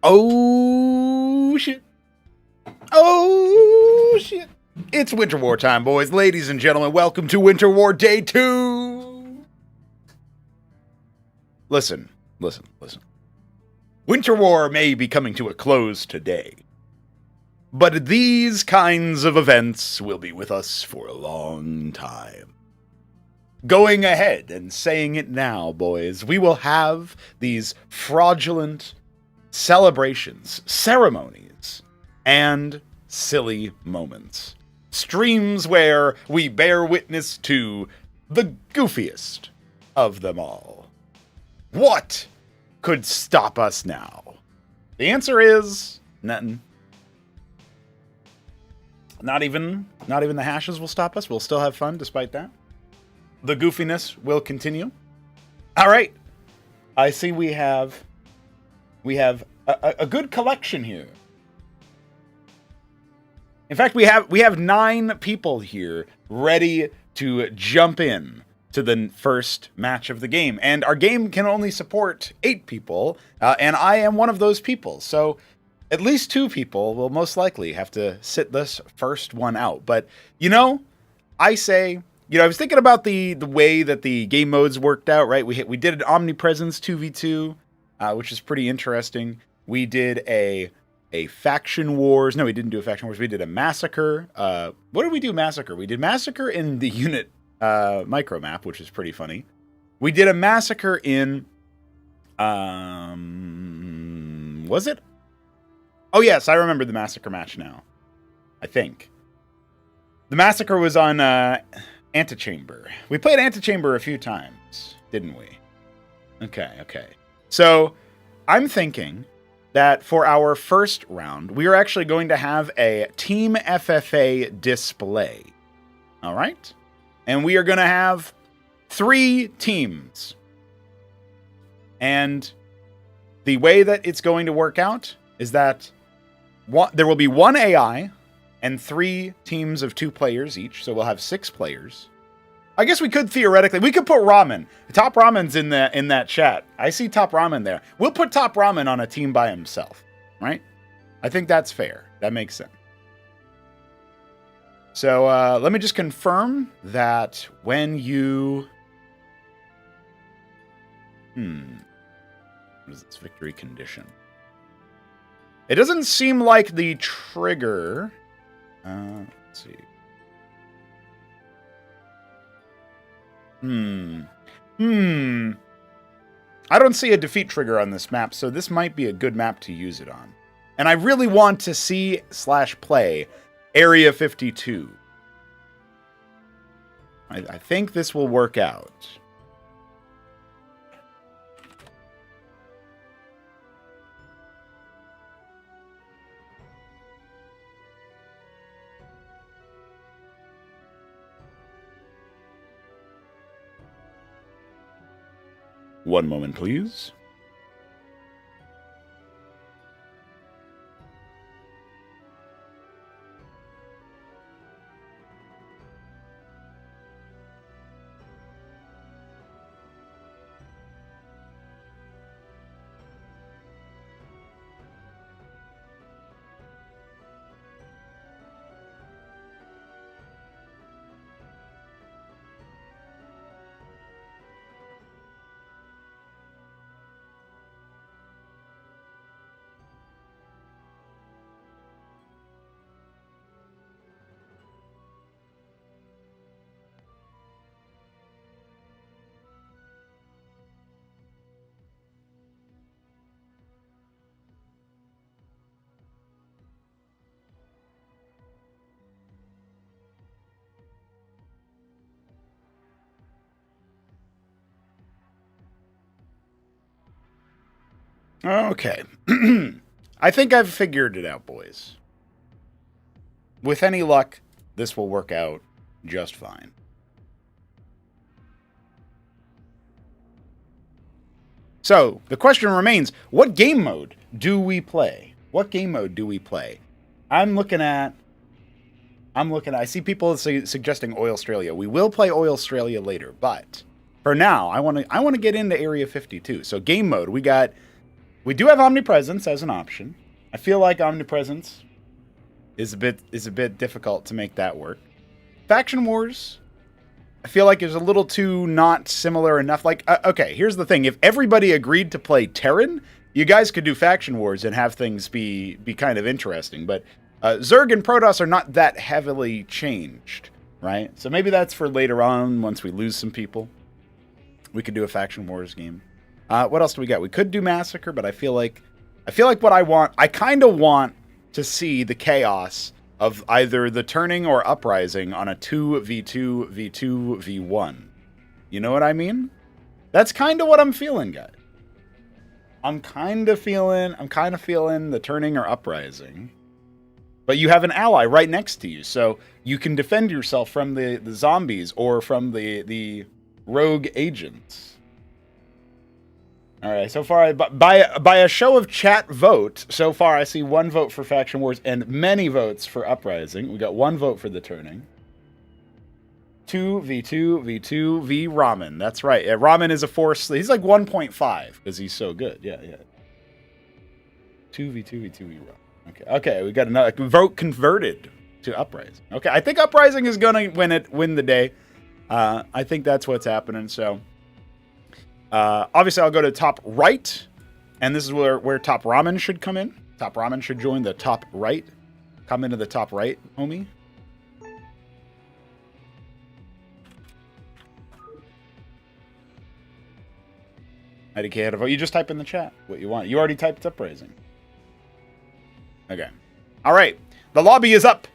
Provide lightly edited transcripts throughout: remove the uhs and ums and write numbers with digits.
Oh, shit. Oh, shit. It's Winterwar time, boys. Ladies and gentlemen, welcome to Winterwar Day 2. Listen. Winterwar may be coming to a close today, but these kinds of events will be with us for a long time. Going ahead and saying it now, boys, we will have these fraudulent celebrations, ceremonies, and silly moments. Streams where we bear witness to the goofiest of them all. What could stop us now? The answer is nothing. Not even the hashes will stop us. We'll still have fun despite that. The goofiness will continue. All right. I see we have a good collection here. In fact, we have 9 people here ready to jump in to the first match of the game. And our game can only support 8 people, and I am one of those people. So at least 2 people will most likely have to sit this first one out. But, I say... I was thinking about the way that the game modes worked out, right? We did an Omnipresence 2v2, which is pretty interesting. We did a Faction Wars. No, we didn't do a Faction Wars. We did a Massacre. What did we do Massacre? We did Massacre in the Unit micro map, which is pretty funny. We did a Massacre in... was it? Oh, yes, I remember the Massacre match now. I think. The Massacre was on... Antechamber. We played Antechamber a few times, didn't we? Okay. So, I'm thinking that for our first round, we are actually going to have a Team FFA display. All right? And we are going to have 3 teams. And the way that it's going to work out is that there will be 1 AI and 3 teams of 2 players each, so we'll have 6 players. I guess we could theoretically... We could put Ramen. Top Ramen's in that chat. I see Top Ramen there. We'll put Top Ramen on a team by himself, right? I think that's fair. That makes sense. So, let me just confirm that when you... What is its victory condition? It doesn't seem like the trigger... let's see. I don't see a defeat trigger on this map, so this might be a good map to use it on. And I really want to see/play Area 52. I think this will work out. One moment, please. Okay. I think I've figured it out, boys. With any luck, this will work out just fine. So, the question remains, what game mode do we play? I'm looking at, I see people suggesting Oil Australia. We will play Oil Australia later, but for now, I want to get into Area 52. So game mode, we got We do have omnipresence as an option. I feel like omnipresence is a bit difficult to make that work. Faction wars, I feel like is a little too not similar enough. Like, okay, here's the thing: if everybody agreed to play Terran, you guys could do faction wars and have things be kind of interesting. But Zerg and Protoss are not that heavily changed, right? So maybe that's for later on once we lose some people. We could do a faction wars game. What else do we got? We could do Massacre, but I feel like what I kind of want to see the chaos of either the turning or uprising on a 2v2 v2 v1. You know what I mean? That's kind of what I'm feeling, guys. I'm kind of feeling the turning or uprising. But you have an ally right next to you, so you can defend yourself from the zombies or from the rogue agents. All right, so far, by a show of chat vote, so far I see 1 vote for Faction Wars and many votes for Uprising. We got 1 vote for the turning. 2v2 v Ramen. That's right. Yeah, Ramen is a force. He's like 1.5 because he's so good. Yeah. 2v2 v Ramen. Okay. We got another vote converted to Uprising. Okay, I think Uprising is gonna win the day. I think that's what's happening. So. Obviously, I'll go to top right, and this is where Top Ramen should come in. Top Ramen should join the top right. Come into the top right, homie. IDK had a vote. You just type in the chat what you want. You already typed Uprising. Okay. All right. The lobby is up.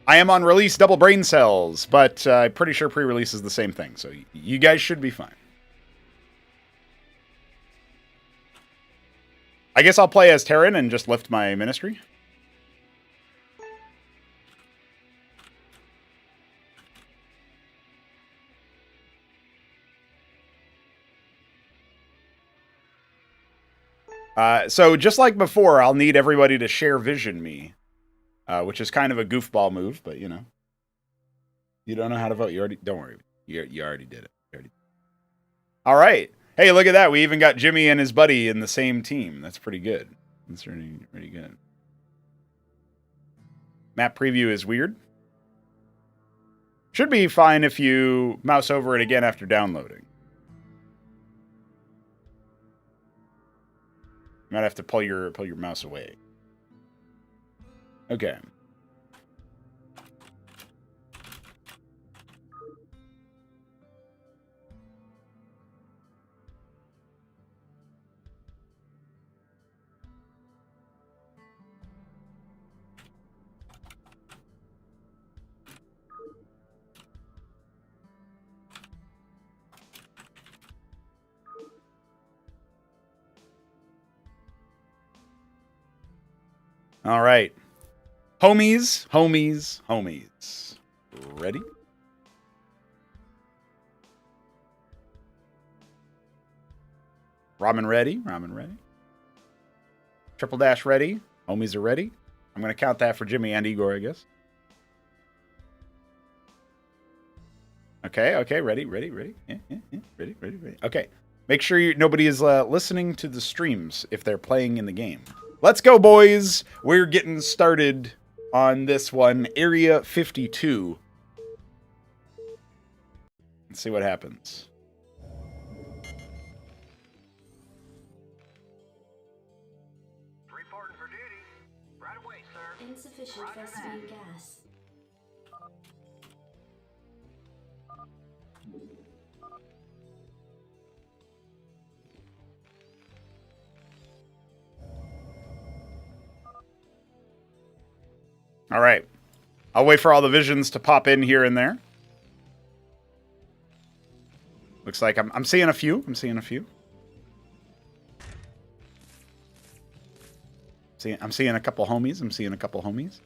I am on release double brain cells, but I'm pretty sure pre-release is the same thing, so you guys should be fine. I guess I'll play as Terran and just lift my ministry. So just like before, I'll need everybody to share vision me, which is kind of a goofball move, but you know. You don't know how to vote. Don't worry. You already did it. All right. Hey, look at that. We even got Jimmy and his buddy in the same team. That's pretty good. That's really good. Map preview is weird. Should be fine if you mouse over it again after downloading. You might have to pull your mouse away. Okay. All right. Homies. Ready? Ramen ready. Triple dash ready. Homies are ready. I'm going to count that for Jimmy and Igor, I guess. Okay. Ready. Yeah. Ready. Okay. Make sure nobody is listening to the streams if they're playing in the game. Let's go, boys. We're getting started on this one. Area 52. Let's see what happens. Reporting for duty. Right away, sir. Insufficient Vespene gas. All right. I'll wait for all the visions to pop in here and there. Looks like I'm seeing a few. I'm seeing a couple homies.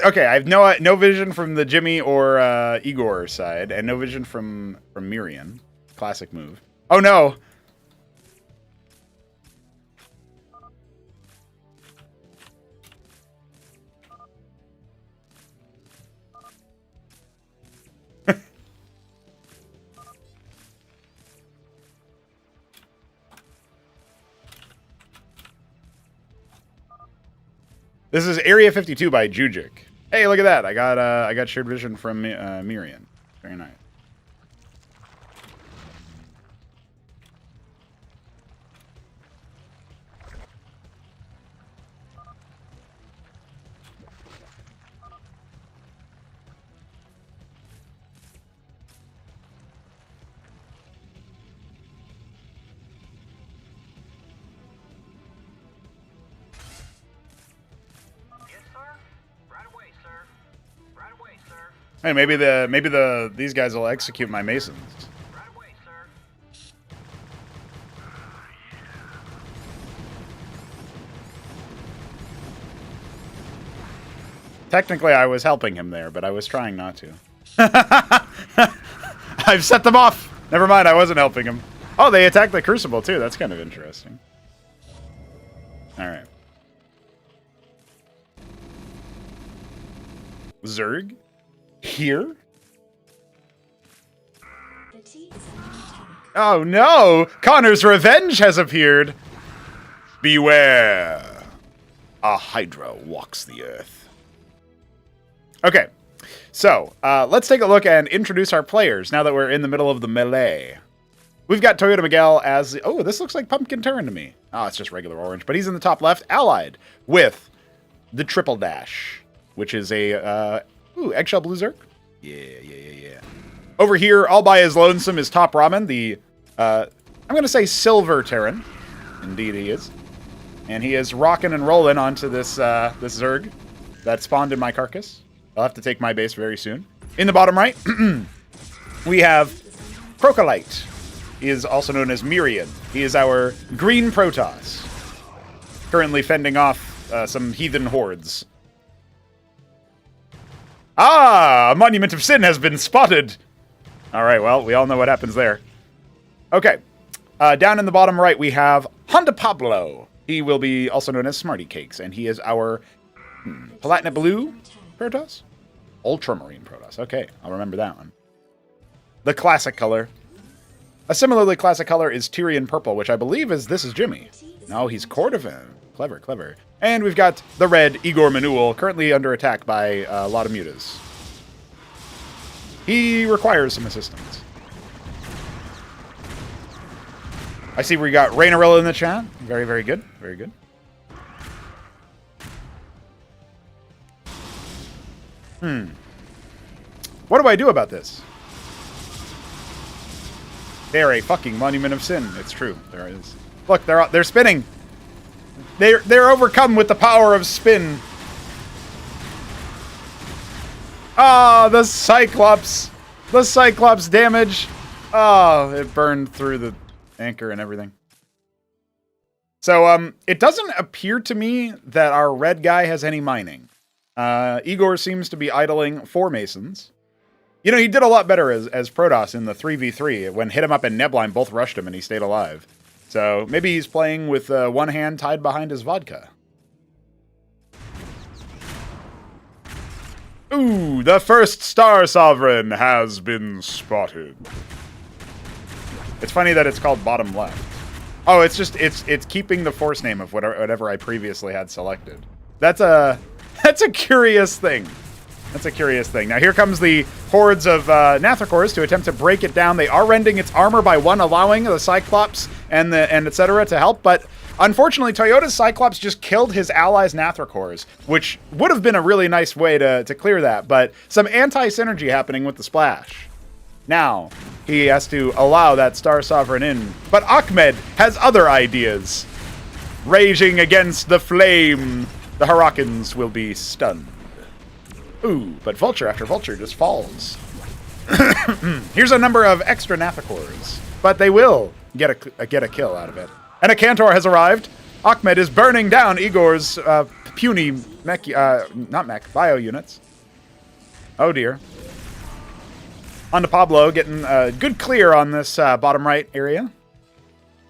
Okay, I have no vision from the Jimmy or Igor side, and no vision from Miriam. Classic move. Oh no! This is Area 52 by Jujic. Hey, look at that. I got shared vision from Mirian. Very nice. Yes, sir. Right away, sir. Right away, sir. Hey, maybe these guys will execute my masons. Right away, sir. Technically, I was helping him there, but I was trying not to. I've set them off. Never mind, I wasn't helping him. Oh, they attacked the Crucible too. That's kind of interesting. All right. Zerg? Here? The T is under attack. Oh no! Connor's revenge has appeared! Beware! A Hydra walks the earth. Okay, so let's take a look and introduce our players now that we're in the middle of the melee. We've got Toyota Miguel as... Oh, this looks like Pumpkin Terran to me. Oh, it's just regular orange, but he's in the top left, allied with the Triple Dash, which is a... Eggshell Blue Zerg? Yeah. Over here, all by his lonesome, is Top Ramen, the... I'm going to say Silver Terran. Indeed he is. And he is rocking and rolling onto this this Zerg that spawned in my carcass. I'll have to take my base very soon. In the bottom right, we have Crocolite. He is also known as Myriad. He is our green Protoss, currently fending off some heathen hordes. Ah, a Monument of Sin has been spotted. All right, well, we all know what happens there. Okay, down in the bottom right, we have Honda Pablo. He will be also known as Smarty Cakes, and he is our Palatinate Blue Protoss? Ultramarine Protoss. Okay, I'll remember that one. The classic color. A similarly classic color is Tyrian Purple, which I believe is... This is Jimmy. No, he's Cordovan. Clever, clever. And we've got the red Igor Manuel, currently under attack by a lot of mutas. He requires some assistance. I see we got Rainarilla in the chat. Very, very good. Very good. What do I do about this? They're a fucking Monument of Sin. It's true. There it is. Look, they're spinning. They're overcome with the power of spin. Ah, the Cyclops. The Cyclops damage. Oh, it burned through the anchor and everything. So, it doesn't appear to me that our red guy has any mining. Igor seems to be idling 4 Masons. You know, he did a lot better as Protoss in the 3v3. When hit him up and Nebline both rushed him and he stayed alive. So maybe he's playing with one hand tied behind his vodka. Ooh, the first Star Sovereign has been spotted. It's funny that it's called bottom left. Oh, it's keeping the force name of whatever I previously had selected. That's a curious thing. That's a curious thing. Now here comes the hordes of Nathracors to attempt to break it down. They are rending its armor by 1, allowing the Cyclops and etc. to help, but unfortunately Toyota's Cyclops just killed his allies' Nathracors, which would have been a really nice way to clear that, but some anti-synergy happening with the splash. Now, he has to allow that Star Sovereign in, but Ahmed has other ideas. Raging against the flame, the Harakans will be stunned. Ooh, but Vulture after Vulture just falls. Here's a number of extra Nathracors, but they will get a kill out of it. And a Cantor has arrived. Ahmed is burning down Igor's puny bio units. Oh dear. On to Pablo, getting a good clear on this bottom right area.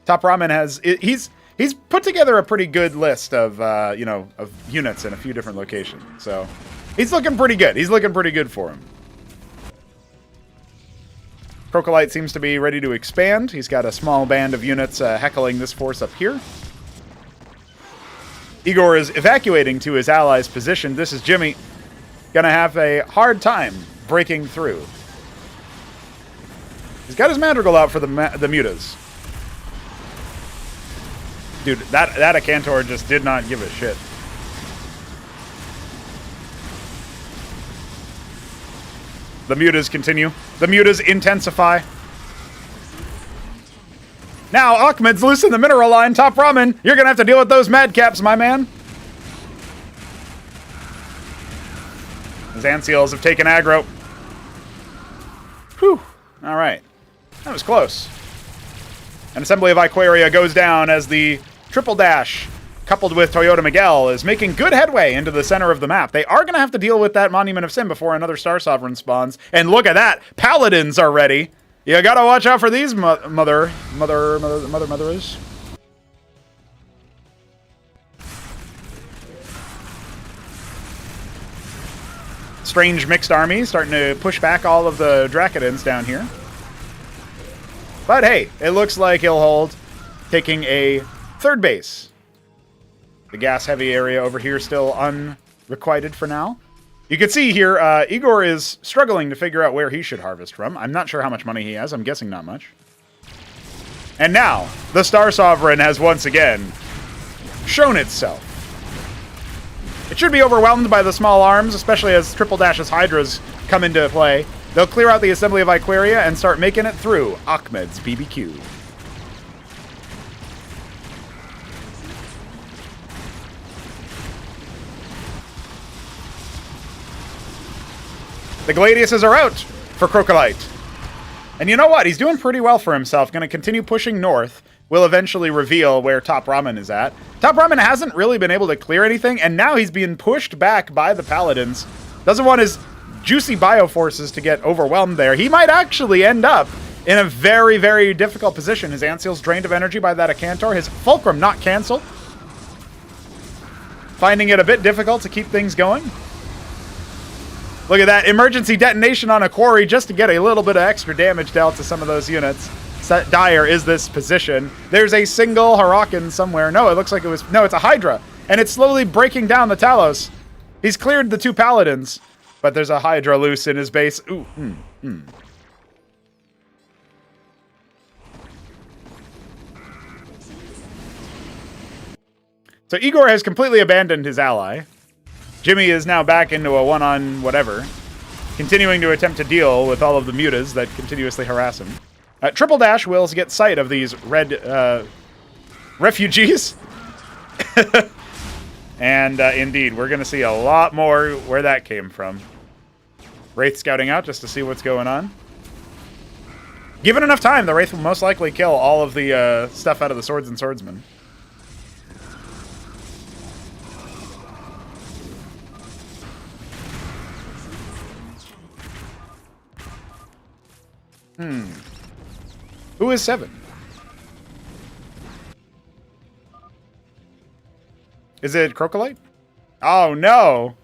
Top Ramen has... He's put together a pretty good list of, of units in a few different locations. So he's looking pretty good. He's looking pretty good for him. Crocolite seems to be ready to expand. He's got a small band of units heckling this force up here. Igor is evacuating to his allies' position. This is Jimmy. Gonna have a hard time breaking through. He's got his Madrigal out for the mutas. Dude, that Akantor just did not give a shit. The mutas continue. The mutas intensify. Now, Ahmed's loose in the mineral line. Top Ramen, you're going to have to deal with those madcaps, my man. The Zanseals have taken aggro. Whew. All right. That was close. An assembly of Iquaria goes down as the triple dash, coupled with Toyota Miguel, is making good headway into the center of the map. They are going to have to deal with that Monument of Sin before another Star Sovereign spawns. And look at that. Paladins are ready. You gotta watch out for these mothers. Strange mixed army starting to push back all of the Dracodins down here. But hey, it looks like he'll hold, taking a third base. The gas-heavy area over here still unrequited for now. You can see here, Igor is struggling to figure out where he should harvest from. I'm not sure how much money he has. I'm guessing not much. And now, the Star Sovereign has once again shown itself. It should be overwhelmed by the small arms, especially as Triple Dash's Hydras come into play. They'll clear out the assembly of Iquaria and start making it through Ahmed's BBQ. The Gladiuses are out for Crocodite. And you know what? He's doing pretty well for himself. Going to continue pushing north. Will eventually reveal where Top Ramen is at. Top Ramen hasn't really been able to clear anything, and now he's being pushed back by the Paladins. Doesn't want his juicy bioforces to get overwhelmed there. He might actually end up in a very, very difficult position. His Anseal's drained of energy by that Akantor. His Fulcrum not canceled. Finding it a bit difficult to keep things going. Look at that. Emergency detonation on a quarry just to get a little bit of extra damage dealt to some of those units. Dire is this position. There's a single Hurakan somewhere. No, it looks like it was... No, it's a Hydra. And it's slowly breaking down the Talos. He's cleared the two Paladins. But there's a Hydra loose in his base. Ooh, So Igor has completely abandoned his ally. Jimmy is now back into a one-on whatever, continuing to attempt to deal with all of the mutas that continuously harass him. Triple Dash will get sight of these red refugees. And indeed, we're going to see a lot more where that came from. Wraith scouting out just to see what's going on. Given enough time, the Wraith will most likely kill all of the stuff out of the Swords and Swordsmen. Who is 7? Is it Crocodite? Oh no!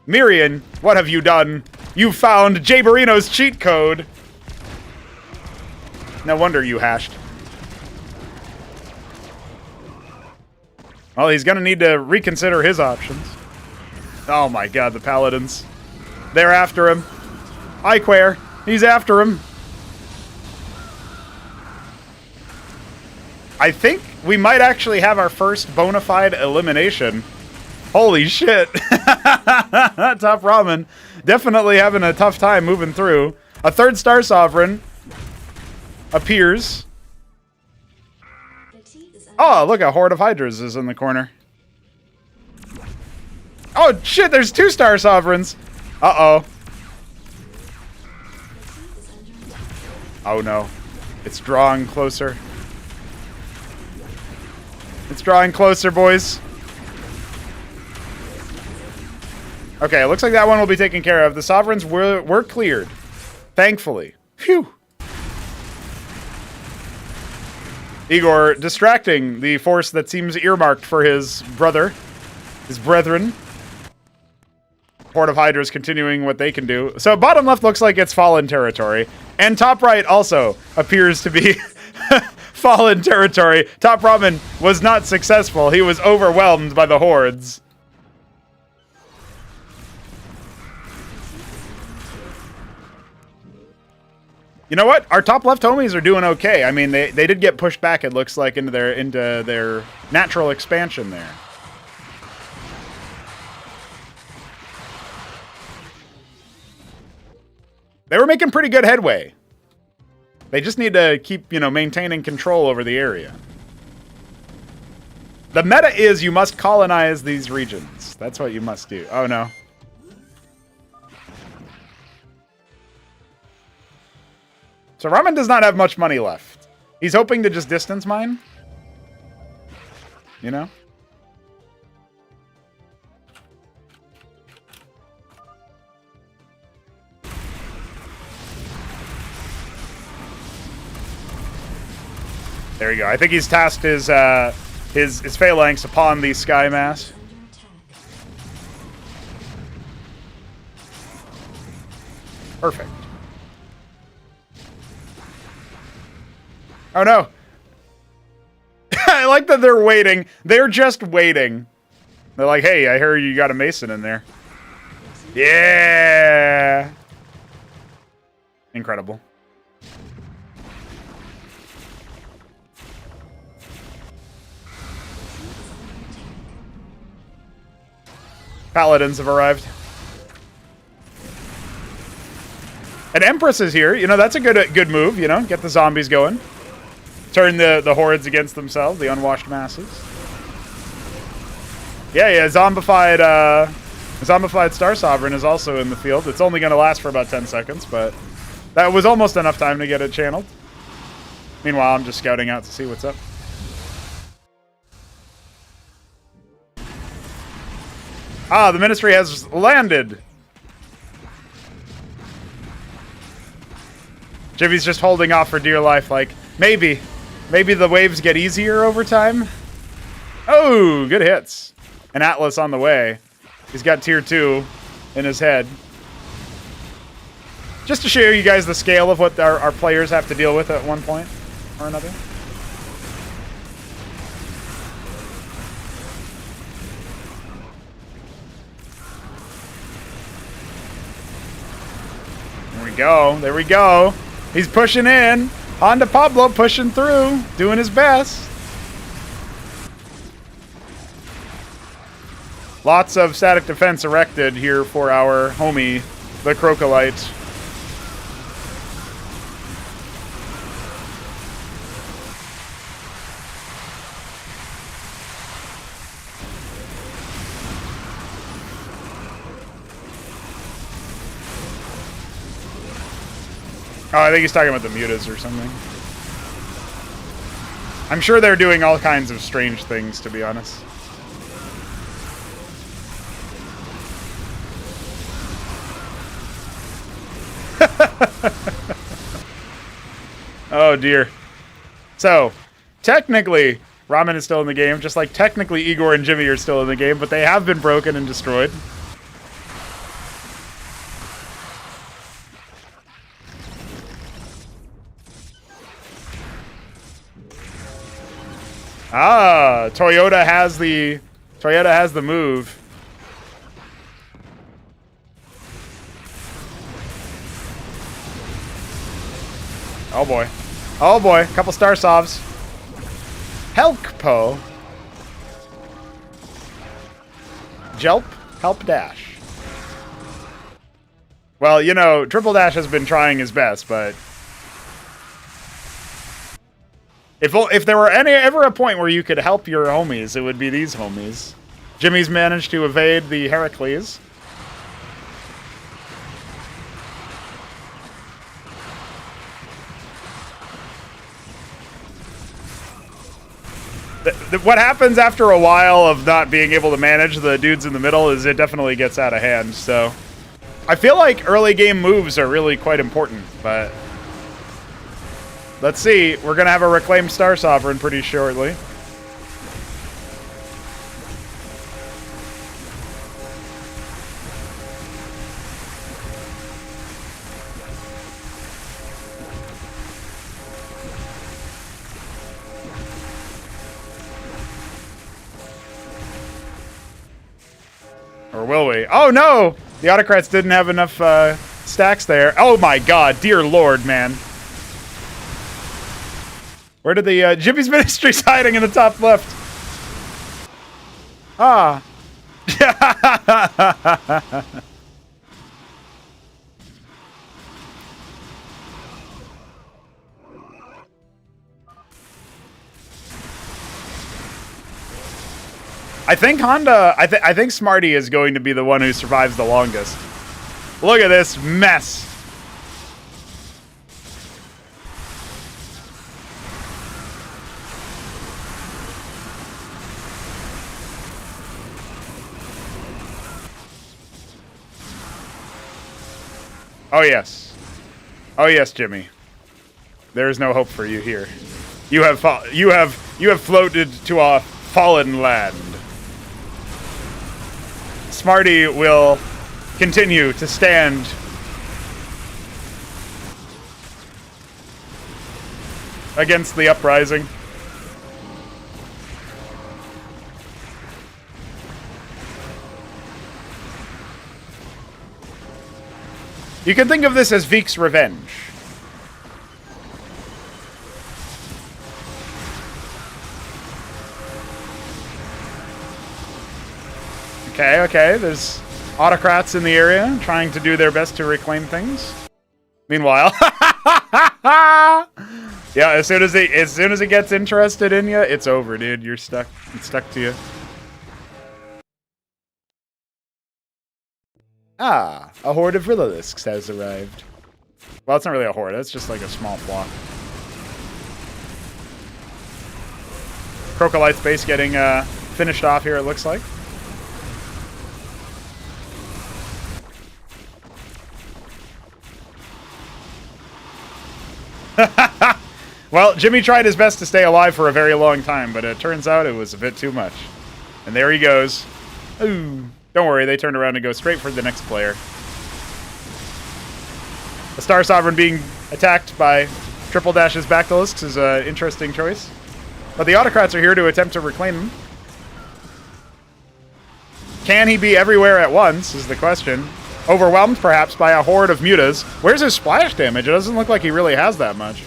Mirian, what have you done? You found Jaberino's cheat code! No wonder you hashed. Well, he's gonna need to reconsider his options. Oh my god, the Paladins. They're after him. Iquare, he's after him. I think we might actually have our first bona fide elimination. Holy shit. Top Ramen. Definitely having a tough time moving through. A third Star Sovereign appears. Oh, look, a horde of Hydras is in the corner. Oh, shit, there's 2 Star Sovereigns. Uh-oh. Oh, no. It's drawing closer. It's drawing closer, boys. Okay, it looks like that one will be taken care of. The Sovereigns were cleared. Thankfully. Phew. Igor distracting the force that seems earmarked for his brother. His brethren. Horde of Hydras continuing what they can do. So bottom left looks like it's fallen territory. And top right also appears to be fallen territory. Top Ramen was not successful. He was overwhelmed by the hordes. You know what? Our top left homies are doing okay. I mean, they did get pushed back, it looks like, into their natural expansion there. They were making pretty good headway. They just need to keep, maintaining control over the area. The meta is you must colonize these regions. That's what you must do. Oh, no. So Ramen does not have much money left. He's hoping to just distance mine. You know? There you go. I think he's tasked his phalanx upon the sky mass. Perfect. Oh no. I like that they're waiting. They're just waiting. They're like, hey, I heard you got a Mason in there. Yeah. Incredible. Paladins have arrived. An Empress is here. That's a good move, Get the zombies going. Turn the hordes against themselves, the unwashed masses. Yeah, zombified Star Sovereign is also in the field. It's only going to last for about 10 seconds, but that was almost enough time to get it channeled. Meanwhile, I'm just scouting out to see what's up. Ah, the Ministry has landed. Jimmy's just holding off for dear life, like, maybe the waves get easier over time. Oh, good hits. An Atlas on the way. He's got tier 2 in his head. Just to show you guys the scale of what our players have to deal with at one point or another. There we go. There we go. He's pushing in. On to Pablo, pushing through, doing his best. Lots of static defense erected here for our homie, the Crocolite. Oh, I think he's talking about the mutas or something. I'm sure they're doing all kinds of strange things, to be honest. Oh, dear. So, technically, Ramen is still in the game, just like technically Igor and Jimmy are still in the game, but they have been broken and destroyed. Ah, Toyota has the move. Oh boy. Oh boy, couple Star Sovs. Help-po. Jelp, help dash. Well, Triple Dash has been trying his best, but if there were ever a point where you could help your homies, it would be these homies. Jimmy's managed to evade the Heracles. What happens after a while of not being able to manage the dudes in the middle is it definitely gets out of hand, so I feel like early game moves are really quite important, but let's see. We're going to have a reclaimed Star Sovereign pretty shortly. Or will we? Oh, no! The autocrats didn't have enough stacks there. Oh, my God. Dear Lord, man. Where did the Jimmy's Ministry's hiding in the top left? Ah. I think Honda, I think Smarty is going to be the one who survives the longest. Look at this mess. Oh yes. Oh yes, Jimmy. There is no hope for you here. You have floated to a fallen land. Smarty will continue to stand against the uprising. You can think of this as Veek's revenge. Okay, there's autocrats in the area trying to do their best to reclaim things. Meanwhile, yeah, as soon as it gets interested in you, it's over, dude. You're stuck. It's stuck to you. Ah, a horde of Rillalisks has arrived. Well, it's not really a horde. It's just like a small flock. Crocolite's base getting finished off here, it looks like. Well, Jimmy tried his best to stay alive for a very long time, but it turns out it was a bit too much. And there he goes. Ooh. Don't worry, they turned around and go straight for the next player. The Star Sovereign being attacked by Triple Dash's Bactylisks is an interesting choice. But the autocrats are here to attempt to reclaim him. Can he be everywhere at once, is the question. Overwhelmed, perhaps, by a horde of mutas. Where's his splash damage? It doesn't look like he really has that much.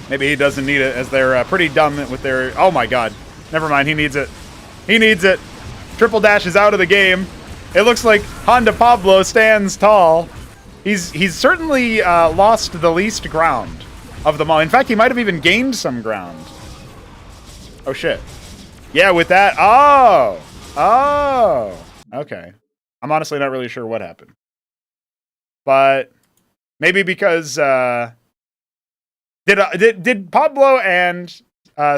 Maybe he doesn't need it, as they're pretty dumb with their... Oh my god. Never mind, he needs it. He needs it. Triple Dash is out of the game. It looks like Honda Pablo stands tall. He's certainly lost the least ground of them all. In fact, he might have even gained some ground. Oh shit. Yeah, with that... Oh! Oh! Okay. I'm honestly not really sure what happened. But maybe because... Did Pablo and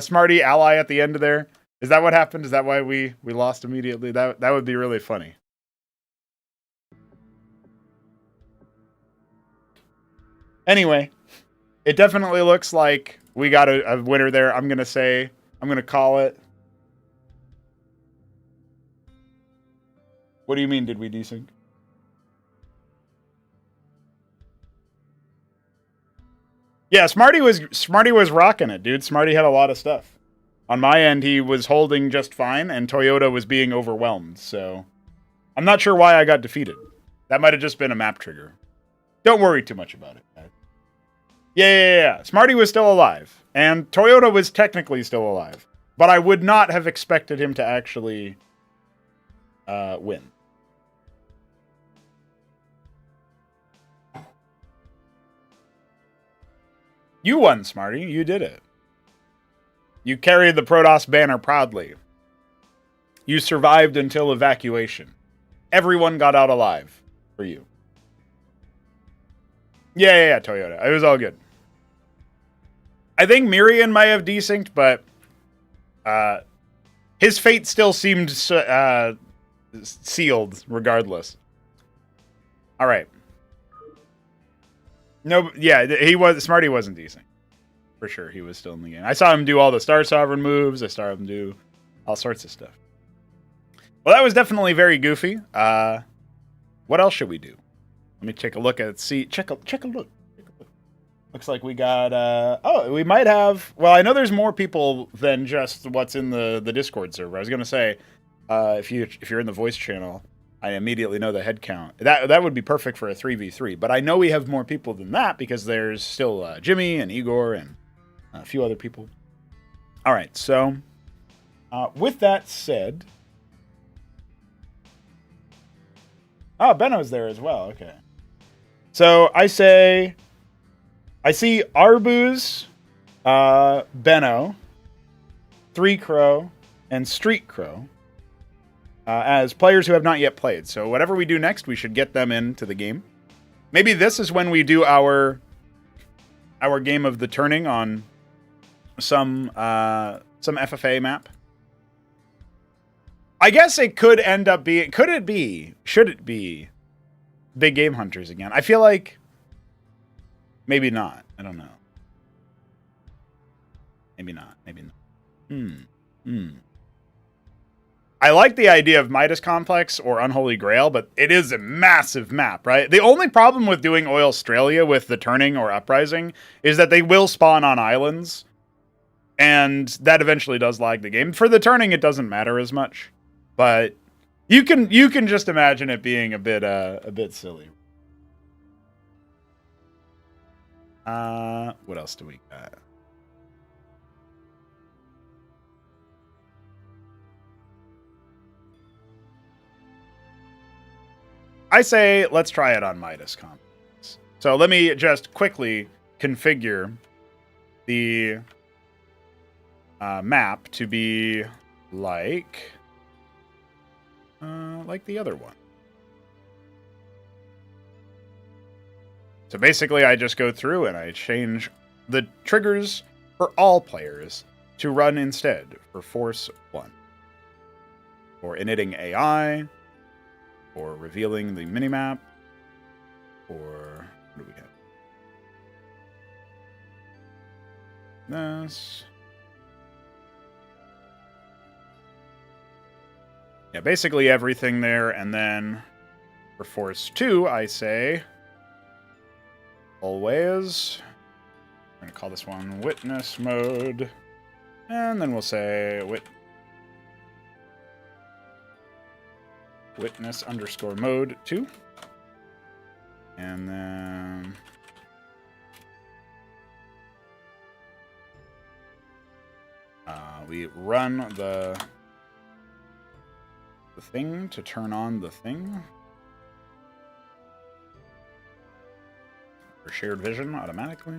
Smarty ally at the end of there? Is that what happened? Is that why we lost immediately? That would be really funny. Anyway, it definitely looks like we got a winner there. I'm gonna call it. What do you mean, did we desync? Yeah, Smarty was rocking it, dude. Smarty had a lot of stuff. On my end, he was holding just fine, and Toyota was being overwhelmed, so... I'm not sure why I got defeated. That might have just been a map trigger. Don't worry too much about it, guys. Yeah. Smarty was still alive, and Toyota was technically still alive. But I would not have expected him to actually win. You won, Smarty. You did it. You carried the Protoss banner proudly. You survived until evacuation. Everyone got out alive for you. Yeah, Toyota. It was all good. I think Mirian might have desynced, but his fate still seemed sealed regardless. All right. No, yeah, Smarty wasn't decent. For sure, he was still in the game. I saw him do all the Star Sovereign moves. I saw him do all sorts of stuff. Well, that was definitely very goofy. What else should we do? Let me take a look at check a look. Looks like we got, oh, we might have, well, I know there's more people than just what's in the Discord server. I was going to say, if you're in the voice channel, I immediately know the head count. That would be perfect for a 3v3, but I know we have more people than that because there's still Jimmy and Igor and a few other people. All right, so with that said, oh, Benno's there as well. Okay. So I see Arbuz, Benno, Three Crow, and Street Crow as players who have not yet played. So whatever we do next, we should get them into the game. Maybe this is when we do our game of the turning on some FFA map. I guess it could end up being... Should it be Big Game Hunters again? I feel like... Maybe not. I don't know. Maybe not. I like the idea of Midas Complex or Unholy Grail, but it is a massive map, right? The only problem with doing Oil Australia with the turning or uprising is that they will spawn on islands, and that eventually does lag the game. For the turning, it doesn't matter as much. But you can just imagine it being a bit silly. What else do we got? I say let's try it on Midas Complex. So let me just quickly configure the map to be like the other one. So basically, I just go through and I change the triggers for all players to run instead for Force 1. For initting AI, for revealing the minimap, or what do we have? This. Yeah, basically everything there, and then for Force 2, I say always. I'm going to call this one Witness Mode, and then we'll say Witness _ Mode 2, and then we run the thing to turn on the thing. For shared vision automatically.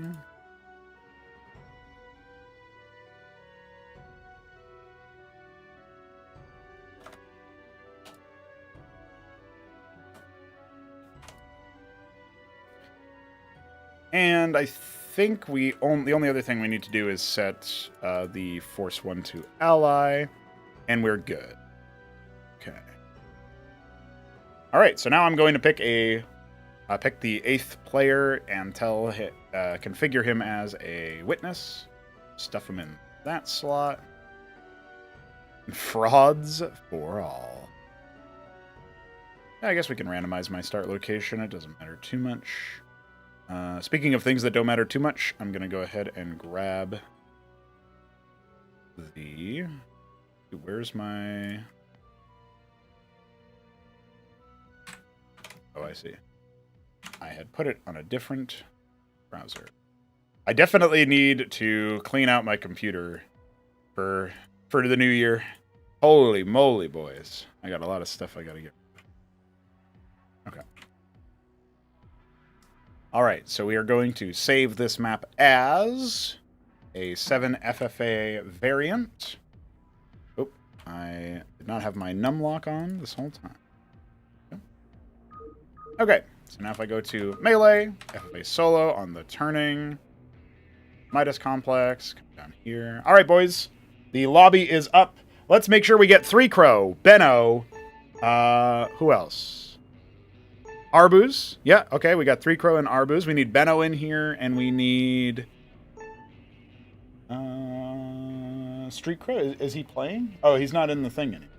And I think the only other thing we need to do is set the Force 1 to ally, and we're good. Okay. All right, so now I'm going to pick the 8th player and configure him as a witness. Stuff him in that slot. Frauds for all. Yeah, I guess we can randomize my start location. It doesn't matter too much. Speaking of things that don't matter too much, I'm going to go ahead and grab the... Where's my... Oh, I see. I had put it on a different browser. I definitely need to clean out my computer for the new year. Holy moly, boys. I got a lot of stuff I got to get. Okay. All right, so we are going to save this map as a 7 FFA variant. Oh, I did not have my numlock on this whole time. Okay, so now if I go to Melee, FFA Solo on the turning, Midas Complex, come down here. All right, boys, the lobby is up. Let's make sure we get 3 Crow, Benno, who else? Arbuz. Yeah, okay, we got 3 Crow and Arbuz. We need Benno in here, and we need Street Crow. Is he playing? Oh, he's not in the thing anymore.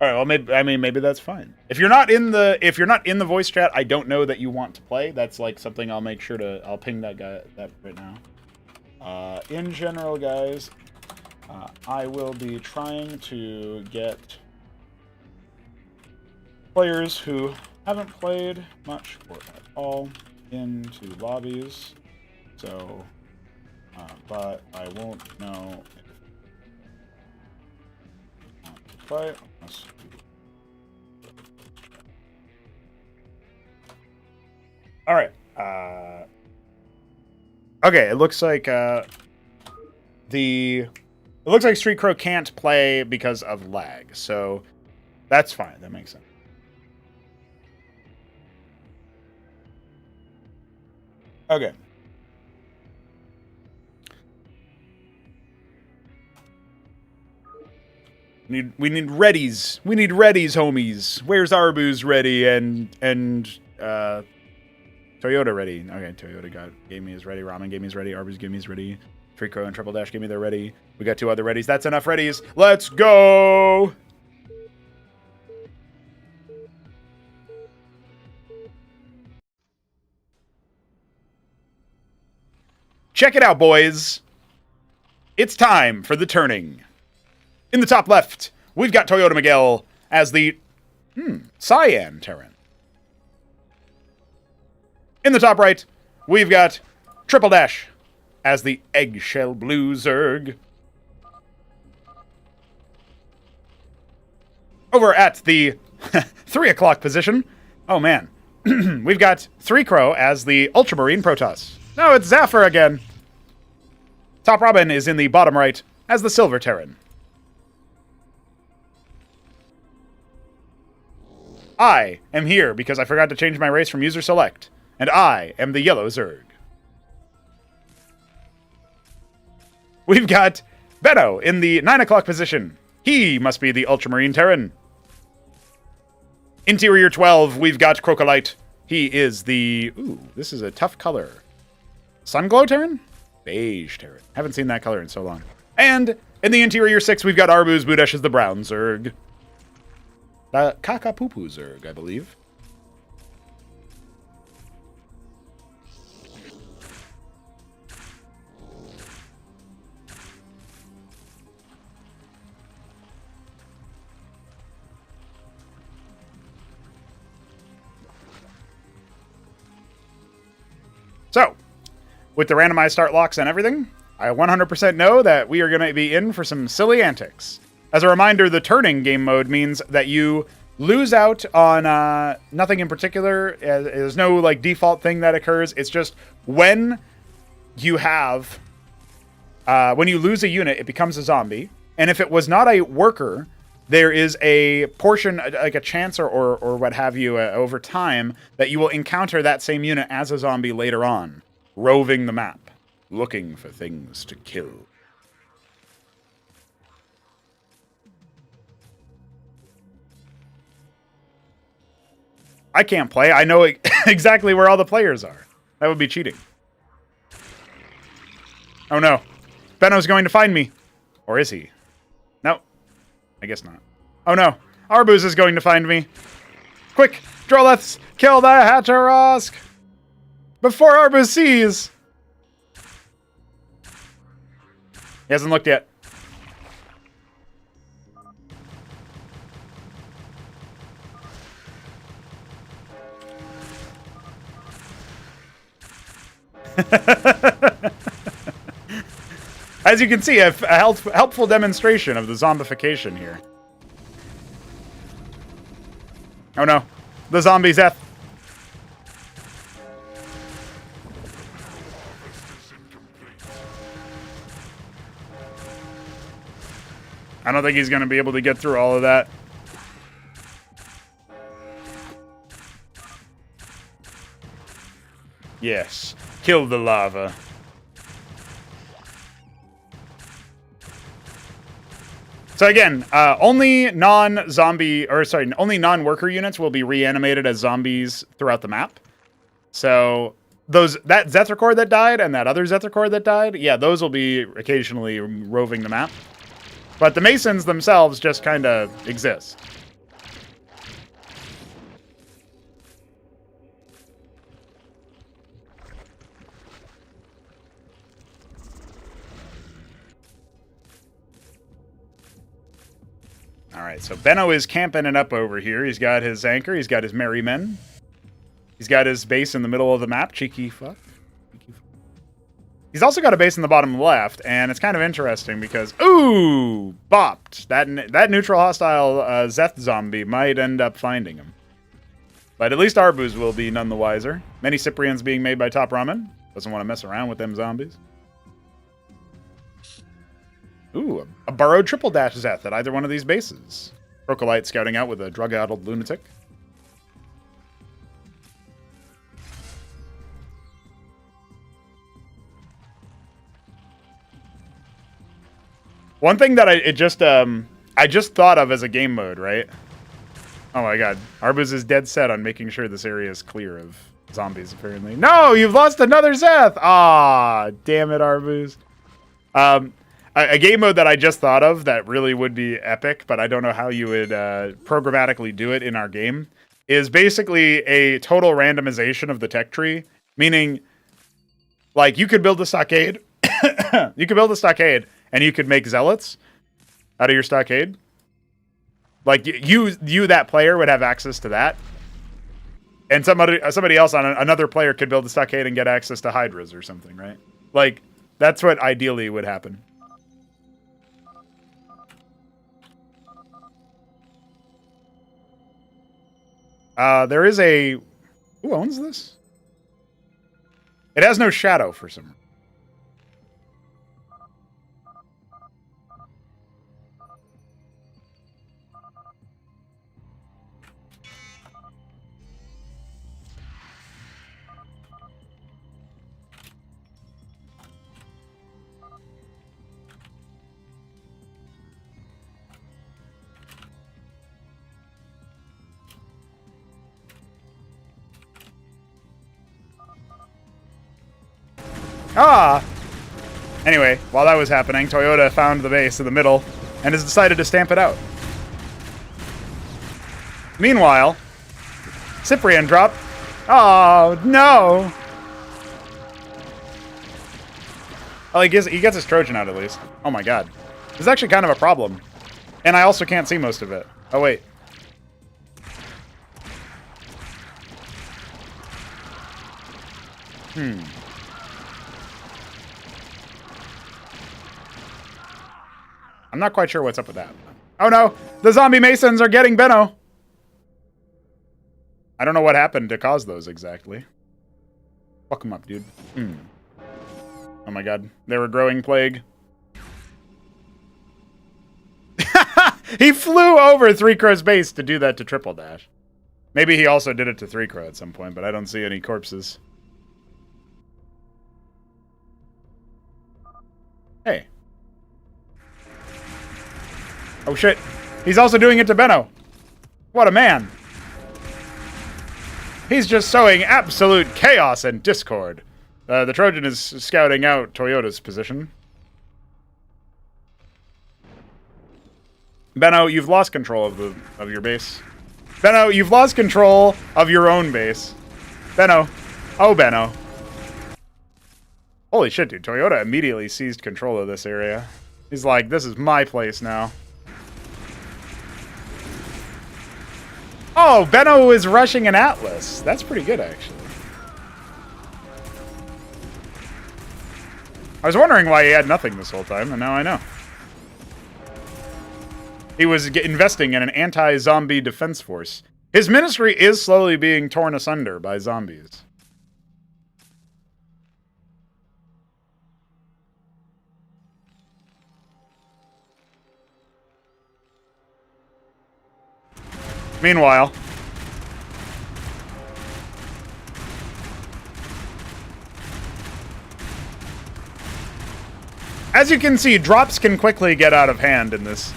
All right. Well, maybe maybe that's fine. If you're not in the voice chat, I don't know that you want to play. That's like something I'll make sure to. I'll ping that guy right now. In general, guys, I will be trying to get players who haven't played much or at all into lobbies. So, but I won't know if I want to play unless all right. Okay, it looks like Street Crow can't play because of lag, so that's fine. That makes sense. Okay. We need readies. We need readies, homies. Where's Arbu's ready and Toyota ready? Okay, Toyota gave me his ready. Ramen gave me his ready. Arbu's gave me his ready. Street Crow and Triple Dash gave me their ready. We got 2 other readies. That's enough readies. Let's go! Check it out, boys. It's time for the turning. In the top left, we've got Toyota Miguel as the Cyan Terran. In the top right, we've got Triple Dash as the Eggshell Blue Zerg. Over at the 3 o'clock position, oh man, we've got 3 Crow as the Ultramarine Protoss. No, it's Zafir again. Top Robin is in the bottom right as the Silver Terran. I am here because I forgot to change my race from user select, and I am the Yellow Zerg. We've got Benno in the 9 o'clock position. He must be the Ultramarine Terran. Interior 12, we've got Crocolite. He is the... Ooh, this is a tough color. Sunglow Terran? Beige Terran. Haven't seen that color in so long. And in the Interior 6, we've got Arbuz Budesh as the Brown Zerg. The Kakapupu Zerg, I believe. So, with the randomized start locks and everything, I 100% know that we are going to be in for some silly antics. As a reminder, the turning game mode means that you lose out on nothing in particular. There's no like default thing that occurs. It's just when you have, when you lose a unit, it becomes a zombie. And if it was not a worker, there is a portion, like a chance or what have you, over time, that you will encounter that same unit as a zombie later on, roving the map, looking for things to kill. I can't play. I know exactly where all the players are. That would be cheating. Oh no. Benno's going to find me. Or is he? No. I guess not. Oh no. Arbuz is going to find me. Quick! Droleths! Kill the Hatterosk! Before Arbuz sees! He hasn't looked yet. As you can see, a helpful demonstration of the zombification here. Oh no. The zombies F. I don't think he's going to be able to get through all of that. Yes. Kill the lava. So again, only only non-worker units will be reanimated as zombies throughout the map. So that Zetricore that died and that other Zetricore that died, yeah, those will be occasionally roving the map. But the Masons themselves just kind of exist. All right, so Benno is camping it up over here. He's got his anchor. He's got his merry men. He's got his base in the middle of the map. Cheeky fuck. He's also got a base in the bottom left, and it's kind of interesting because, ooh, bopped. That neutral hostile Zeth zombie might end up finding him. But at least Arbuz will be none the wiser. Many Cyprians being made by Top Ramen. Doesn't want to mess around with them zombies. Ooh, a burrowed triple dash Zeth at either one of these bases. Procolite scouting out with a drug-addled lunatic. One thing that I just thought of as a game mode, right? Oh my god. Arbuz is dead set on making sure this area is clear of zombies, apparently. No, you've lost another Zeth! Ah, damn it, Arbuz. A game mode that I just thought of that really would be epic, but I don't know how you would programmatically do it in our game, is basically a total randomization of the tech tree. Meaning, like, you could build a stockade. You could build a stockade, and you could make zealots out of your stockade. Like, you that player would have access to that. And somebody else on another player could build a stockade and get access to hydras or something, right? Like, that's what ideally would happen. There is a... Who owns this? It has no shadow for some reason. Ah! Anyway, while that was happening, Toyota found the base in the middle and has decided to stamp it out. Meanwhile, Cyprian drop. Oh, no! Oh, he gets his Trojan out at least. Oh my god. This is actually kind of a problem. And I also can't see most of it. Oh, wait. I'm not quite sure what's up with that. Oh no! The zombie masons are getting Benno! I don't know what happened to cause those exactly. Fuck him up, dude. Oh my god. They were growing plague. He flew over Three Crow's base to do that to Triple Dash. Maybe he also did it to Three Crow at some point, but I don't see any corpses. Hey. Oh shit. He's also doing it to Benno. What a man. He's just sowing absolute chaos and discord. The Trojan is scouting out Toyota's position. Benno, you've lost control of your base. Benno, you've lost control of your own base. Benno. Oh, Benno. Holy shit, dude. Toyota immediately seized control of this area. He's like, this is my place now. Oh, Benno is rushing an Atlas. That's pretty good, actually. I was wondering why he had nothing this whole time, and now I know. He was investing in an anti-zombie defense force. His ministry is slowly being torn asunder by zombies. Meanwhile, as you can see, drops can quickly get out of hand in this.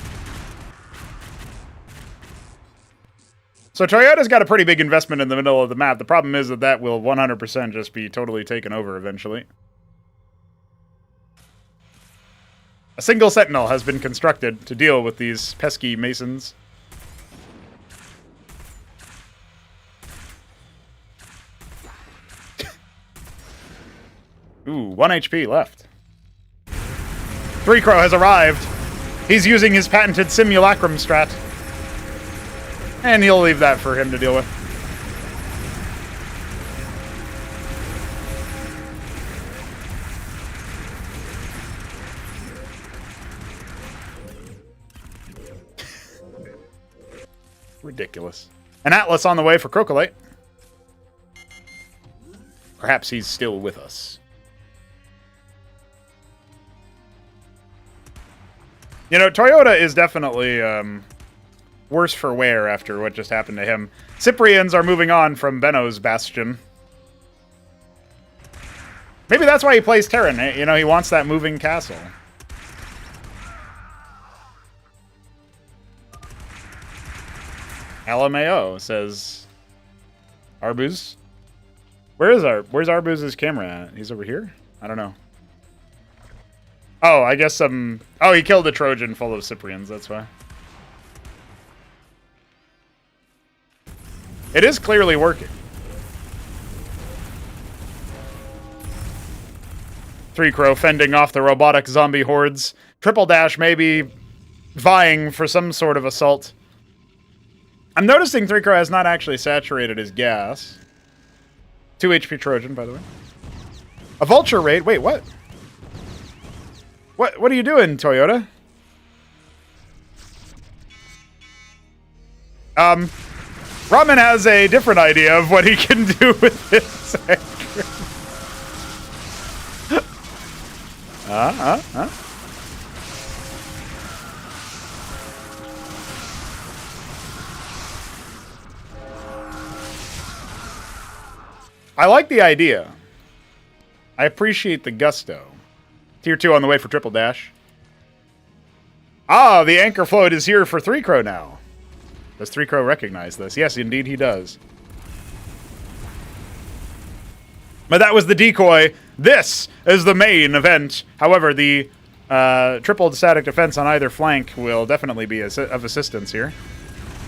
So Toyota's got a pretty big investment in the middle of the map. The problem is that that will 100% just be totally taken over eventually. A single sentinel has been constructed to deal with these pesky masons. Ooh, 1 HP left. Three Crow has arrived. He's using his patented simulacrum strat. And he'll leave that for him to deal with. Ridiculous. An Atlas on the way for Crocolite. Perhaps he's still with us. You know, Toyota is definitely worse for wear after what just happened to him. Cyprians are moving on from Benno's Bastion. Maybe that's why he plays Terran. You know, he wants that moving castle. LMAO says Arbuz. Where's Arbuz's camera at? He's over here? I don't know. Oh, I guess some... Oh, he killed a Trojan full of Cyprians, that's why. It is clearly working. 3-Crow fending off the robotic zombie hordes. Triple Dash maybe vying for some sort of assault. I'm noticing 3-Crow has not actually saturated his gas. 2 HP Trojan, by the way. A vulture raid? Wait, what? What are you doing, Toyota? Ramen has a different idea of what he can do with this anchor. I like the idea. I appreciate the gusto. Tier 2 on the way for Triple Dash. Ah, the anchor float is here for 3-Crow now. Does 3-Crow recognize this? Yes, indeed he does. But that was the decoy. This is the main event. However, the triple static defense on either flank will definitely be of assistance here.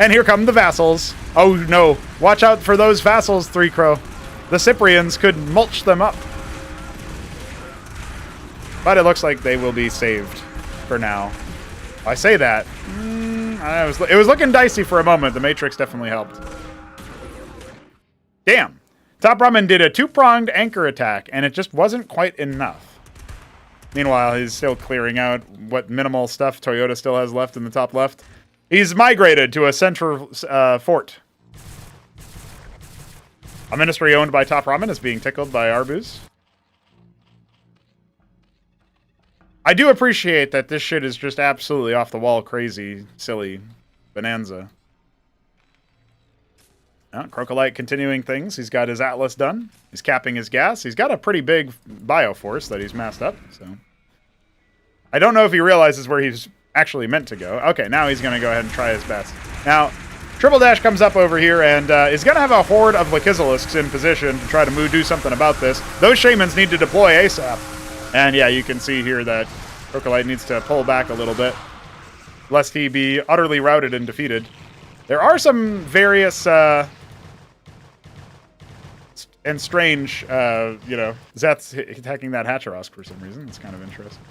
And here come the vassals. Oh no, watch out for those vassals, 3-Crow. The Cyprians could mulch them up. But it looks like they will be saved for now. I say that. It was looking dicey for a moment. The Matrix definitely helped. Damn. Top Ramen did a 2-pronged anchor attack, and it just wasn't quite enough. Meanwhile, he's still clearing out what minimal stuff Toyota still has left in the top left. He's migrated to a central fort. A ministry owned by Top Ramen is being tickled by Arbuz. I do appreciate that this shit is just absolutely off the wall, crazy, silly bonanza. Crocolite continuing things. He's got his Atlas done. He's capping his gas. He's got a pretty big bioforce that he's massed up. So I don't know if he realizes where he's actually meant to go. Okay, now he's going to go ahead and try his best. Now, Triple Dash comes up over here and is going to have a horde of Lakizilisks in position to try to do something about this. Those Shamans need to deploy ASAP. And yeah, you can see here that Crocolite needs to pull back a little bit, lest he be utterly routed and defeated. There are some various and strange, you know, Zeth's attacking that Hatcherosk for some reason. It's kind of interesting.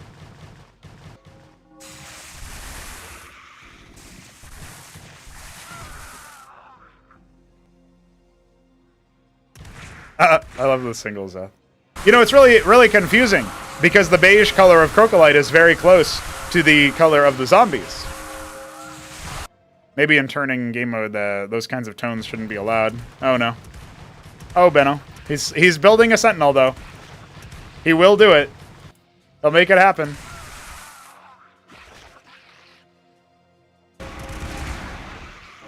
I love the single Zeth. You know, it's really confusing because the beige color of Crocolite is very close to the color of the zombies. Maybe in turning game mode, those kinds of tones shouldn't be allowed. Oh no. Oh, Benno. He's building a sentinel though. He will do it. He'll make it happen.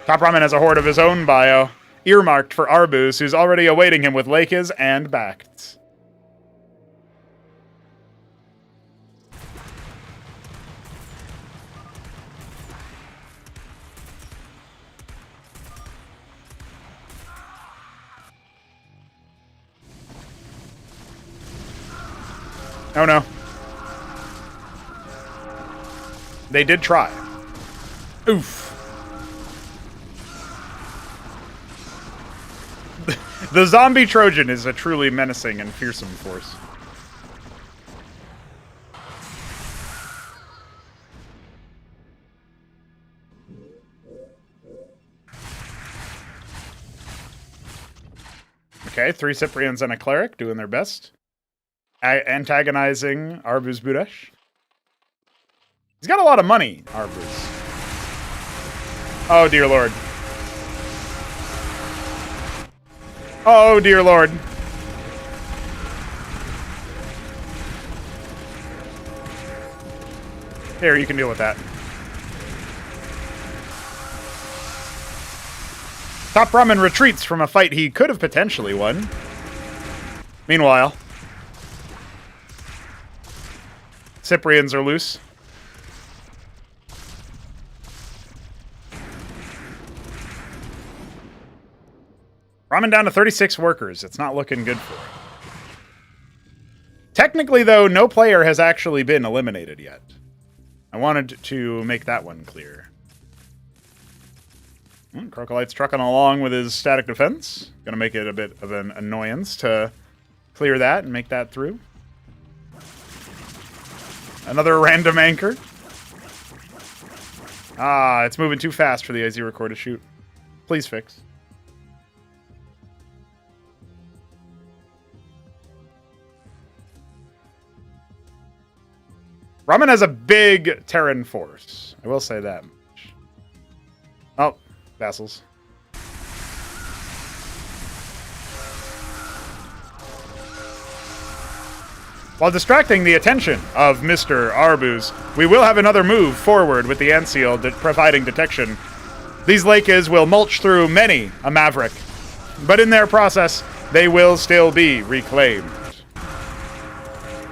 Top Ramen has a horde of his own bio, earmarked for Arbuz, who's already awaiting him with Lakes and Bacts. Oh no. They did try. Oof. The zombie Trojan is a truly menacing and fearsome force. Okay, 3 Cyprians and a Cleric doing their best. Antagonizing Arbuz Budesh. He's got a lot of money, Arbuz. Oh, dear lord. Oh, dear lord. Here, you can deal with that. Top Ramen retreats from a fight he could have potentially won. Meanwhile, Cyprians are loose. Ramen down to 36 workers. It's not looking good for him. Technically, though, no player has actually been eliminated yet. I wanted to make that one clear. Crocolite's trucking along with his static defense. Gonna make it a bit of an annoyance to clear that and make that through. Another random anchor. Ah, it's moving too fast for the AZ Core to shoot. Please fix. Ramen has a big Terran force. I will say that much. Oh, vassals. While distracting the attention of Mr. Arbuz, we will have another move forward with the Antseal providing detection. These Lakes will mulch through many a Maverick, but in their process, they will still be reclaimed.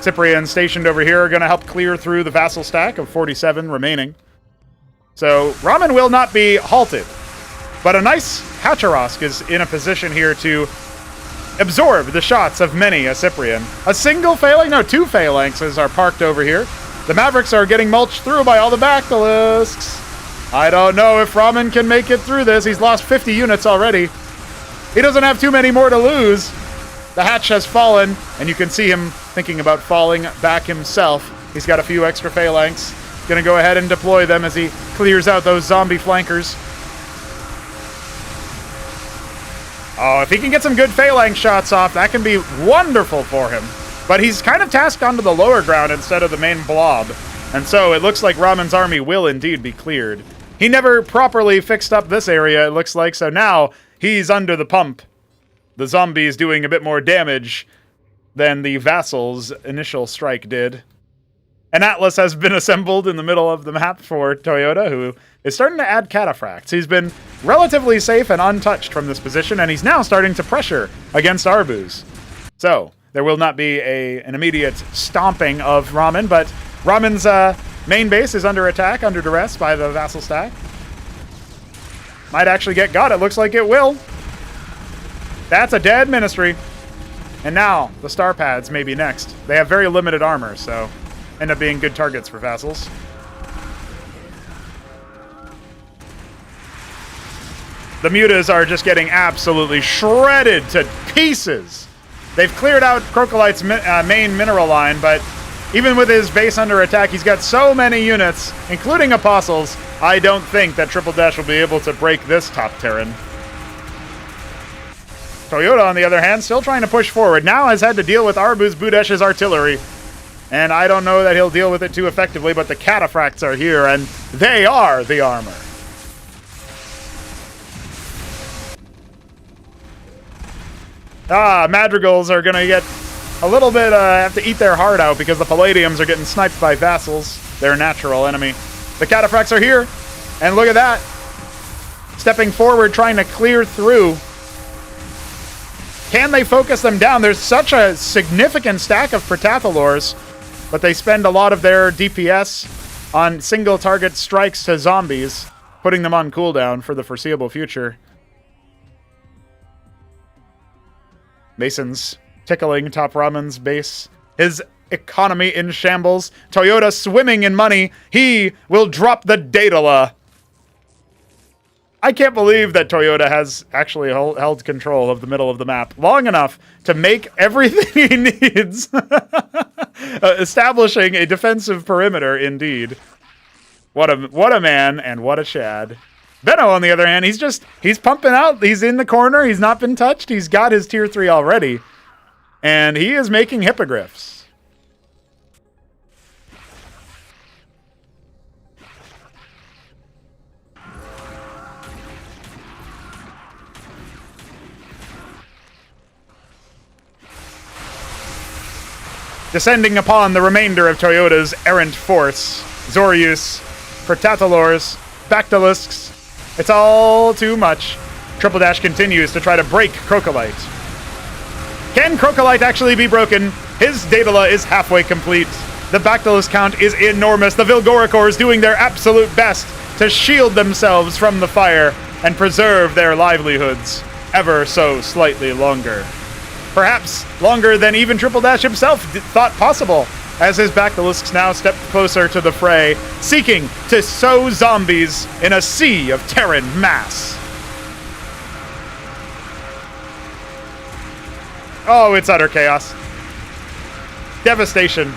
Cyprians stationed over here are going to help clear through the vassal stack of 47 remaining. So Ramen will not be halted, but a nice Hacharosk is in a position here to absorb the shots of many a Cyprian. A single phalanx, no, 2 phalanxes are parked over here. The Mavericks are getting mulched through by all the Basilisks. I don't know if Ramen can make it through this. He's lost 50 units already. He doesn't have too many more to lose. The hatch has fallen, and you can see him thinking about falling back himself. He's got a few extra phalanx. Gonna go ahead and deploy them as he clears out those zombie flankers. Oh, if he can get some good phalanx shots off, that can be wonderful for him. But he's kind of tasked onto the lower ground instead of the main blob. And so it looks like Ramen's army will indeed be cleared. He never properly fixed up this area, it looks like, so now he's under the pump. The zombies doing a bit more damage than the vassals' initial strike did. An Atlas has been assembled in the middle of the map for Toyota, who is starting to add cataphracts. He's been relatively safe and untouched from this position, and he's now starting to pressure against Arbuz. So, there will not be an immediate stomping of Ramen, but Ramen's main base is under attack, under duress by the vassal stack. Might actually get got. It looks like it will. That's a dead ministry. And now, the star pads may be next. They have very limited armor, so end up being good targets for vassals. The mutas are just getting absolutely shredded to pieces. They've cleared out Crocolite's main mineral line, but even with his base under attack, he's got so many units, including Apostles, I don't think that Triple Dash will be able to break this top Terran. Toyota, on the other hand, still trying to push forward. Now has had to deal with Arbuz Budesh's artillery. And I don't know that he'll deal with it too effectively, but the cataphracts are here, and they are the armor. Madrigals are going to get a little bit, have to eat their heart out because the Palladiums are getting sniped by vassals, their natural enemy. The cataphracts are here, and look at that. Stepping forward, trying to clear through. Can they focus them down? There's such a significant stack of Protathalors, but they spend a lot of their DPS on single target strikes to zombies, putting them on cooldown for the foreseeable future. Mason's tickling Top Ramen's base. His economy in shambles. Toyota swimming in money. He will drop the Daedala. I can't believe that Toyota has actually held control of the middle of the map long enough to make everything he needs. Establishing a defensive perimeter, indeed. What a man and what a Chad. Benno, on the other hand, he's pumping out. He's in the corner. He's not been touched. He's got his tier 3 already. And he is making hippogriffs. Descending upon the remainder of Toyota's errant force, Zoryus, Protathalors, Bactylisks, it's all too much. Triple Dash continues to try to break Crocolite. Can Crocolite actually be broken? His Daedala is halfway complete. The Bactylisk count is enormous. The Vilgoricors doing their absolute best to shield themselves from the fire and preserve their livelihoods ever so slightly longer. Perhaps longer than even Triple Dash himself thought possible, as his Bactylisks now step closer to the fray, seeking to sow zombies in a sea of Terran mass. Oh, it's utter chaos. Devastation.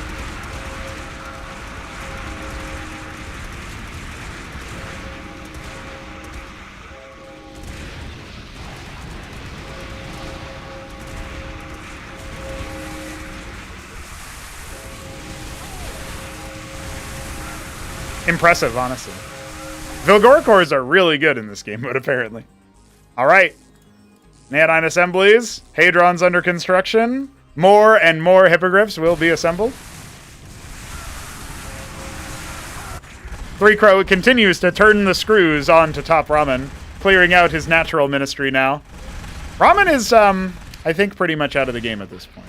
Impressive, honestly. Vilgoricors are really good in this game mode, apparently. All right. Neodine assemblies. Hadron's under construction. More and more hippogriffs will be assembled. Three Crow continues to turn the screws on to Top Ramen, clearing out his natural ministry now. Ramen is, I think, pretty much out of the game at this point.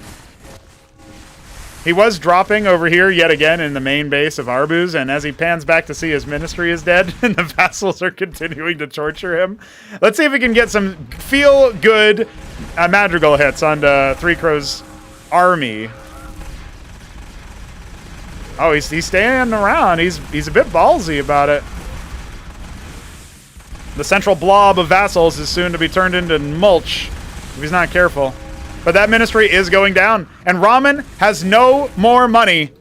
He was dropping over here yet again in the main base of Arbuz, and as he pans back to see his ministry is dead, and the vassals are continuing to torture him. Let's see if we can get some feel-good madrigal hits onto Three Crow's army. Oh, he's staying around. He's a bit ballsy about it. The central blob of vassals is soon to be turned into mulch if he's not careful. But that ministry is going down, and Ramen has no more money.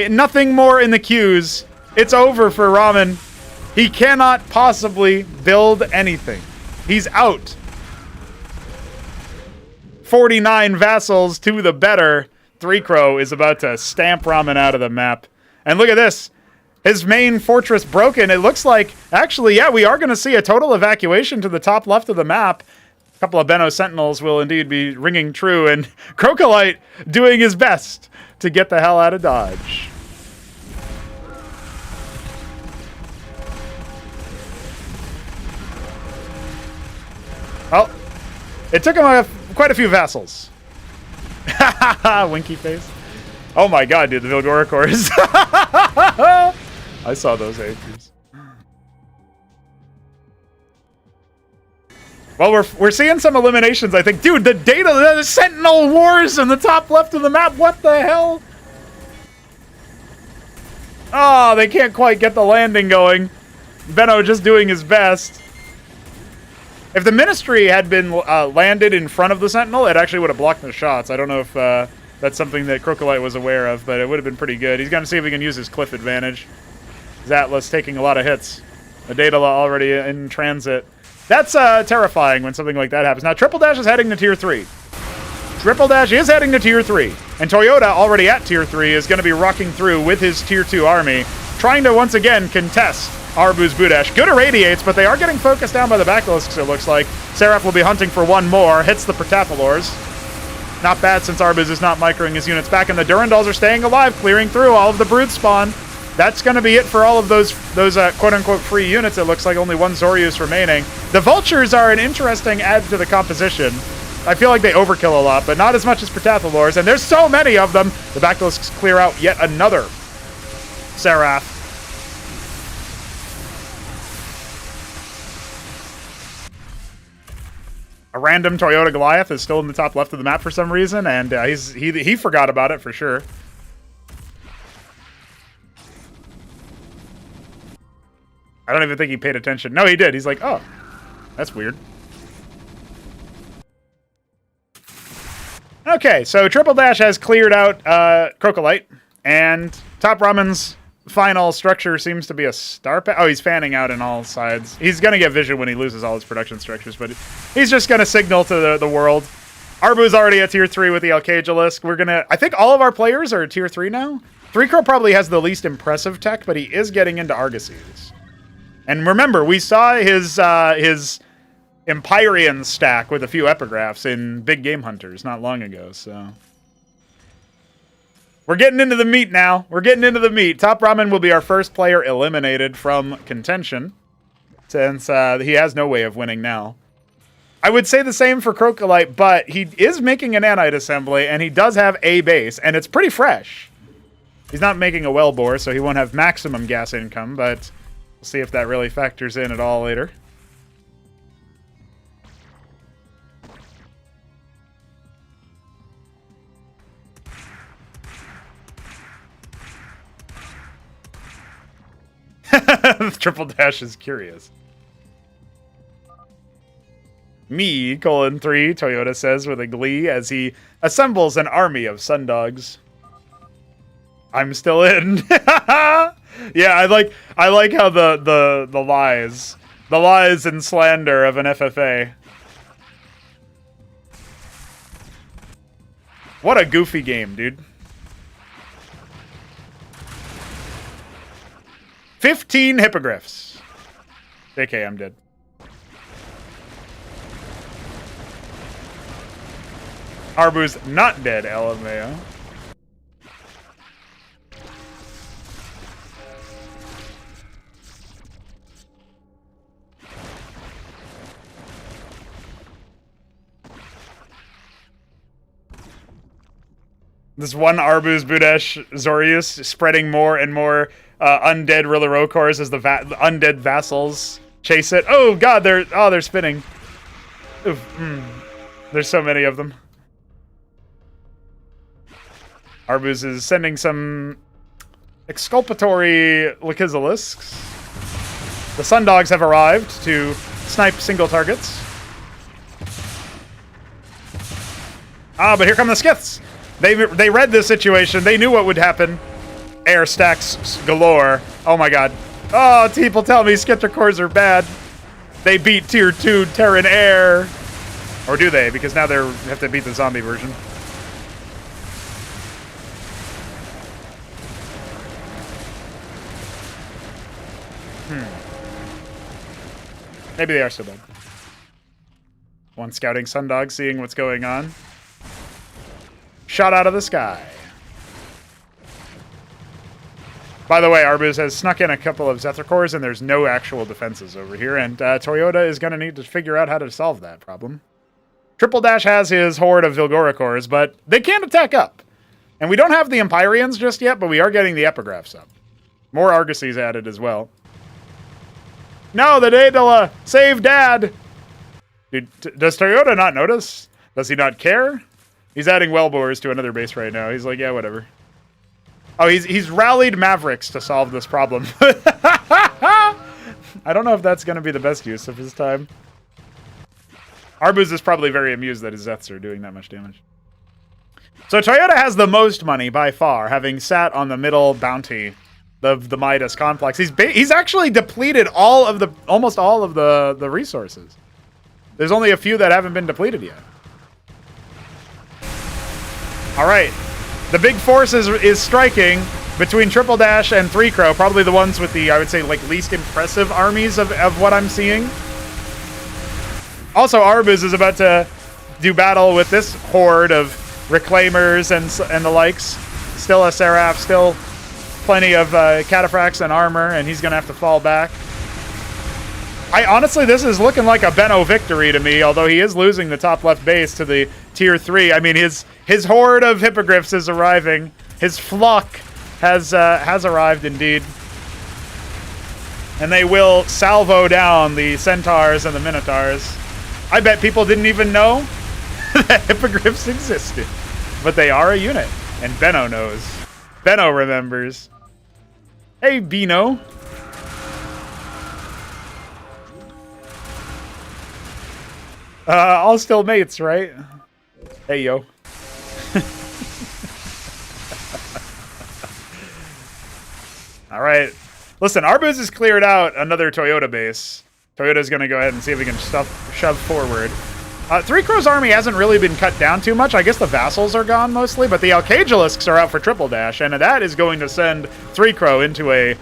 Nothing more in the queues. It's over for Ramen. He cannot possibly build anything. He's out. 49 vassals to the better. Three Crow is about to stamp Ramen out of the map. And look at this. His main fortress broken. It looks like, actually, yeah, we are going to see a total evacuation to the top left of the map. A couple of Benno Sentinels will indeed be ringing true, and Crocolite doing his best to get the hell out of Dodge. Well, it took him quite a few vassals. Winky face. Oh my god, dude, the Vilgoricors. I saw those entries. Well, we're seeing some eliminations, I think. Dude, the Sentinel Wars in the top left of the map. What the hell? Oh, they can't quite get the landing going. Benno just doing his best. If the Ministry had been landed in front of the Sentinel, it actually would have blocked the shots. I don't know if that's something that Crocolite was aware of, but it would have been pretty good. He's going to see if he can use his cliff advantage. Atlas taking a lot of hits. The Daedala already in transit. That's terrifying when something like that happens. Now, Triple Dash is heading to Tier 3. Triple Dash is heading to Tier 3. And Toyota, already at Tier 3, is going to be rocking through with his Tier 2 army, trying to once again contest Arbuz Budash. Good irradiates, but they are getting focused down by the Bactylisks, it looks like. Seraph will be hunting for one more. Hits the Protathalors. Not bad since Arbuz is not microing his units back, and the Durandals are staying alive, clearing through all of the brood spawn. That's going to be it for all of those quote-unquote free units. It looks like only one Zoryus remaining. The Vultures are an interesting add to the composition. I feel like they overkill a lot, but not as much as Protathalors, and there's so many of them. The Bactylisks clear out yet another Seraph. A random Toyota Goliath is still in the top left of the map for some reason, and he forgot about it for sure. I don't even think he paid attention. No, he did. He's like, oh, that's weird. Okay, so Triple Dash has cleared out Crocolite, and Top Ramen's final structure seems to be a star pack. Oh, he's fanning out in all sides. He's going to get vision when he loses all his production structures, but he's just going to signal to the world. Arbu's already at tier 3 with the Alcagelisk. We're going to... I think all of our players are tier 3 now. 3Crow probably has the least impressive tech, but he is getting into Argosies. And remember, we saw his Empyrean stack with a few epigraphs in Big Game Hunters not long ago, so... We're getting into the meat now. We're getting into the meat. Top Ramen will be our first player eliminated from contention, since he has no way of winning now. I would say the same for Crocolite, but he is making an Anite assembly, and he does have a base, and it's pretty fresh. He's not making a well bore, so he won't have maximum gas income, but we'll see if that really factors in at all later. Triple Dash is curious. Me, :3, Toyota says with a glee as he assembles an army of sundogs. I'm still in. Yeah, I like how the lies and slander of an FFA. What a goofy game, dude. 15 hippogriffs. JK, I'm dead. Arbu's not dead, LMAO. This one Arbu's Budesh Zorius spreading more and more undead Rillarokors as the undead vassals chase it. Oh god, they're spinning. There's so many of them. Arbu's is sending some exculpatory Lakizilisks. The Sundogs have arrived to snipe single targets. Ah, but here come the Skiths. They read this situation. They knew what would happen. Air stacks galore. Oh my god. Oh, people tell me Skittercores are bad. They beat tier 2 Terran Air. Or do they? Because now they have to beat the zombie version. Maybe they are so bad. One scouting Sundog seeing what's going on. Shot out of the sky. By the way, Arbus has snuck in a couple of Zethicores, and there's no actual defenses over here, and Toyota is going to need to figure out how to solve that problem. Triple Dash has his horde of Vilgoricores, but they can't attack up. And we don't have the Empyreans just yet, but we are getting the epigraphs up. More Argosies added as well. No, the Daedala! Save Dad! Dude, does Toyota not notice? Does he not care? He's adding Wellbores to another base right now. He's like, yeah, whatever. Oh, he's rallied Mavericks to solve this problem. I don't know if that's going to be the best use of his time. Arbus is probably very amused that his Zeths are doing that much damage. So Toyota has the most money by far, having sat on the middle bounty of the Midas complex. He's actually depleted almost all of the resources. There's only a few that haven't been depleted yet. All right, the big force is striking between Triple Dash and 3Crow, probably the ones with the, I would say, like least impressive armies of what I'm seeing. Also, Arbus is about to do battle with this horde of Reclaimers and the likes. Still a Seraph, still plenty of Cataphracts and armor, and he's going to have to fall back. Honestly, this is looking like a Benno victory to me, although he is losing the top left base to the tier 3. I mean, his horde of hippogriffs is arriving. His flock has arrived indeed. And they will salvo down the centaurs and the minotaurs. I bet people didn't even know that hippogriffs existed. But they are a unit, and Benno knows. Benno remembers. Hey, Bino. All still mates, right? Hey, yo. All right. Listen, Arbuz has cleared out another Toyota base. Toyota's going to go ahead and see if he can shove forward. Three Crow's army hasn't really been cut down too much. I guess the vassals are gone mostly, but the Alcagelisks are out for triple dash, and that is going to send Three Crow into a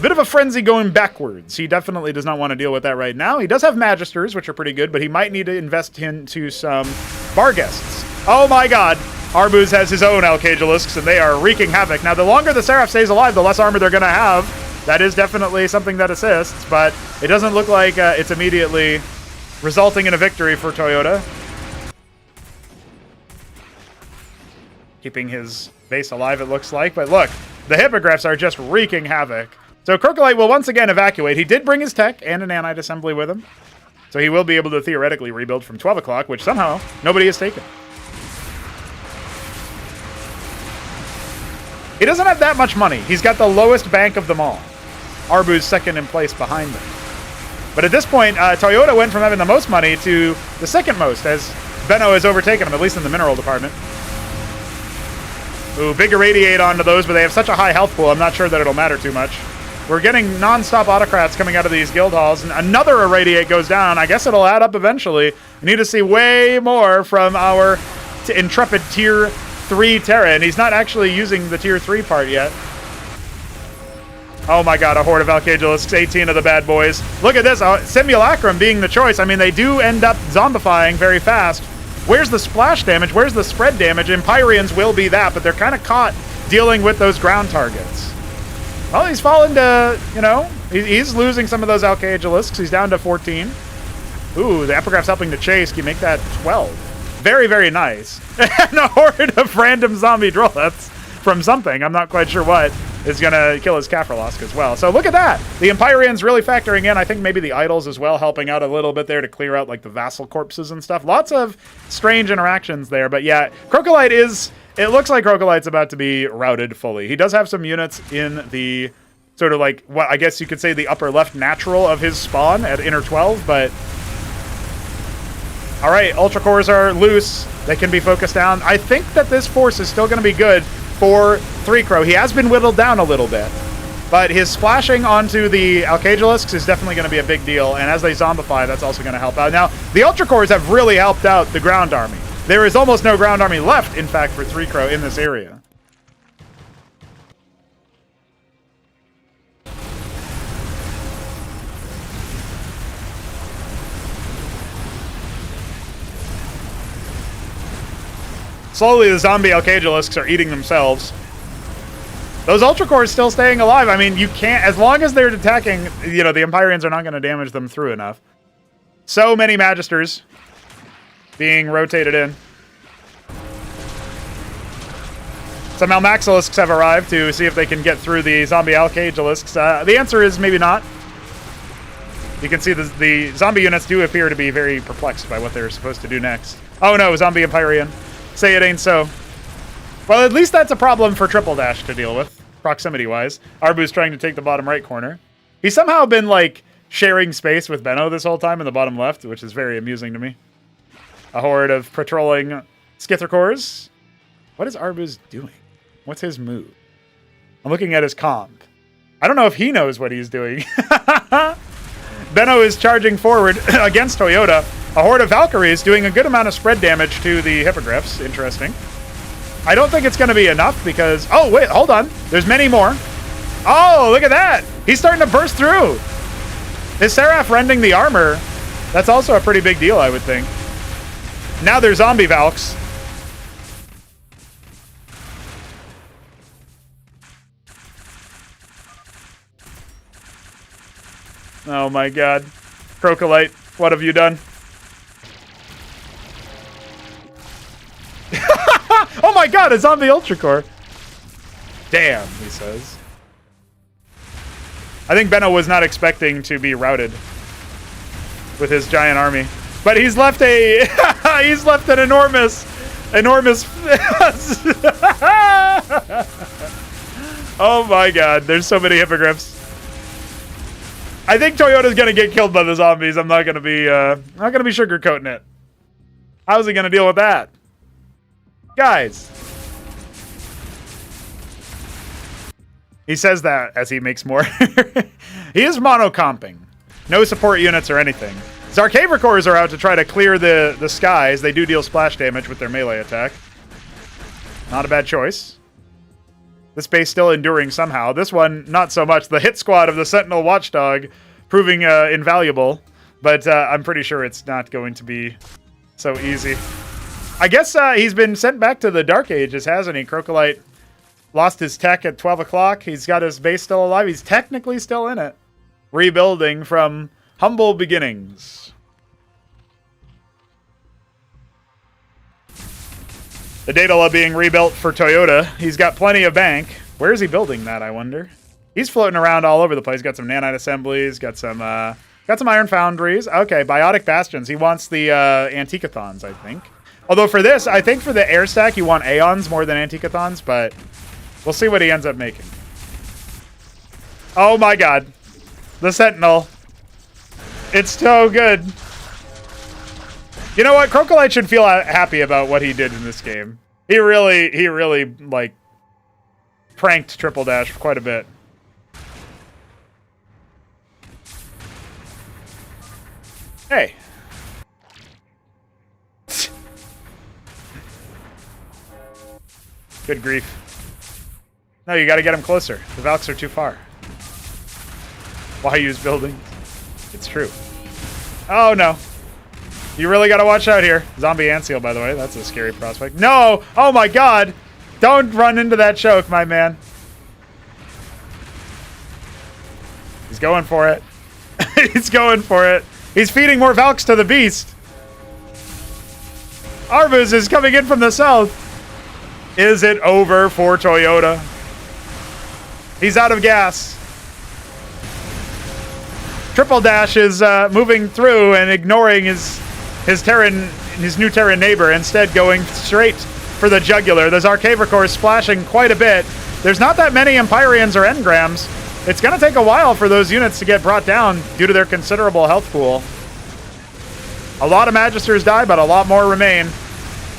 bit of a frenzy going backwards. He definitely does not want to deal with that right now. He does have Magisters, which are pretty good, but he might need to invest into some Barguests. Oh my god. Arbuz has his own Alcagelisks, and they are wreaking havoc. Now, the longer the Seraph stays alive, the less armor they're going to have. That is definitely something that assists, but it doesn't look like it's immediately resulting in a victory for Toyota. Keeping his base alive, it looks like. But look, the Hippogriffs are just wreaking havoc. So Crocolite will once again evacuate. He did bring his tech and an nanite assembly with him. So he will be able to theoretically rebuild from 12 o'clock, which somehow nobody has taken. He doesn't have that much money. He's got the lowest bank of them all. Arbuz second in place behind him. But at this point, Toyota went from having the most money to the second most, as Benno has overtaken him, at least in the mineral department. Ooh, big irradiate onto those, but they have such a high health pool, I'm not sure that it'll matter too much. We're getting non-stop autocrats coming out of these guild halls, and another irradiate goes down. I guess it'll add up eventually. We need to see way more from our intrepid tier 3 Terra, and he's not actually using the tier 3 part yet. Oh my god, a horde of Alcagelisks, 18 of the bad boys. Look at this, Simulacrum being the choice. I mean, they do end up zombifying very fast. Where's the splash damage? Where's the spread damage? Empyreans will be that, but they're kind of caught dealing with those ground targets. Well, he's fallen to, you know, he's losing some of those Alcagelisks. He's down to 14. Ooh, the Epigraph's helping to chase. Can you make that 12? Very, very nice. And a horde of random zombie Droleths from something, I'm not quite sure what, is going to kill his Kaffirlosk as well. So look at that. The Empyreans really factoring in. I think maybe the Idols as well, helping out a little bit there to clear out like the vassal corpses and stuff. Lots of strange interactions there. But yeah, Crocolite is... It looks like Crocolite's about to be routed fully. He does have some units in the sort of like, what I guess you could say the upper left natural of his spawn at inner 12, but... All right, Ultra Cores are loose. They can be focused down. I think that this force is still going to be good for Three Crow. He has been whittled down a little bit, but his splashing onto the Alcagelisks is definitely going to be a big deal, and as they zombify, that's also going to help out. Now, the Ultra Cores have really helped out the ground army. There is almost no ground army left, in fact, for Three Crow in this area. Slowly, the zombie Alcagelisks are eating themselves. Those Ultra Cores still staying alive. I mean, you can't, as long as they're attacking, you know, the Empyreans are not going to damage them through enough. So many Magisters being rotated in. Some Almaxilisks have arrived to see if they can get through the zombie Alcagelisks. The answer is maybe not. You can see the zombie units do appear to be very perplexed by what they're supposed to do next. Oh no, zombie Empyrean. Say it ain't so. Well, at least that's a problem for Triple Dash to deal with, proximity-wise. Arbuz trying to take the bottom right corner. He's somehow been, like, sharing space with Benno this whole time in the bottom left, which is very amusing to me. A horde of patrolling Skithricors. What is Arbuz doing? What's his move? I'm looking at his comp. I don't know if he knows what he's doing. Benno is charging forward against Toyota. A horde of Valkyries doing a good amount of spread damage to the Hippogriffs. Interesting. I don't think it's going to be enough because... Oh, wait, hold on. There's many more. Oh, look at that. He's starting to burst through. His Seraph rending the armor. That's also a pretty big deal, I would think. Now they're zombie Valks. Oh my god. Crocolite, what have you done? Oh my god, a zombie Ultra Core. Damn, he says. I think Benno was not expecting to be routed with his giant army. But he's left a... he's left an enormous... Oh my god, there's so many Hippogriffs. I think Toyota's gonna get killed by the zombies. I'm not gonna be sugarcoating it. How's he gonna deal with that? Guys. He says that as he makes more. He is mono-comping. No support units or anything. His Arcade Cores are out to try to clear the skies. They do deal splash damage with their melee attack. Not a bad choice. This base still enduring somehow. This one, not so much. The hit squad of the Sentinel Watchdog proving invaluable. But I'm pretty sure it's not going to be so easy. I guess he's been sent back to the Dark Ages, hasn't he? Crocolite lost his tech at 12 o'clock. He's got his base still alive. He's technically still in it. Rebuilding from humble beginnings. The Daedala being rebuilt for Toyota. He's got plenty of bank. Where is he building that, I wonder? He's floating around all over the place. Got some nanite assemblies. Got some iron foundries. Okay, biotic bastions. He wants the Anticathons, I think. Although for this, I think for the air stack, you want Aeons more than Anticathons, but we'll see what he ends up making. Oh my god. The Sentinel. It's so good. You know what? Crocolite should feel happy about what he did in this game. He really, like, pranked Triple Dash quite a bit. Hey. Good grief. No, you gotta get him closer. The Valks are too far. Why use buildings? It's true. Oh, no. You really gotta watch out here. Zombie Antseal, by the way. That's a scary prospect. No! Oh, my God! Don't run into that choke, my man. He's going for it. He's going for it. He's feeding more Valks to the beast. Arbuz is coming in from the south. Is it over for Toyota? He's out of gas. Triple Dash is moving through and ignoring his new Terran neighbor, instead going straight for the jugular. Those Arcade Cores splashing quite a bit. There's not that many Empyreans or Engrams. It's going to take a while for those units to get brought down due to their considerable health pool. A lot of Magisters die, but a lot more remain.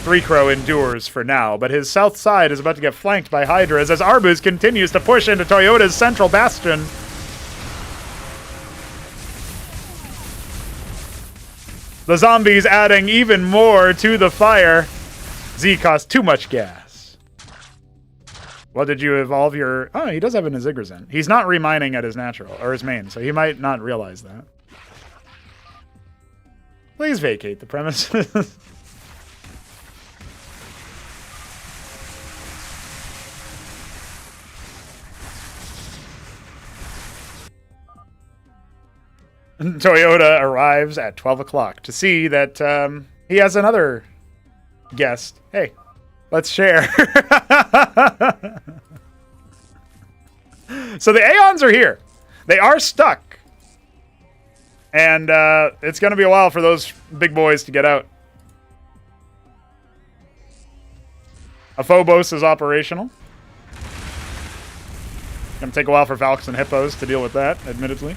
3-Crow endures for now, but his south side is about to get flanked by Hydras as Arbuz continues to push into Toyota's central bastion. The zombies adding even more to the fire. Z costs too much gas. Well, did you evolve your... Oh, he does have an Azigrazin. He's not remining at his natural, or his main, so he might not realize that. Please vacate the premises. Toyota arrives at 12 o'clock to see that he has another guest. Hey, let's share. So the Aeons are here. They are stuck. And it's going to be a while for those big boys to get out. A Phobos is operational. Going to take a while for Valks and Hippos to deal with that, admittedly.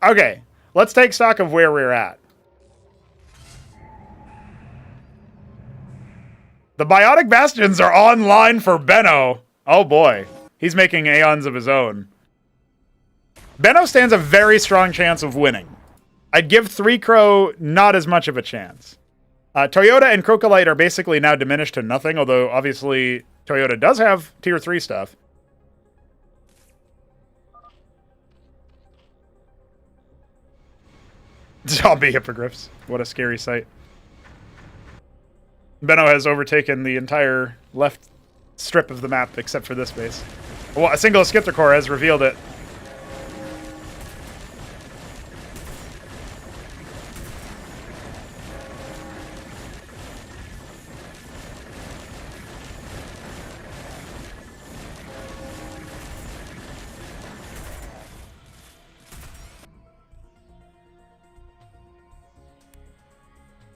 Okay, let's take stock of where we're at. The Biotic Bastions are online for Benno. Oh boy, he's making Aeons of his own. Benno stands a very strong chance of winning. I'd give 3-Crow not as much of a chance. Toyota and Crocolite are basically now diminished to nothing, although obviously Toyota does have tier 3 stuff. Zombie hippogriffs. What a scary sight. Benno has overtaken the entire left strip of the map except for this base. Well, a single Skiptocore has revealed it.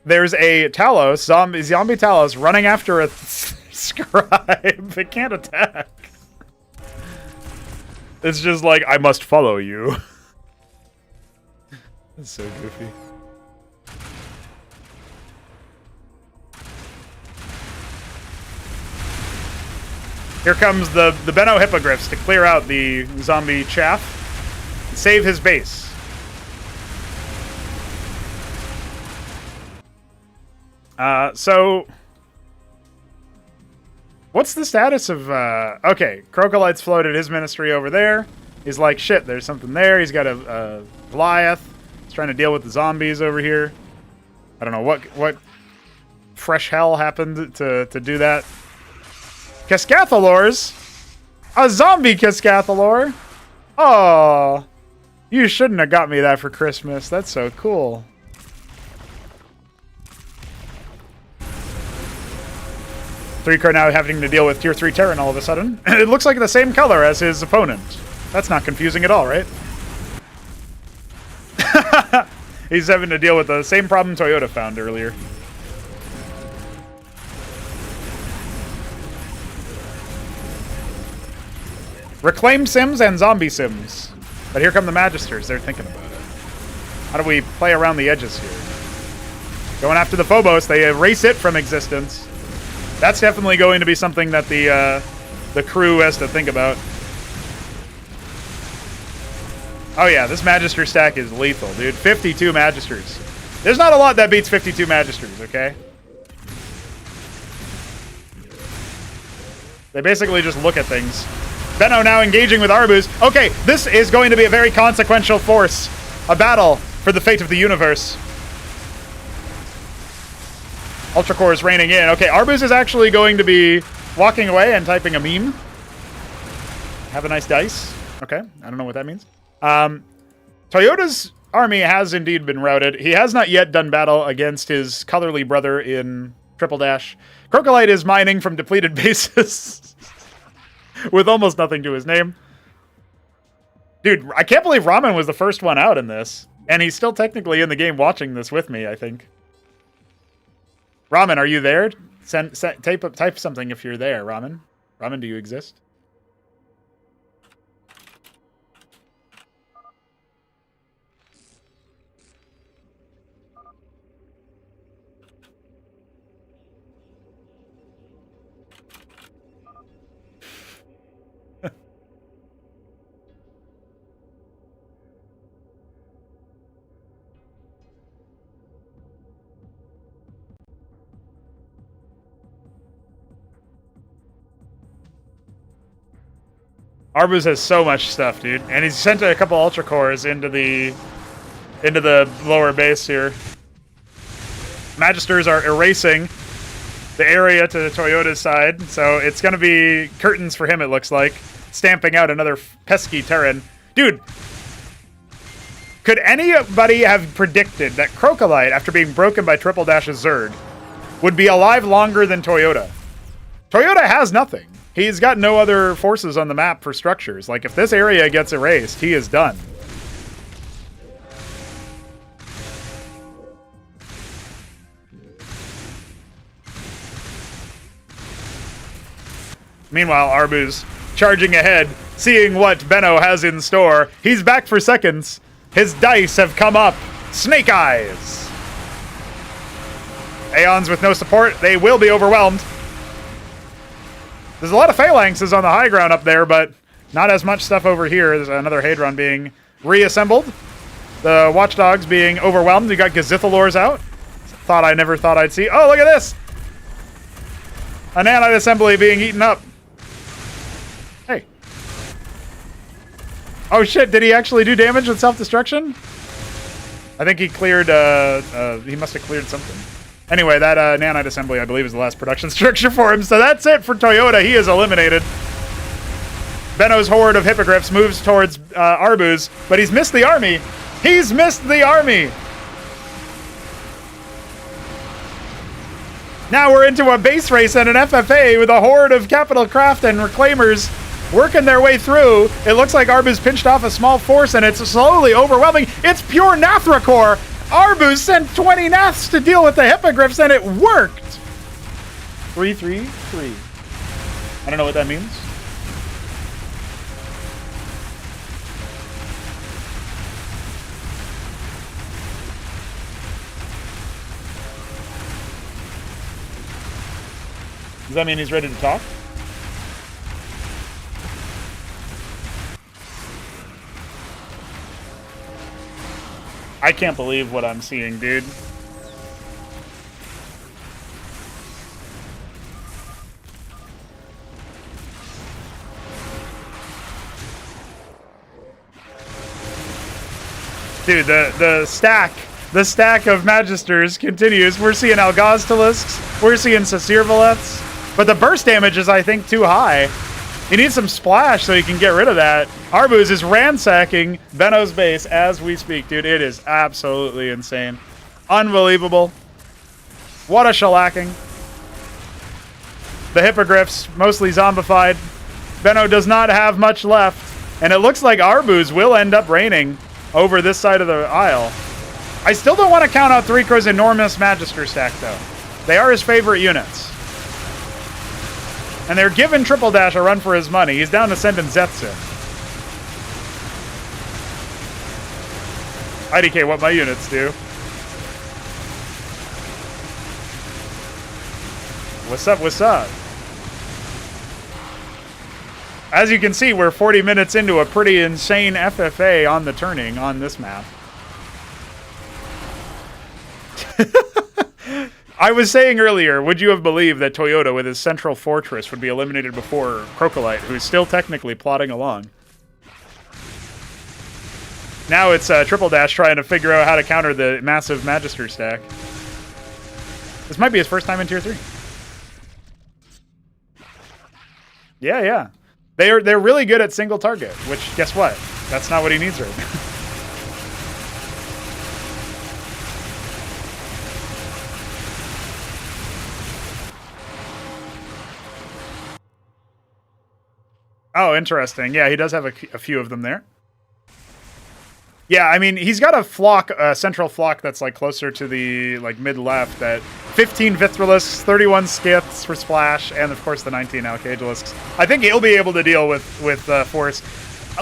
There's a Talos, zombie Talos, running after a scribe. They can't attack. It's just like, I must follow you. That's so goofy. Here comes the Benno Hippogriffs to clear out the zombie chaff and save his base. So... What's the status of, okay, Crocolight's floated his ministry over there. He's like, shit, there's something there. He's got a Goliath. He's trying to deal with the zombies over here. I don't know what fresh hell happened to do that. Cascathalors? A zombie Cascathalor? Oh, you shouldn't have got me that for Christmas. That's so cool. Three-car now having to deal with Tier 3 Terran all of a sudden. It looks like the same color as his opponent. That's not confusing at all, right? He's having to deal with the same problem Toyota found earlier. Reclaim Sims and Zombie Sims. But here come the Magisters. They're thinking about it. How do we play around the edges here? Going after the Phobos. They erase it from existence. That's definitely going to be something that the crew has to think about. Oh yeah, this Magister stack is lethal, dude. 52 Magisters. There's not a lot that beats 52 Magisters, okay? They basically just look at things. Benno now engaging with Arbus. Okay, this is going to be a very consequential force. A battle for the fate of the universe. Ultra Core is raining in. Okay, Arbus is actually going to be walking away and typing a meme. Have a nice dice. Okay, I don't know what that means. Toyota's army has indeed been routed. He has not yet done battle against his colorly brother in Triple Dash. Crocolight is mining from depleted bases with almost nothing to his name. Dude, I can't believe Ramen was the first one out in this. And he's still technically in the game watching this with me, I think. Ramen, are you there? Type something if you're there, Ramen. Ramen, do you exist? Arbus has so much stuff, dude. And he's sent a couple Ultra Cores into the lower base here. Magisters are erasing the area to Toyota's side, so it's going to be curtains for him, it looks like. Stamping out another pesky Terran. Dude, could anybody have predicted that Crocolite, after being broken by Triple Dash's Zerg, would be alive longer than Toyota? Toyota has nothing. He's got no other forces on the map for structures. Like, if this area gets erased, he is done. Meanwhile, Arbus charging ahead, seeing what Benno has in store. He's back for seconds. His dice have come up. Snake Eyes. Aeons with no support. They will be overwhelmed. There's a lot of Phalanxes on the high ground up there, but not as much stuff over here. There's another Hadron being reassembled. The Watchdogs being overwhelmed. You got Gazithalors out. Never thought I'd see. Oh, look at this! A nanite assembly being eaten up. Hey. Oh shit, did he actually do damage with self-destruction? I think he cleared, he must have cleared something. Anyway, that nanite assembly, I believe, is the last production structure for him. So that's it for Toyota. He is eliminated. Benno's horde of hippogriffs moves towards Arbus, but he's missed the army. He's missed the army. Now we're into a base race and an FFA with a horde of Capital Craft and Reclaimers working their way through. It looks like Arbus pinched off a small force, and it's slowly overwhelming. It's pure Nathracore. Arbus sent 20 Naths to deal with the Hippogriffs, and it worked! 3-3-3. I don't know what that means. Does that mean he's ready to talk? I can't believe what I'm seeing, dude. Dude, the stack of Magisters continues. We're seeing Algaztalisks, we're seeing Sasirvaleths, but the burst damage is, I think, too high. He needs some splash so he can get rid of that. Arbuz is ransacking Benno's base as we speak, dude. It is absolutely insane. Unbelievable. What a shellacking. The Hippogriffs, mostly zombified. Benno does not have much left, and it looks like Arbuz will end up reigning over this side of the aisle. I still don't want to count out 3Crow's enormous Magister stack, though. They are his favorite units. And they're giving Triple Dash a run for his money. He's down to sending Zetsu. IDK, what my units do. What's up, what's up? As you can see, we're 40 minutes into a pretty insane FFA on the turning on this map. I was saying earlier, would you have believed that Toyota with his central fortress would be eliminated before Crocolite, who's still technically plodding along? Now it's Triple Dash trying to figure out how to counter the massive Magister stack. This might be his first time in Tier 3. Yeah. They're really good at single target, which, guess what? That's not what he needs right now. Oh, interesting. Yeah, he does have a few of them there. Yeah, I mean, he's got a flock, a central flock that's like closer to the like mid-left at 15 Vithrilisks, 31 Skiths for splash, and of course the 19 Alcagelisks. I think he'll be able to deal with force.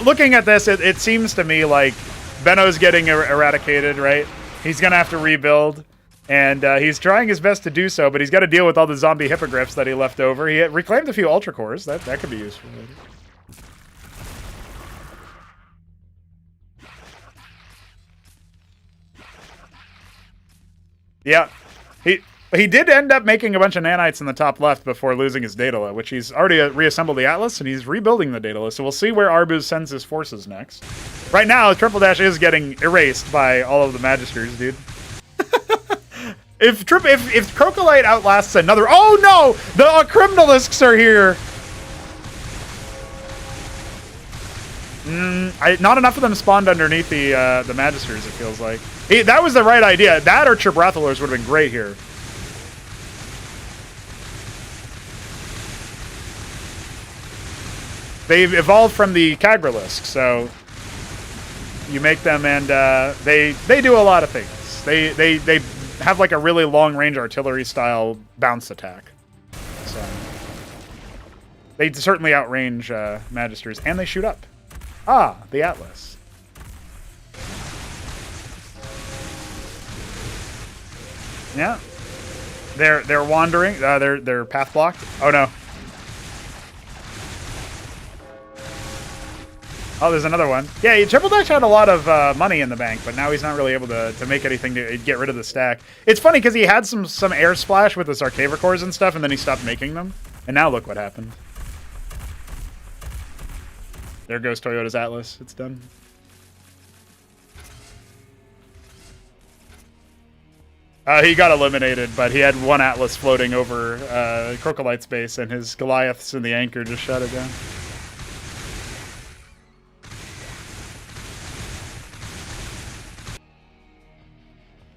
Looking at this, it seems to me like Benno's getting eradicated, right? He's going to have to rebuild, and he's trying his best to do so, but he's got to deal with all the zombie hippogriffs that he left over. He reclaimed a few Ultra Cores. That could be useful later. Yeah, he did end up making a bunch of nanites in the top left before losing his Daedala, which he's already reassembled the Atlas, and he's rebuilding the Daedala, so we'll see where Arbuz sends his forces next. Right now, Triple Dash is getting erased by all of the Magisters, dude. If Crocolite outlasts another... Oh no! The Criminalisks are here! Not enough of them spawned underneath the Magisters, it feels like. That was the right idea. That or Chibrathalors would have been great here. They've evolved from the Kagralisk, so you make them, and they do a lot of things. They have like a really long-range artillery-style bounce attack. So they certainly outrange Magisters, and they shoot up. Ah, the Atlas. Yeah, they're wandering. They're path blocked. Oh no. Oh, there's another one. Yeah, Triple Dash had a lot of money in the bank, but now he's not really able to make anything to get rid of the stack. It's funny because he had some air splash with his Arcava cores and stuff, and then he stopped making them. And now look what happened. There goes Toyota's Atlas. It's done. He got eliminated, but he had one Atlas floating over Crocolite's base, and his Goliaths in the anchor just shut it down.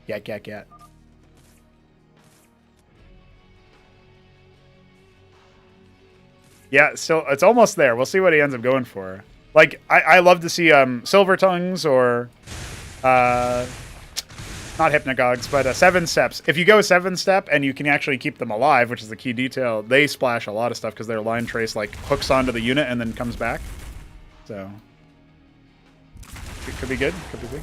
Yak. Yeah, still, it's almost there. We'll see what he ends up going for. Like, I love to see Silver Tongues or... not Hypnagogs, but 7-steps. If you go 7-step and you can actually keep them alive, which is the key detail, they splash a lot of stuff because their line trace like hooks onto the unit and then comes back. So it could be good. Could be big.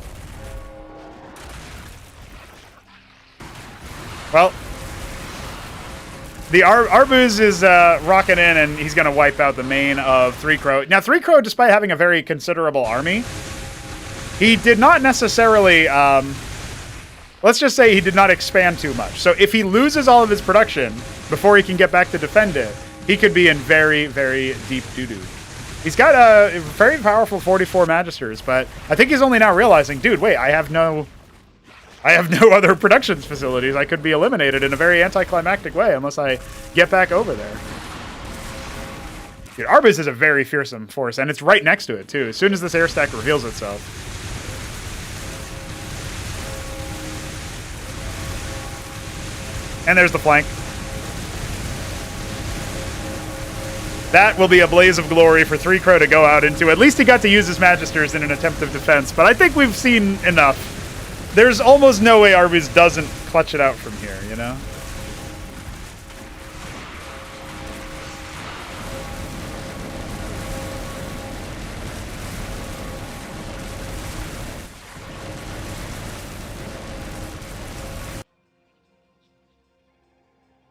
Well, the Arbuz is rocking in, and he's going to wipe out the main of 3Crow. Now, 3Crow, despite having a very considerable army, he did not necessarily, let's just say he did not expand too much. So if he loses all of his production before he can get back to defend it, he could be in very, very deep doo-doo. He's got a very powerful 44 Magisters, but I think he's only now realizing, dude, wait, I have no other productions facilities. I could be eliminated in a very anticlimactic way unless I get back over there. Dude, Arbus is a very fearsome force, and it's right next to it, too. As soon as this air stack reveals itself. And there's the flank. That will be a blaze of glory for 3Crow to go out into. At least he got to use his Magisters in an attempt of defense, but I think we've seen enough. There's almost no way Arbus doesn't clutch it out from here, you know?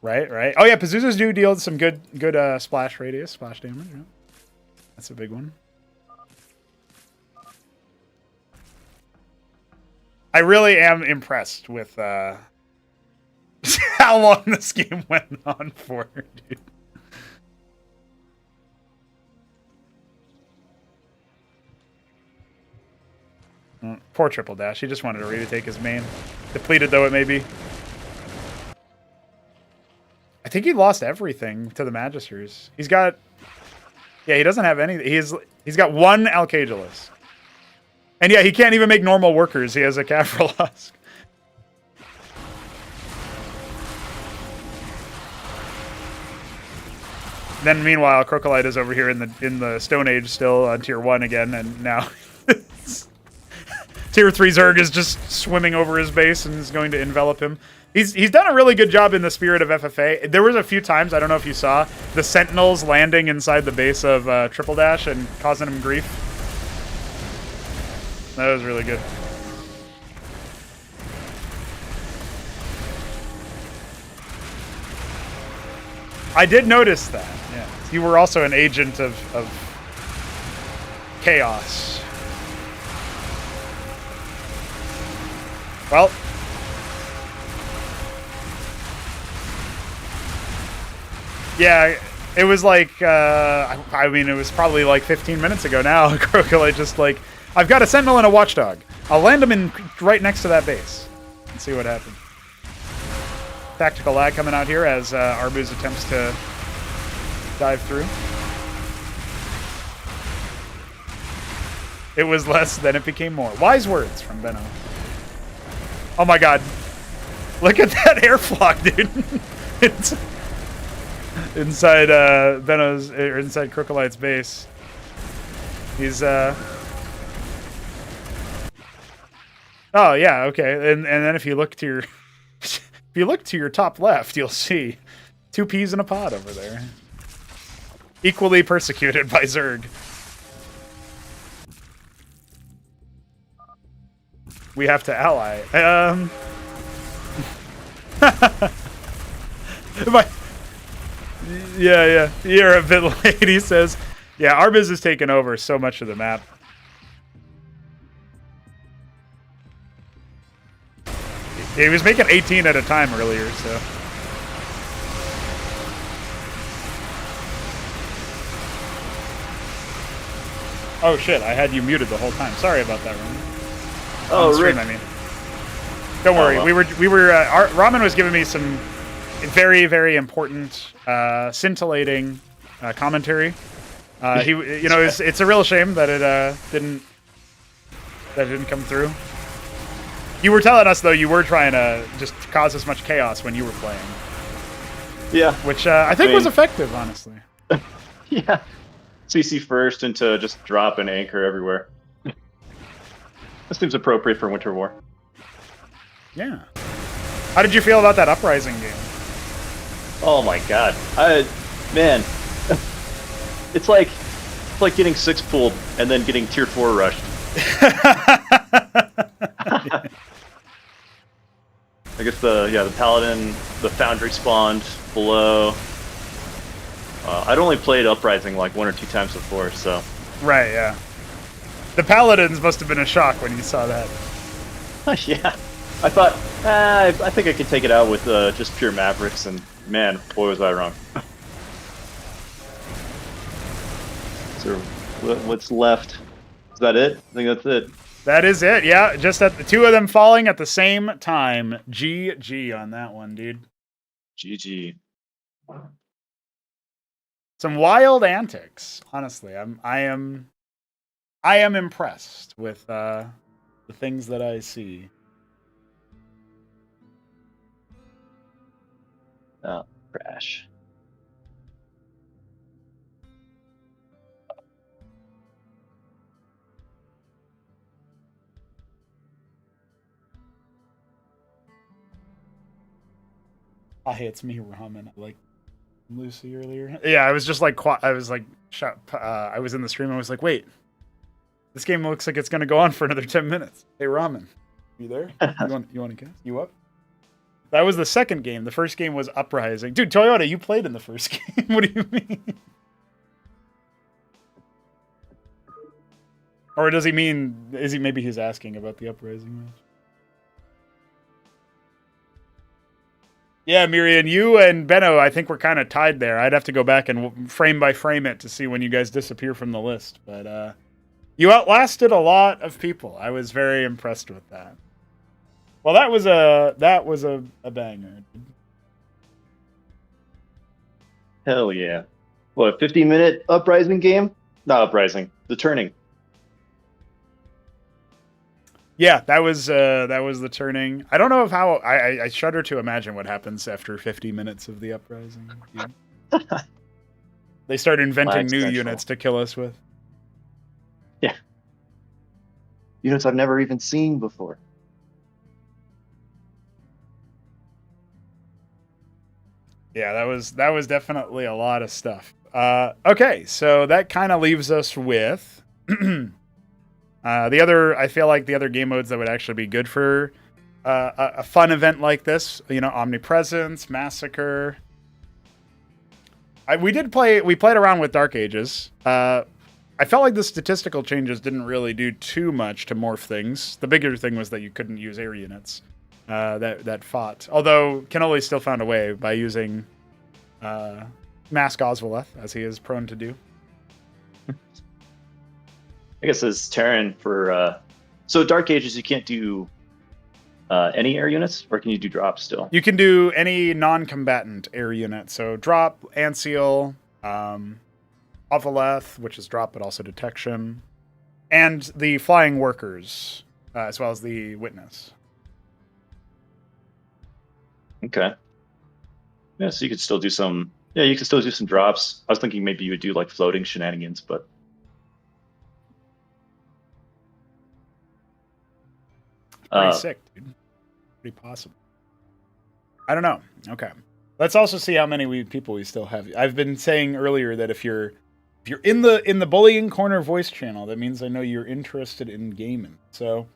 Right. Oh yeah, Pazuzus do deal some good splash radius, splash damage. Yeah. That's a big one. I really am impressed with how long this game went on for, dude. Poor Triple Dash. He just wanted to retake his main. Depleted though it may be. I think he lost everything to the Magisters. He's got... Yeah, he doesn't have any... He's got one Alcagelus. And yeah, he can't even make normal workers. He has a Caphral Husk. Then meanwhile, Crocolite is over here in the Stone Age still on tier 1 again, and now... tier 3 Zerg is just swimming over his base and is going to envelop him. He's done a really good job in the spirit of FFA. There was a few times, I don't know if you saw, the Sentinels landing inside the base of Triple Dash and causing him grief. That was really good. I did notice that, yeah. You were also an agent of chaos. Well... Yeah, it was like, I mean, it was probably like 15 minutes ago now. Crocolite just like, I've got a Sentinel and a Watchdog. I'll land them in right next to that base and see what happens. Tactical lag coming out here as Arbus attempts to dive through. It was less, then it became more. Wise words from Benno. Oh my god. Look at that air flock, dude. It's... inside Benno's, or inside Crocolite's base. He's oh yeah, okay. And then if you look to your if you look to your top left, you'll see 2 peas in a pod over there. Equally persecuted by Zerg. We have to ally. Yeah. You're a bit late, he says. Yeah, Arbus has taken over so much of the map. He was making 18 at a time earlier, so... Oh shit, I had you muted the whole time. Sorry about that, Ramen. Oh, stream, Rick. I mean. Don't worry, well. Ramen was giving me some very, very important, scintillating commentary. It's a real shame that it didn't come through. You were telling us though you were trying to just cause as much chaos when you were playing. Yeah, which I think was effective, honestly. Yeah, CC first into just drop and anchor everywhere. This seems appropriate for Winterwar. Yeah. How did you feel about that Uprising game? Oh my god, man, it's like getting 6-pooled and then getting tier 4 rushed. I guess the Paladin, the Foundry spawned below. I'd only played Uprising like 1 or 2 times before, so. Right, yeah. The Paladins must have been a shock when you saw that. Yeah. I thought, I think I could take it out with just pure Mavericks, and man, boy, was I wrong. So, what's left? Is that it? I think that's it. That is it. Yeah, just at the two of them falling at the same time. GG on that one, dude. GG. Some wild antics. Honestly, I am impressed with the things that I see. Oh, crash. Hi, it's me, Ramen. I like Lucy earlier. Yeah, I was just like, I was like, I was in the stream. I was like, wait, this game looks like it's gonna go on for another 10 minutes. Hey, Ramen, you there? You want to guess? You up? That was the second game. The first game was Uprising. Dude, Toyota, you played in the first game. What do you mean? Or does he mean? Maybe he's asking about the Uprising match? Yeah, Miriam, you and Benno, I think we're kind of tied there. I'd have to go back and frame by frame it to see when you guys disappear from the list. But you outlasted a lot of people. I was very impressed with that. Well, that was a banger. Hell yeah. What, a 50-minute Uprising game? Not Uprising. The Turning. Yeah, that was the turning. I don't know of how I shudder to imagine what happens after 50 minutes of the Uprising. They start inventing new units to kill us with. Yeah. Units I've never even seen before. Yeah, that was definitely a lot of stuff. Okay, so that kind of leaves us with I feel like the other game modes that would actually be good for a fun event like this, Omnipresence, Massacre. We played around with Dark Ages. I felt like the statistical changes didn't really do too much to morph things. The bigger thing was that you couldn't use air units that fought. Although Cannoli still found a way by using Mask Osvaleth, as he is prone to do. I guess as Terran for so Dark Ages, you can't do any air units, or can you do drops still? You can do any non-combatant air unit. So drop, Anseal, Ovaleth, which is drop but also detection, and the flying workers, as well as the witness. Okay. Yeah, so you could still do some. Yeah, you could still do some drops. I was thinking maybe you would do like floating shenanigans, but. Pretty sick, dude. Pretty possible. I don't know. Okay. Let's also see how many people we still have. I've been saying earlier that if you're in the bullying corner voice channel, that means I know you're interested in gaming. So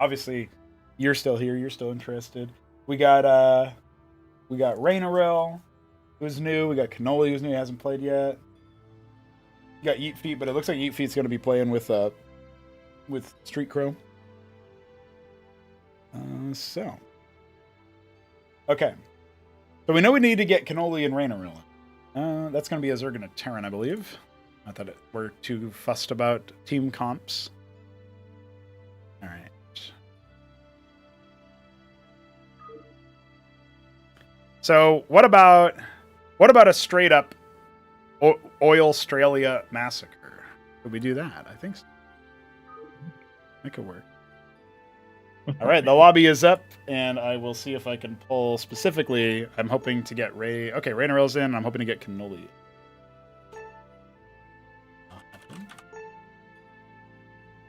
obviously you're still here, you're still interested. We got Rainarel, who's new, we got Cannoli, who's new, hasn't played yet. We got Yeet Feet, but it looks like Yeet Feet's gonna be playing with Street Crow. Okay. So we know we need to get Cannoli and Rainaril. That's going to be a Zerg and a Terran, I believe. Not that we're too fussed about team comps. All right. So what about a straight up Oil Australia massacre? Could we do that? I think so. That could work. All right, the lobby is up, and I will see if I can pull specifically. I'm hoping to get Ray. Okay, Rainaril's in. I'm hoping to get Cannoli.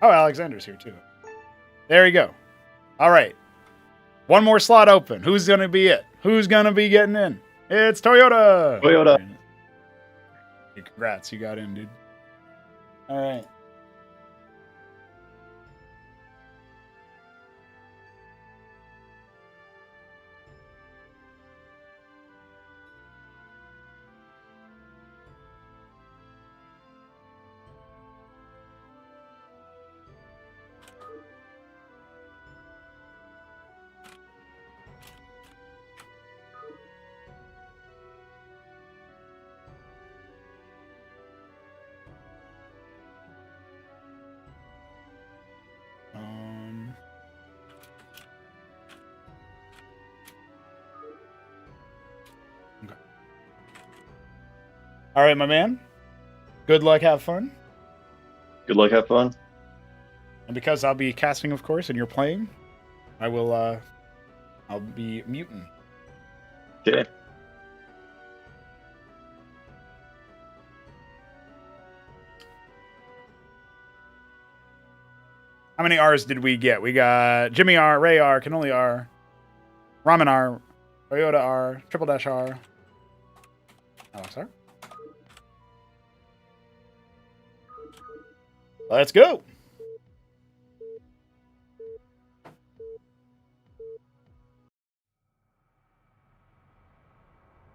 Oh, Alexander's here too. There you go. All right, one more slot open. Who's gonna be it? Who's gonna be getting in? It's Toyota. Toyota. Hey, congrats, you got in, dude. All right. Okay. All right, my man. Good luck, have fun. Good luck, have fun. And because I'll be casting, of course, and you're playing, I will, I'll be muting. Okay. How many R's did we get? We got Jimmy R, Ray R, Cannoli R, Ramen R, Toyota R, Triple Dash R, Alex R. Let's go.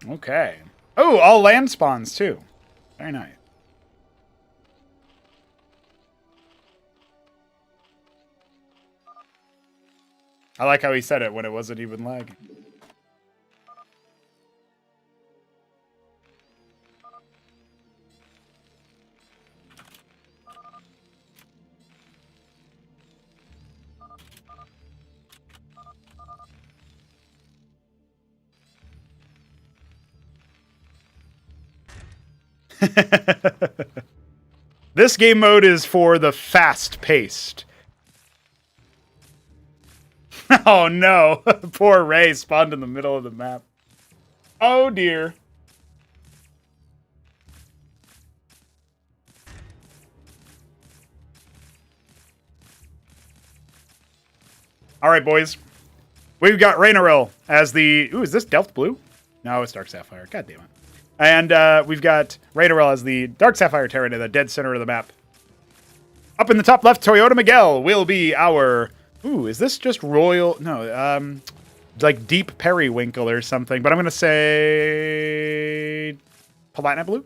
Okay. Oh, all land spawns too. Very nice. I like how he said it when it wasn't even lagging. This game mode is for the fast-paced. Oh no, poor Ray spawned in the middle of the map. Oh dear. All right, boys. We've got Raynarel as the... Ooh, is this Delft Blue? No, it's Dark Sapphire. God damn it. And we've got Raynarel as the Dark Sapphire Terran in the dead center of the map. Up in the top left, Toyota Miguel will be our... Ooh, is this just Royal... No, like Deep Periwinkle or something. But I'm going to say... Platinum Blue?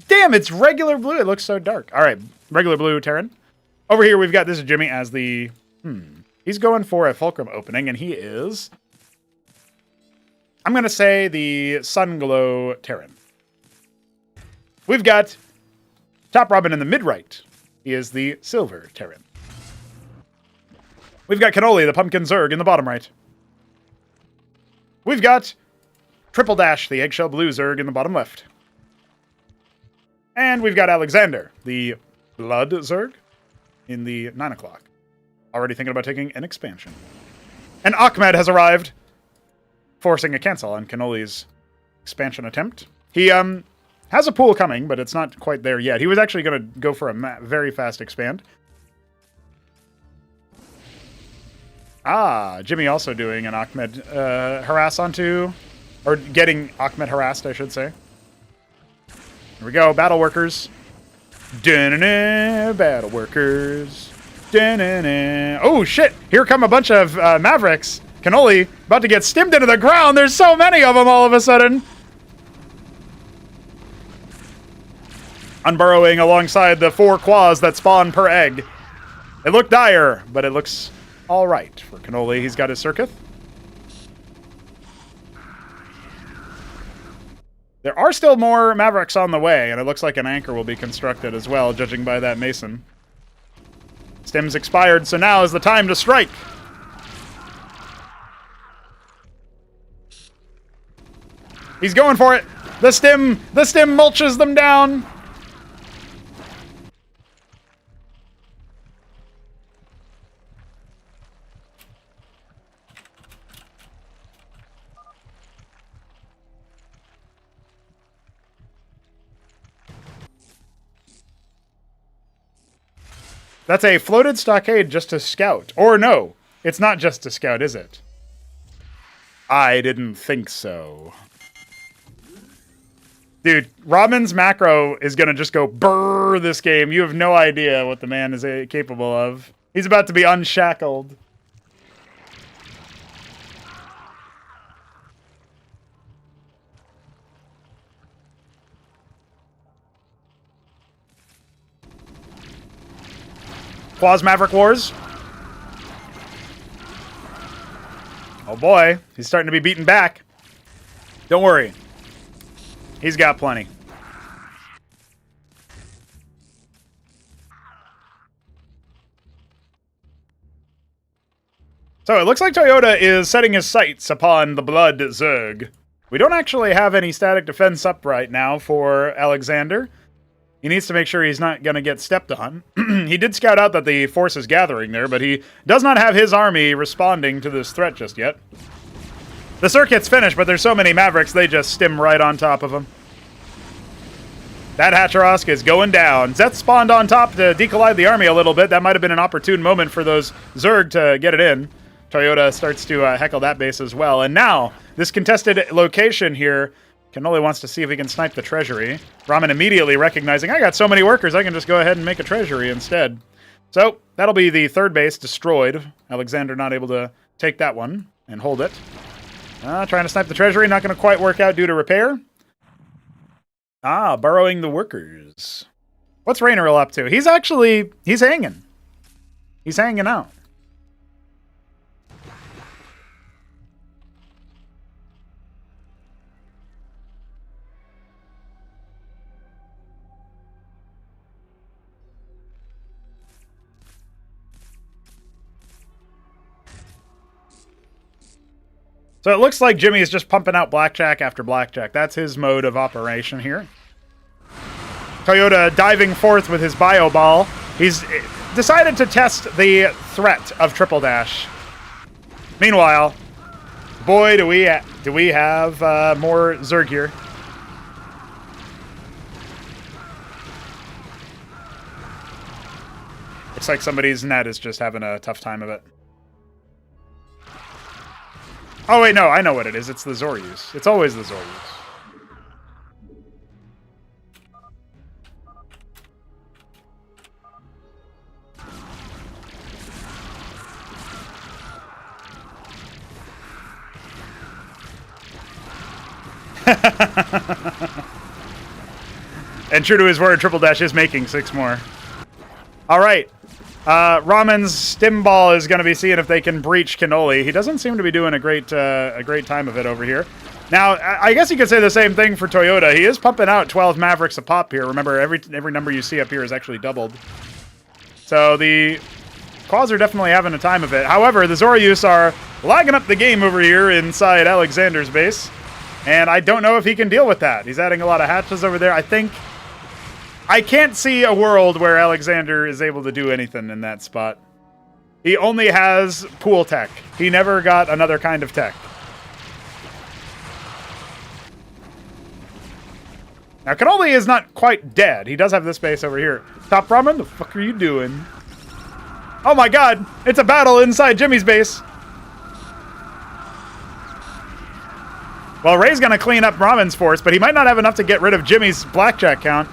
Damn, it's regular blue. It looks so dark. All right, regular blue Terran. Over here, we've got this is Jimmy as the... He's going for a Fulcrum opening, and he is... I'm going to say the Sunglow Terran. We've got Top Robin in the mid-right. He is the Silver Terran. We've got Cannoli, the Pumpkin Zerg, in the bottom right. We've got Triple Dash, the Eggshell Blue Zerg, in the bottom left. And we've got Alexander, the Blood Zerg, in the 9 o'clock. Already thinking about taking an expansion. And Ahmed has arrived, forcing a cancel on Cannoli's expansion attempt. He has a pool coming, but it's not quite there yet. He was actually going to go for a very fast expand. Ah, Jimmy also doing an Ahmed harass onto... Or getting Ahmed harassed, I should say. Here we go, Battle Workers. Da-na-na, Battle Workers. Da-na-na. Oh, shit! Here come a bunch of Mavericks. Cannoli about to get stimmed into the ground. There's so many of them all of a sudden. Unburrowing alongside the 4 quads that spawn per egg. It looked dire, but it looks all right for Cannoli. He's got his Circuit. There are still more Mavericks on the way, and it looks like an anchor will be constructed as well, judging by that Mason. Stim's expired, so now is the time to strike. He's going for it. The stim mulches them down. That's a floated stockade just to scout. Or no, it's not just to scout, is it? I didn't think so. Dude, Robin's macro is going to just go brrr this game. You have no idea what the man is capable of. He's about to be unshackled. Quaz Maverick Wars. Oh boy, he's starting to be beaten back. Don't worry. He's got plenty. So it looks like Toyota is setting his sights upon the Blood Zerg. We don't actually have any static defense up right now for Alexander. He needs to make sure he's not going to get stepped on. He did scout out that the force is gathering there, but he does not have his army responding to this threat just yet. The circuit's finished, but there's so many Mavericks, they just stim right on top of him. That Hacharosk is going down. Zeth spawned on top to decollide the army a little bit. That might have been an opportune moment for those Zerg to get it in. Toyota starts to heckle that base as well. And now, this contested location here, Cannoli wants to see if he can snipe the treasury. Ramen immediately recognizing, I got so many workers, I can just go ahead and make a treasury instead. So, that'll be the third base destroyed. Alexander not able to take that one and hold it. Trying to snipe the treasury, not going to quite work out due to repair. Burrowing the workers. What's Raineril up to? He's hanging. He's hanging out. So it looks like Jimmy is just pumping out blackjack after blackjack. That's his mode of operation here. Toyota diving forth with his bio ball. He's decided to test the threat of triple dash. Meanwhile, boy, do we have more Zerg here. Looks like somebody's net is just having a tough time of it. Oh, wait, no, I know what it is. It's the Zoryus. It's always the Zoryus. And true to his word, Triple Dash is making 6 more. All right. Ramen's stim ball is going to be seeing if they can breach Cannoli. He doesn't seem to be doing a great time of it over here. Now, I guess you could say the same thing for Toyota. He is pumping out 12 Mavericks a pop here. Remember, every number you see up here is actually doubled. So the Claws are definitely having a time of it. However, the Zoryus are lagging up the game over here inside Alexander's base. And I don't know if he can deal with that. He's adding a lot of hatches over there. I can't see a world where Alexander is able to do anything in that spot. He only has pool tech. He never got another kind of tech. Now, Cannoli is not quite dead. He does have this base over here. Top Ramen, the fuck are you doing? Oh my god, it's a battle inside Jimmy's base. Well, Ray's going to clean up Ramen's force, but he might not have enough to get rid of Jimmy's blackjack count.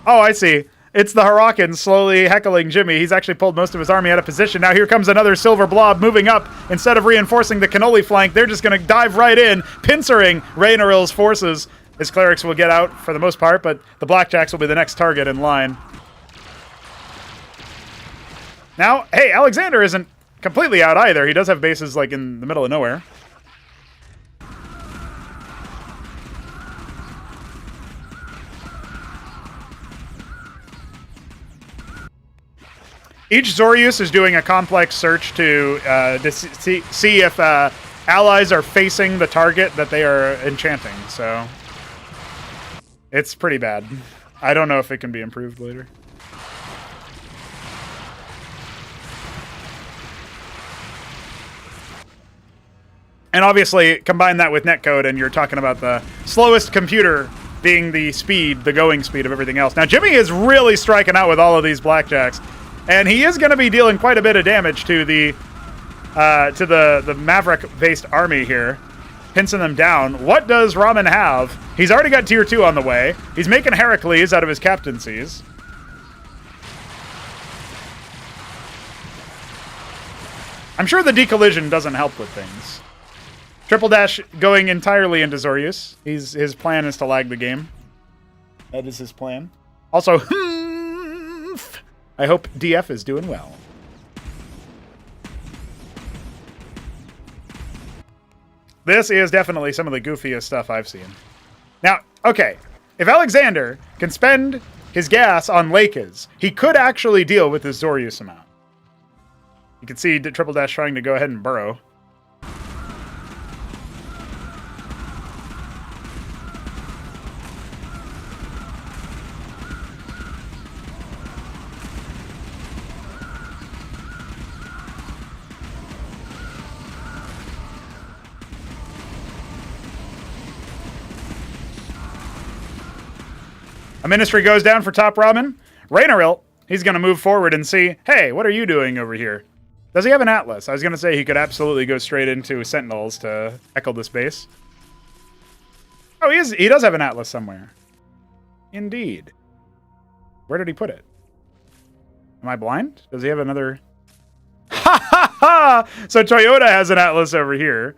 Oh, I see. It's the Harakans slowly heckling Jimmy. He's actually pulled most of his army out of position. Now here comes another silver blob moving up. Instead of reinforcing the Cannoli flank, they're just going to dive right in, pincering Raineril's forces. His clerics will get out for the most part, but the blackjacks will be the next target in line. Now, hey, Alexander isn't completely out either. He does have bases like in the middle of nowhere. Each Zoryus is doing a complex search to see if allies are facing the target that they are enchanting, so it's pretty bad. I don't know if it can be improved later. And obviously, combine that with netcode, and you're talking about the slowest computer being the speed, the going speed of everything else. Now, Jimmy is really striking out with all of these blackjacks. And he is going to be dealing quite a bit of damage to the Maverick-based army here, pincing them down. What does Ramen have? He's already got tier 2 on the way. He's making Heracles out of his captaincies. I'm sure the decollision doesn't help with things. Triple Dash going entirely into Zoryus. His plan is to lag the game. That is his plan. Also, I hope DF is doing well. This is definitely some of the goofiest stuff I've seen. Now, okay, if Alexander can spend his gas on Lakes, he could actually deal with this Zoryus amount. You can see Triple Dash trying to go ahead and burrow. A ministry goes down for top ramen. Rainerill, he's going to move forward and see, hey, what are you doing over here? Does he have an Atlas? I was going to say he could absolutely go straight into Sentinels to echo this base. Oh, he does have an Atlas somewhere. Indeed. Where did he put it? Am I blind? Does he have another... Ha ha ha! So Toyota has an Atlas over here.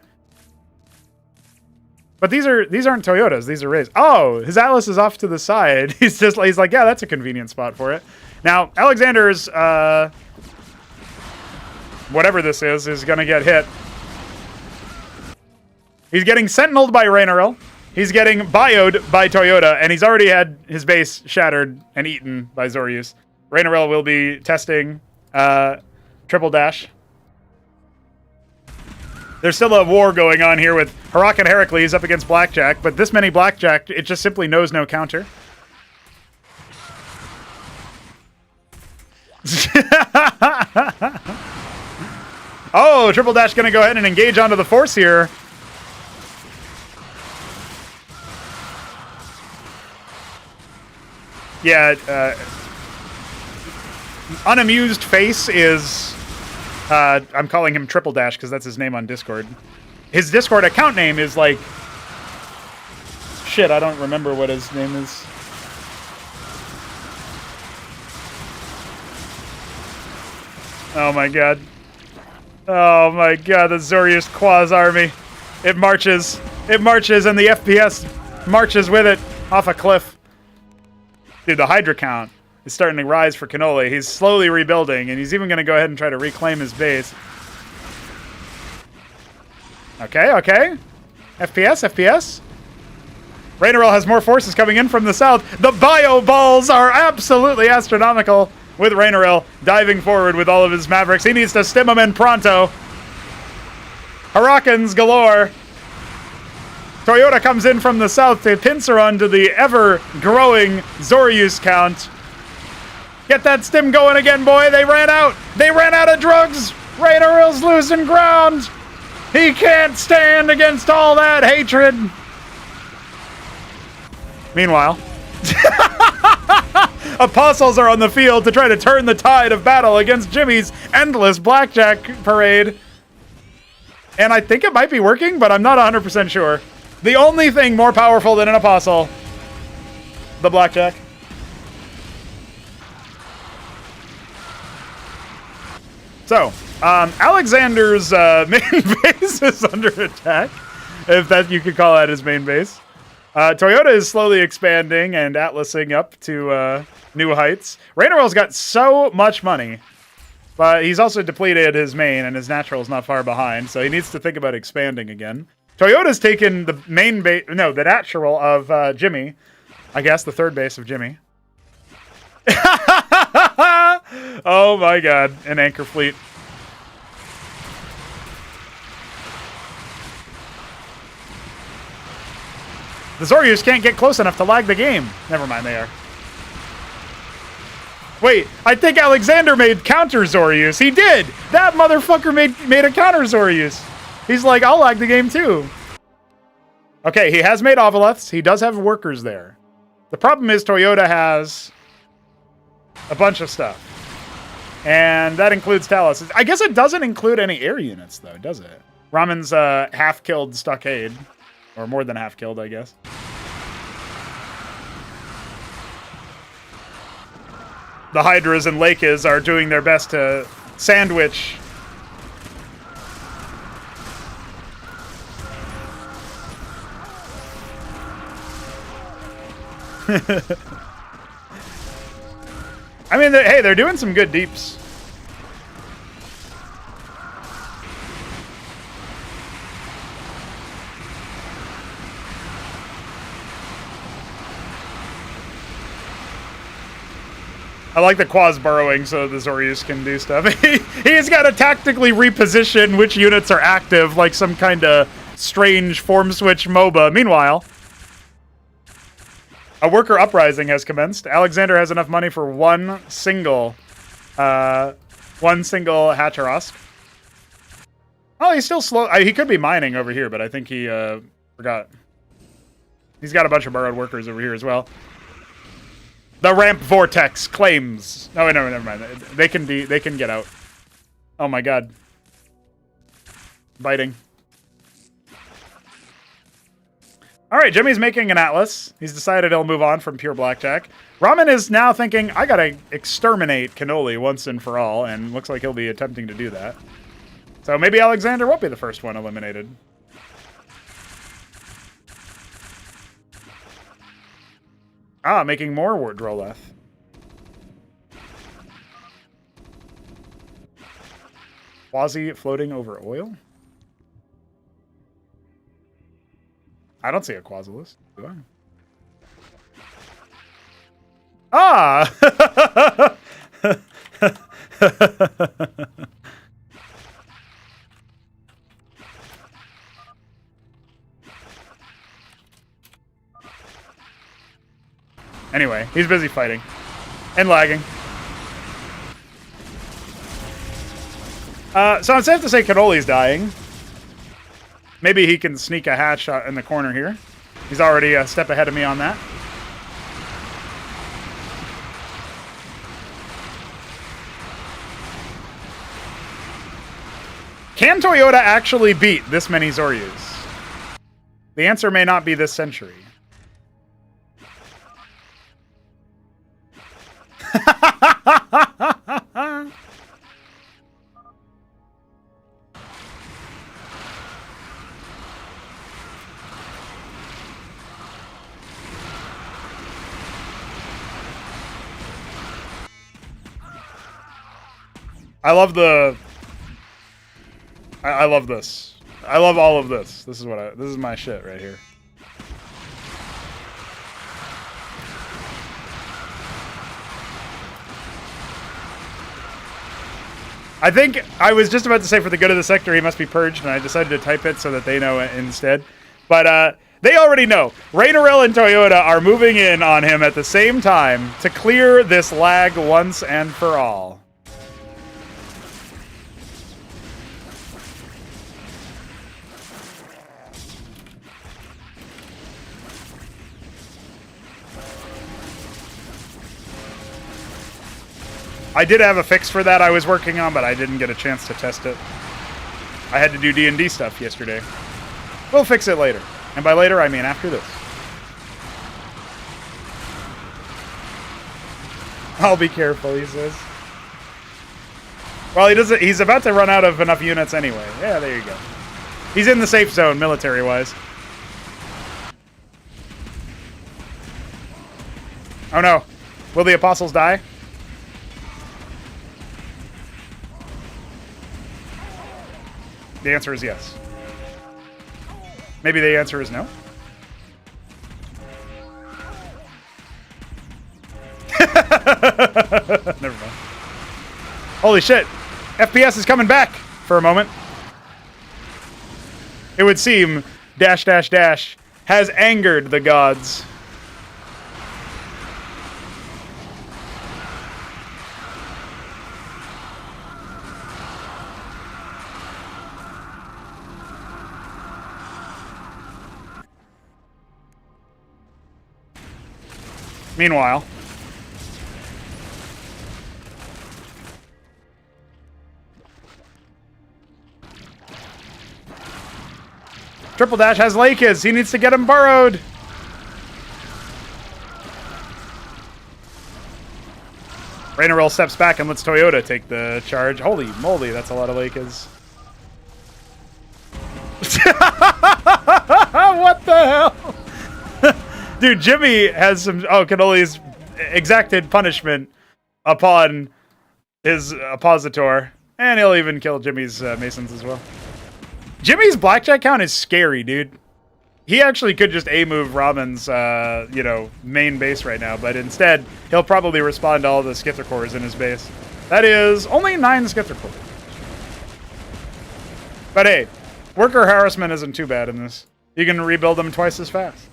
But these aren't Toyotas, these are Rays. Oh, his Atlas is off to the side. He's like, yeah, that's a convenient spot for it. Now, Alexander's whatever this is gonna get hit. He's getting sentineled by Rainerill. He's getting bioed by Toyota, and he's already had his base shattered and eaten by Zorius. Rainerill will be testing triple dash. There's still a war going on here with Harak and Heracles up against Blackjack, but this many Blackjack, it just simply knows no counter. Oh, Triple Dash going to go ahead and engage onto the force here. Yeah, unamused face is... I'm calling him Triple Dash because that's his name on Discord. His Discord account name is like... Shit, I don't remember what his name is. Oh my god. Oh my god, the Zorius Quaz army. It marches. It marches and the FPS marches with it off a cliff. Dude, the Hydra count is starting to rise for Cannoli. He's slowly rebuilding, and he's even going to go ahead and try to reclaim his base. Okay, okay. FPS. Rainerill has more forces coming in from the south. The bio balls are absolutely astronomical with Rainerill diving forward with all of his Mavericks. He needs to stim them in pronto. Harakans galore. Toyota comes in from the south to pincer onto the ever-growing Zorius count. Get that stim going again, boy. They ran out. They ran out of drugs. Rainerill's losing ground. He can't stand against all that hatred. Meanwhile, Apostles are on the field to try to turn the tide of battle against Jimmy's endless blackjack parade. And I think it might be working, but I'm not 100% sure. The only thing more powerful than an Apostle, the blackjack. So, Alexander's main base is under attack, if that you could call that his main base. Toyota is slowly expanding and atlasing up to new heights. Rainerill's got so much money, but he's also depleted his main, and his natural's not far behind, so he needs to think about expanding again. Toyota's taken the main base, no, the natural of Jimmy. I guess the third base of Jimmy. Oh my god, an anchor fleet. The Zorius can't get close enough to lag the game. Never mind, they are. Wait, I think Alexander made counter Zorius. He did! That motherfucker made a counter Zorius. He's like, I'll lag the game too. Okay, he has made Ovileths. He does have workers there. The problem is Toyota has a bunch of stuff. And that includes Talos. I guess it doesn't include any air units, though, does it? Ramen's half-killed stockade. Or more than half-killed, I guess. The Hydras and Lakes are doing their best to sandwich I mean, hey, they're doing some good deeps. I like the Quaz burrowing so the Zorius can do stuff. He's got to tactically reposition which units are active, like some kind of strange form switch MOBA. Meanwhile, a worker uprising has commenced. Alexander has enough money for one single Hatteras. Oh, he's still slow. He could be mining over here, but I think he forgot. He's got a bunch of burrowed workers over here as well. The ramp vortex claims. No, no, never mind. They can get out. Oh my god. Biting. All right, Jimmy's making an atlas. He's decided he'll move on from pure blackjack. Ramen is now thinking, I gotta exterminate Cannoli once and for all, and looks like he'll be attempting to do that. So maybe Alexander won't be the first one eliminated. Ah, making more Wardroleth. Quasi floating over oil? I don't see a Quasilus, do I? Ah! Anyway, he's busy fighting. And lagging. So it's safe to say Cannoli's dying. Maybe he can sneak a hatch in the corner here. He's already a step ahead of me on that. Can Toyota actually beat this many Zoryus? The answer may not be this century. I love the... I love this. I love all of this. This is my shit right here. I think I was just about to say for the good of the sector he must be purged, and I decided to type it so that they know it instead. But they already know. Raynarel and Toyota are moving in on him at the same time to clear this lag once and for all. I did have a fix for that I was working on, but I didn't get a chance to test it. I had to do D&D stuff yesterday. We'll fix it later. And by later, I mean after this. I'll be careful, he says. Well, he's about to run out of enough units anyway. Yeah, there you go. He's in the safe zone, military-wise. Oh no. Will the apostles die? The answer is yes. Maybe the answer is no? Never mind. Holy shit. FPS is coming back for a moment. It would seem dash dash dash has angered the gods. Meanwhile, Triple Dash has Lakers. He needs to get him burrowed. Raynarel steps back and lets Toyota take the charge. Holy moly, that's a lot of Lakers. What the hell? Dude, Jimmy has some... Oh, Cannoli's exacted punishment upon his oppositor. And he'll even kill Jimmy's Masons as well. Jimmy's blackjack count is scary, dude. He actually could just A-move Ramen's, main base right now. But instead, he'll probably respond to all the Skither cores in his base. That is only 9 Skither cores. But hey, worker harassment isn't too bad in this. You can rebuild them twice as fast.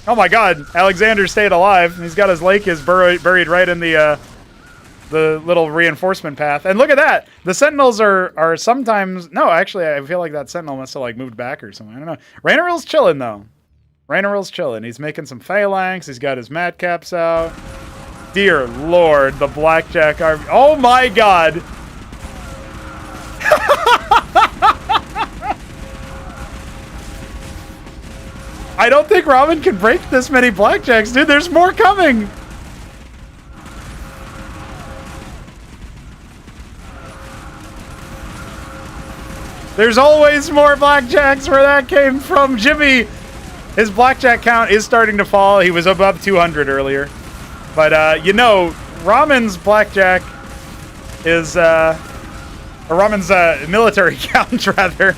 Oh my god, Alexander stayed alive. He's got his lake is buried right in the little reinforcement path. And look at that! The sentinels are sometimes... No, actually, I feel like that sentinel must have like moved back or something. I don't know. Raynarel's chilling, though. Rainerill's chilling. He's making some phalanx. He's got his madcaps out. Dear Lord, the Blackjack army. Oh my God. I don't think Ramen can break this many Blackjacks, dude. There's more coming. There's always more Blackjacks. Where that came from. Jimmy, his Blackjack count is starting to fall. He was above 200 earlier. But, you know, Ramen's Blackjack is, or Ramen's military count, rather,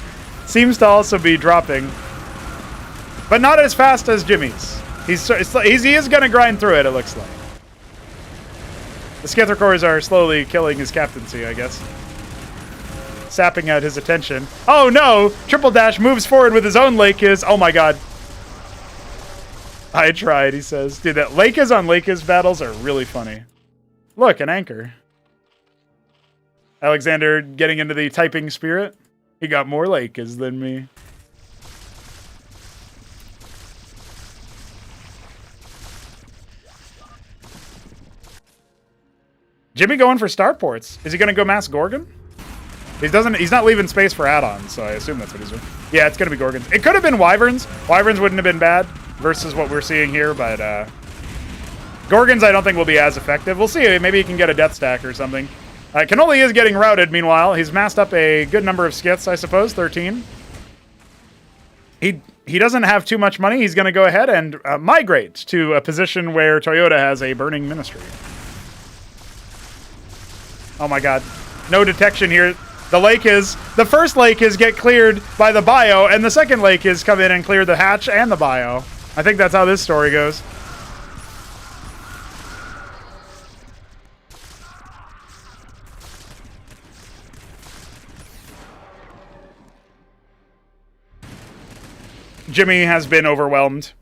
seems to also be dropping. But not as fast as Jimmy's. He is going to grind through it, it looks like. The Skithercores are slowly killing his captaincy, I guess. Sapping out his attention. Oh no! Triple Dash moves forward with his own Lakis. Oh my God. I tried, he says. Dude, that Lakis on Lakis battles are really funny. Look, an anchor. Alexander getting into the typing spirit. He got more Lakis than me. Jimmy going for starports. Is he going to go mass Gorgon? He's not leaving space for add-ons, so I assume that's what he's doing. Yeah, it's going to be Gorgons. It could have been Wyverns. Wyverns wouldn't have been bad versus what we're seeing here, but Gorgons I don't think will be as effective. We'll see. Maybe he can get a death stack or something. Cannoli is getting routed, meanwhile. He's massed up a good number of skits, I suppose, 13. He doesn't have too much money. He's going to go ahead and migrate to a position where Toyota has a burning ministry. Oh my God. No detection here. The first lake is get cleared by the bio, and the second lake is come in and clear the hatch and the bio. I think that's how this story goes. Jimmy has been overwhelmed.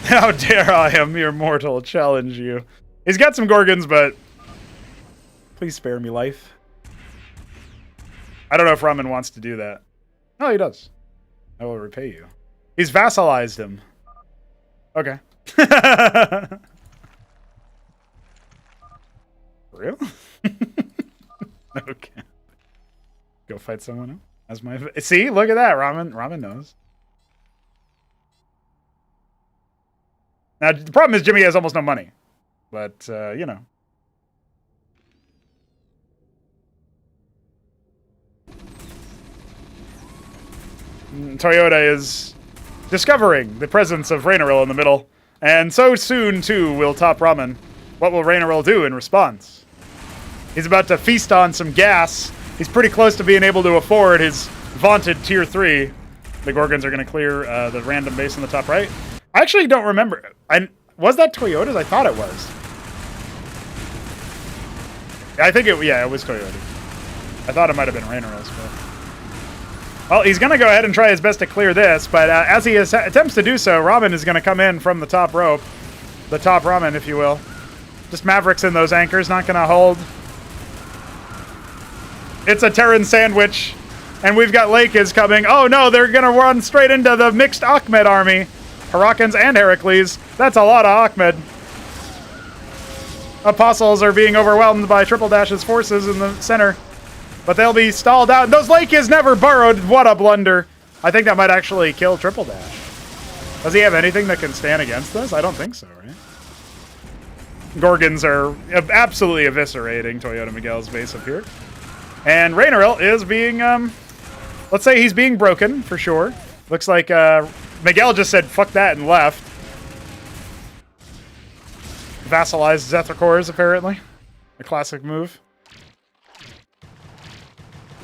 How dare I, a mere mortal, challenge you. He's got some Gorgons, but please spare me life. I don't know if Ramen wants to do that. No, he does. I will repay you. He's vassalized him. Okay. For real? Okay. Go fight someone else. That's my... See? Look at that. Ramen knows. Now, the problem is Jimmy has almost no money. But, you know. Toyota is discovering the presence of Rainerill in the middle. And so soon, too, will Top Ramen. What will Rainerill do in response? He's about to feast on some gas. He's pretty close to being able to afford his vaunted Tier 3. The Gorgons are going to clear the random base on the top right. I actually don't remember. Was that Toyota's? I thought it was. I think it was Toyota. I thought it might have been Rainerill's, but... Well, he's going to go ahead and try his best to clear this, but as he attempts to do so, Ramen is going to come in from the top rope. The top Ramen, if you will. Just Mavericks in those anchors, not going to hold. It's a Terran sandwich, and we've got Lakis coming. Oh no, they're going to run straight into the mixed Ahmed army. Herakans and Heracles. That's a lot of Ahmed. Apostles are being overwhelmed by Triple Dash's forces in the center. But they'll be stalled out. Those Lakis never burrowed. What a blunder. I think that might actually kill Triple Dash. Does he have anything that can stand against this? I don't think so, right? Gorgons are absolutely eviscerating Toyota Miguel's base up here. And Rainerill is being, let's say he's being broken, for sure. Looks like Miguel just said, fuck that, and left. Vassalized Zethicores, apparently. A classic move.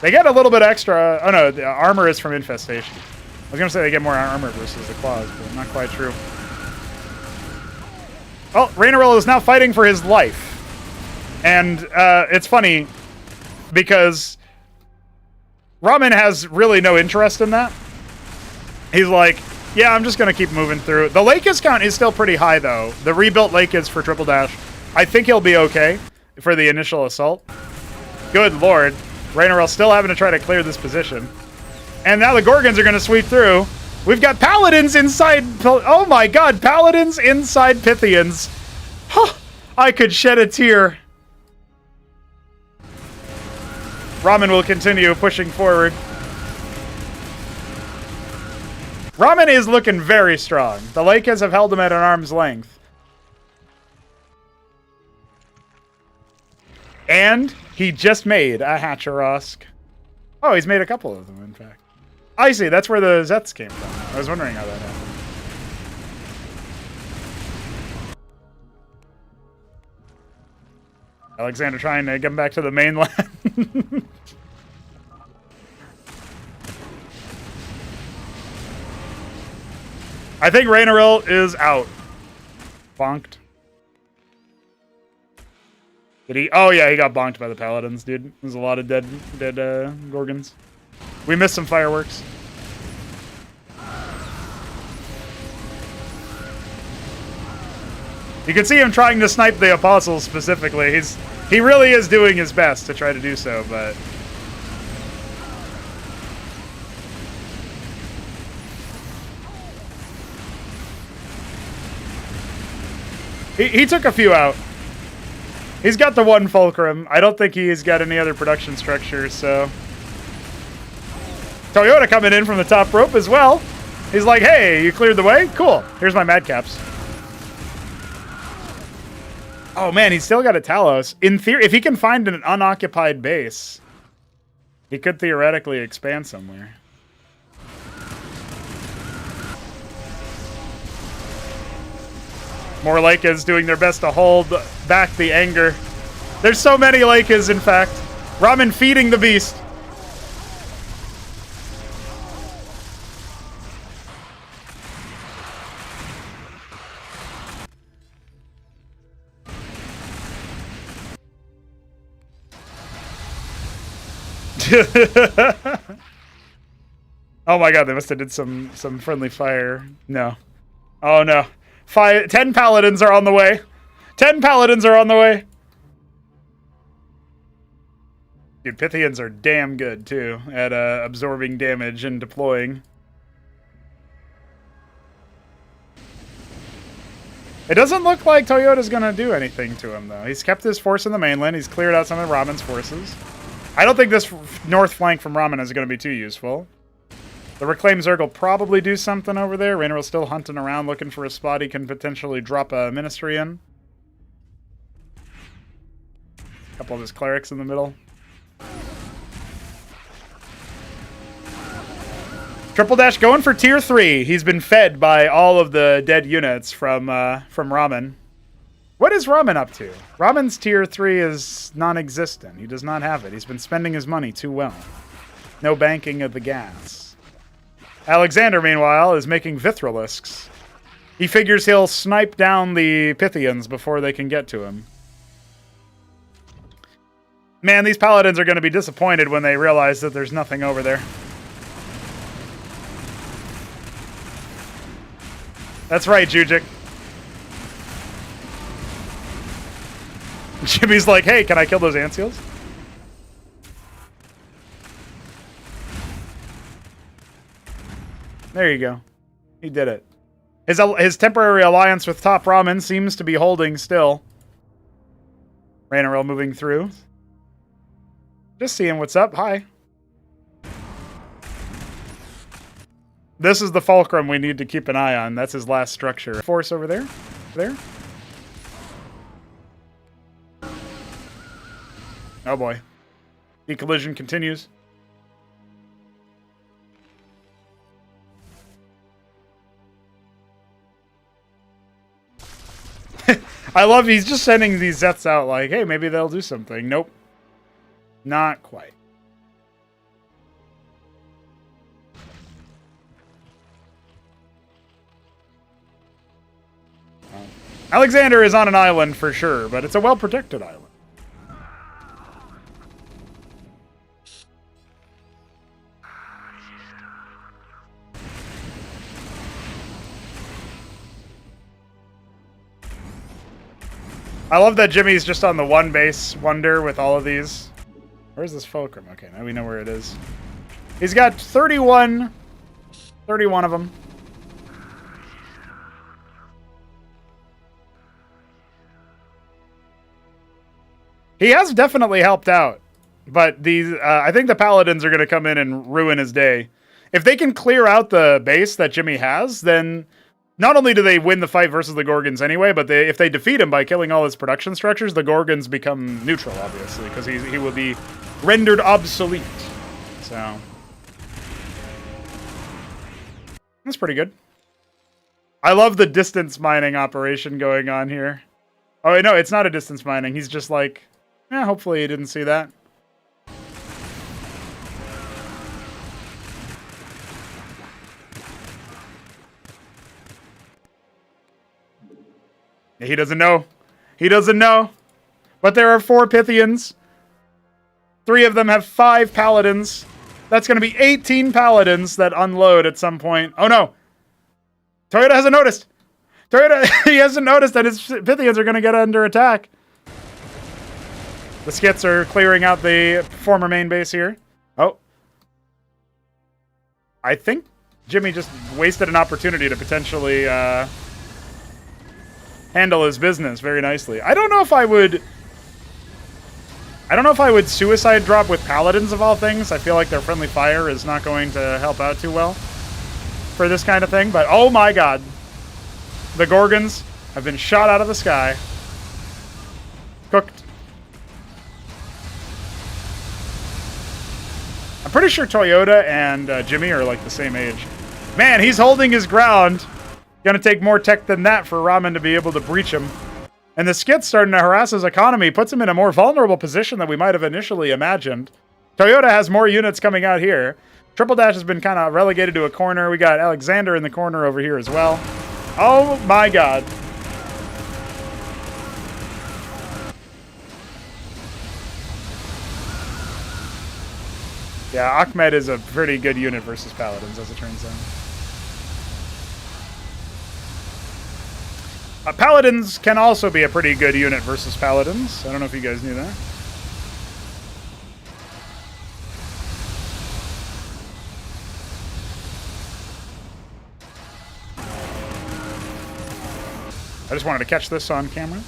They get a little bit extra. Oh no, the armor is from Infestation. I was going to say they get more armor versus the claws, but not quite true. Well, Rainerill is now fighting for his life. And it's funny because Ramen has really no interest in that. He's like, yeah, I'm just going to keep moving through. The Lakis count is still pretty high, though. The rebuilt Lakis for Triple Dash. I think he'll be okay for the initial assault. Good lord. Rainerill still having to try to clear this position. And now the Gorgons are going to sweep through. We've got paladins inside. Oh my god, paladins inside Pythians. Huh, I could shed a tear. Ramen will continue pushing forward. Ramen is looking very strong. The Lakers have held him at an arm's length. And he just made a Hatcherosk. Oh, he's made a couple of them, in fact. I see, that's where the Zets came from. I was wondering how that happened. Alexander trying to get him back to the mainland. I think Rainaril is out. Bonked. Did he? Oh yeah, he got bonked by the paladins, dude. There's a lot of dead Gorgons. We missed some fireworks. You can see him trying to snipe the apostles specifically. He really is doing his best to try to do so, but he took a few out. He's got the one fulcrum. I don't think he's got any other production structures, so. Toyota coming in from the top rope as well. He's like, hey, you cleared the way? Cool. Here's my madcaps. Oh man, he's still got a Talos. In theory, if he can find an unoccupied base, he could theoretically expand somewhere. More Leikas doing their best to hold back the anger. There's so many Leikas, in fact. Ramen feeding the beast. Oh my god, they must have did some friendly fire. No. Oh no. 10 paladins are on the way. 10 paladins are on the way. Dude, Pythians are damn good, too, at absorbing damage and deploying. It doesn't look like Toyota's going to do anything to him, though. He's kept his force in the mainland. He's cleared out some of Ramen's forces. I don't think this north flank from Ramen is going to be too useful. The Reclaimed Zerg will probably do something over there. Rainerill's still hunting around looking for a spot he can potentially drop a ministry in. A couple of his clerics in the middle. Triple Dash going for tier 3. He's been fed by all of the dead units from Ramen. What is Ramen up to? Ramen's tier 3 is non-existent. He does not have it. He's been spending his money too well. No banking of the gas. Alexander, meanwhile, is making Vithrilisks. He figures he'll snipe down the Pythians before they can get to him. Man, these paladins are going to be disappointed when they realize that there's nothing over there. That's right, Jujik. Jimmy's like, hey, can I kill those ant seals? There you go. He did it. His temporary alliance with Top Ramen seems to be holding still. Rainaril moving through. Just seeing what's up. Hi. This is the fulcrum we need to keep an eye on. That's his last structure. Force over there. There. Oh boy. The collision continues. I love he's just sending these Zets out like, hey, maybe they'll do something. Nope. Not quite. Alexander is on an island for sure, but it's a well-protected island. I love that Jimmy's just on the one base wonder with all of these. Where's this fulcrum? Okay, now we know where it is. He's got 31 31 of them. He has definitely helped out, but these I think the Paladins are going to come in and ruin his day. If they can clear out the base that Jimmy has, then not only do they win the fight versus the Gorgons anyway, but if they defeat him by killing all his production structures, the Gorgons become neutral, obviously, because he will be rendered obsolete. So that's pretty good. I love the distance mining operation going on here. Oh, no, it's not a distance mining. He's just like, yeah, hopefully he didn't see that. He doesn't know. He doesn't know. But there are 4 Pythians. 3 of them have 5 Paladins. That's going to be 18 Paladins that unload at some point. Oh, no. Toyota hasn't noticed. Toyota, he hasn't noticed that his Pythians are going to get under attack. The Skits are clearing out the former main base here. Oh. I think Jimmy just wasted an opportunity to potentially handle his business very nicely. I don't know if I would suicide drop with Paladins of all things. I feel like their friendly fire is not going to help out too well for this kind of thing. But oh my god. The Gorgons have been shot out of the sky. Cooked. I'm pretty sure Toyota and Jimmy are like the same age. Man, he's holding his ground. Gonna take more tech than that for Ramen to be able to breach him. And the Skit's starting to harass his economy, puts him in a more vulnerable position than we might have initially imagined. Toyota has more units coming out here. Triple Dash has been kind of relegated to a corner. We got Alexander in the corner over here as well. Oh my god. Yeah, Ahmed is a pretty good unit versus Paladins, as it turns out. Paladins can also be a pretty good unit versus Paladins. I don't know if you guys knew that. I just wanted to catch this on camera.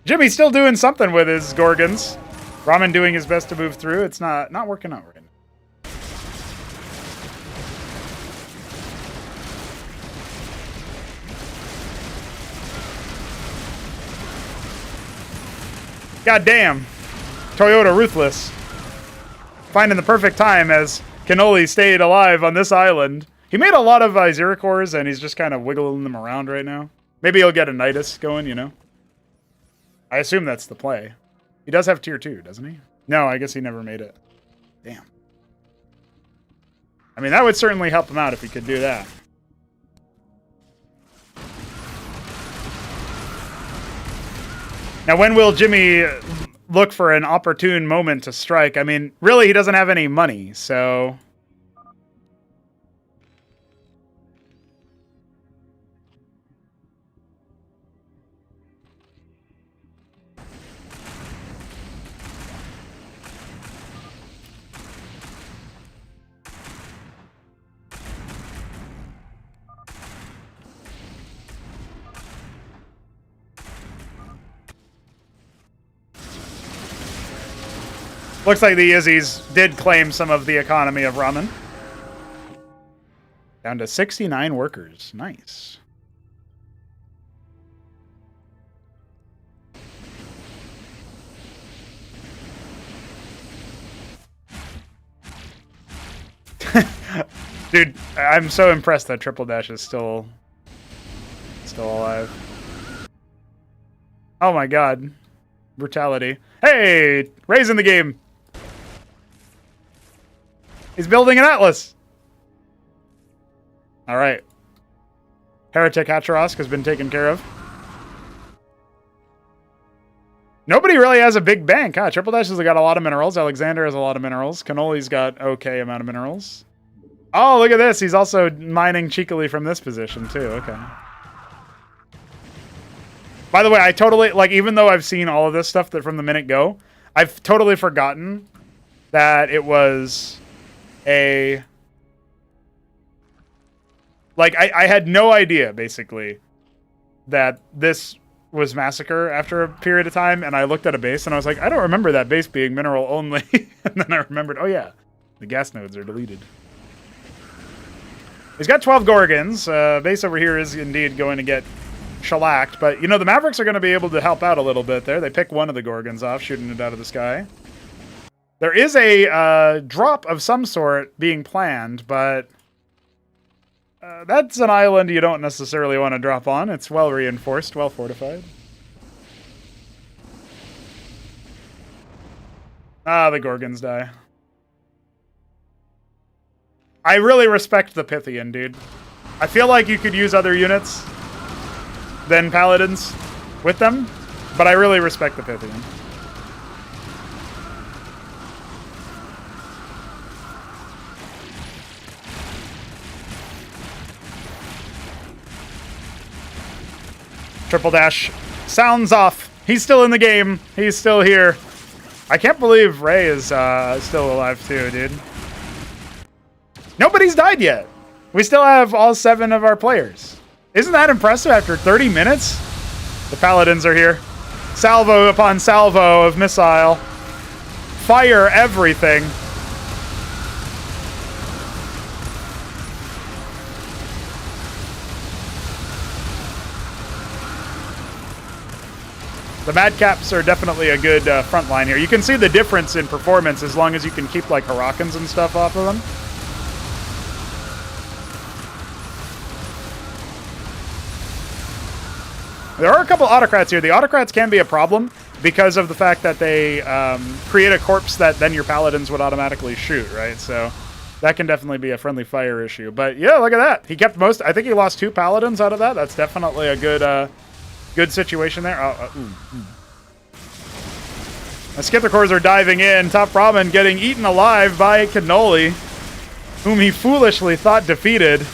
Jimmy's still doing something with his Gorgons. Ramen doing his best to move through. It's not working out right now. God damn. Toyota ruthless. Finding the perfect time as Cannoli stayed alive on this island. He made a lot of Zericores, and he's just kind of wiggling them around right now. Maybe he'll get a Nidus going, you know? I assume that's the play. He does have tier 2, doesn't he? No, I guess he never made it. Damn. I mean, that would certainly help him out if he could do that. Now, when will Jimmy look for an opportune moment to strike? I mean, really, he doesn't have any money, so... Looks like the Izzies did claim some of the economy of Ramen. Down to 69 workers. Nice. Dude, I'm so impressed that Triple Dash is still alive. Oh my god. Brutality. Hey! Ray's in the game! He's building an Atlas! Alright. Heretic Hacharosk has been taken care of. Nobody really has a big bank, huh? Triple Dash has got a lot of minerals. Alexander has a lot of minerals. Cannoli's got okay amount of minerals. Oh, look at this. He's also mining cheekily from this position, too. Okay. By the way, I totally, like, even though I've seen all of this stuff that from the minute go, I've totally forgotten that it was a... Like, I had no idea, basically, that this was Massacre after a period of time, and I looked at a base, and I was like, I don't remember that base being mineral only. And then I remembered, oh yeah, the gas nodes are deleted. He's got 12 Gorgons. Base over here is indeed going to get shellacked, but, you know, the Mavericks are going to be able to help out a little bit there. They pick one of the Gorgons off, shooting it out of the sky. There is a drop of some sort being planned, but... that's an island you don't necessarily want to drop on. It's well reinforced, well fortified. Ah, the Gorgons die. I really respect the Pythian, dude. I feel like you could use other units than Paladins with them, but I really respect the Pythian. Triple dash sounds off. He's still in the game. He's still here. I can't believe Ray is still alive too, dude. Nobody's died yet. We still have all 7 of our players. Isn't that impressive after 30 minutes? The Paladins are here. Salvo upon salvo of missile. Fire everything. The Madcaps are definitely a good front line here. You can see the difference in performance as long as you can keep like Harakans and stuff off of them. There are a couple autocrats here. The autocrats can be a problem because of the fact that they create a corpse that then your paladins would automatically shoot, right? So that can definitely be a friendly fire issue. But yeah, look at that. He kept most. I think he lost 2 paladins out of that. That's definitely a good good situation there. The Skithacores are diving in. Top Ramen getting eaten alive by Cannoli, whom he foolishly thought defeated.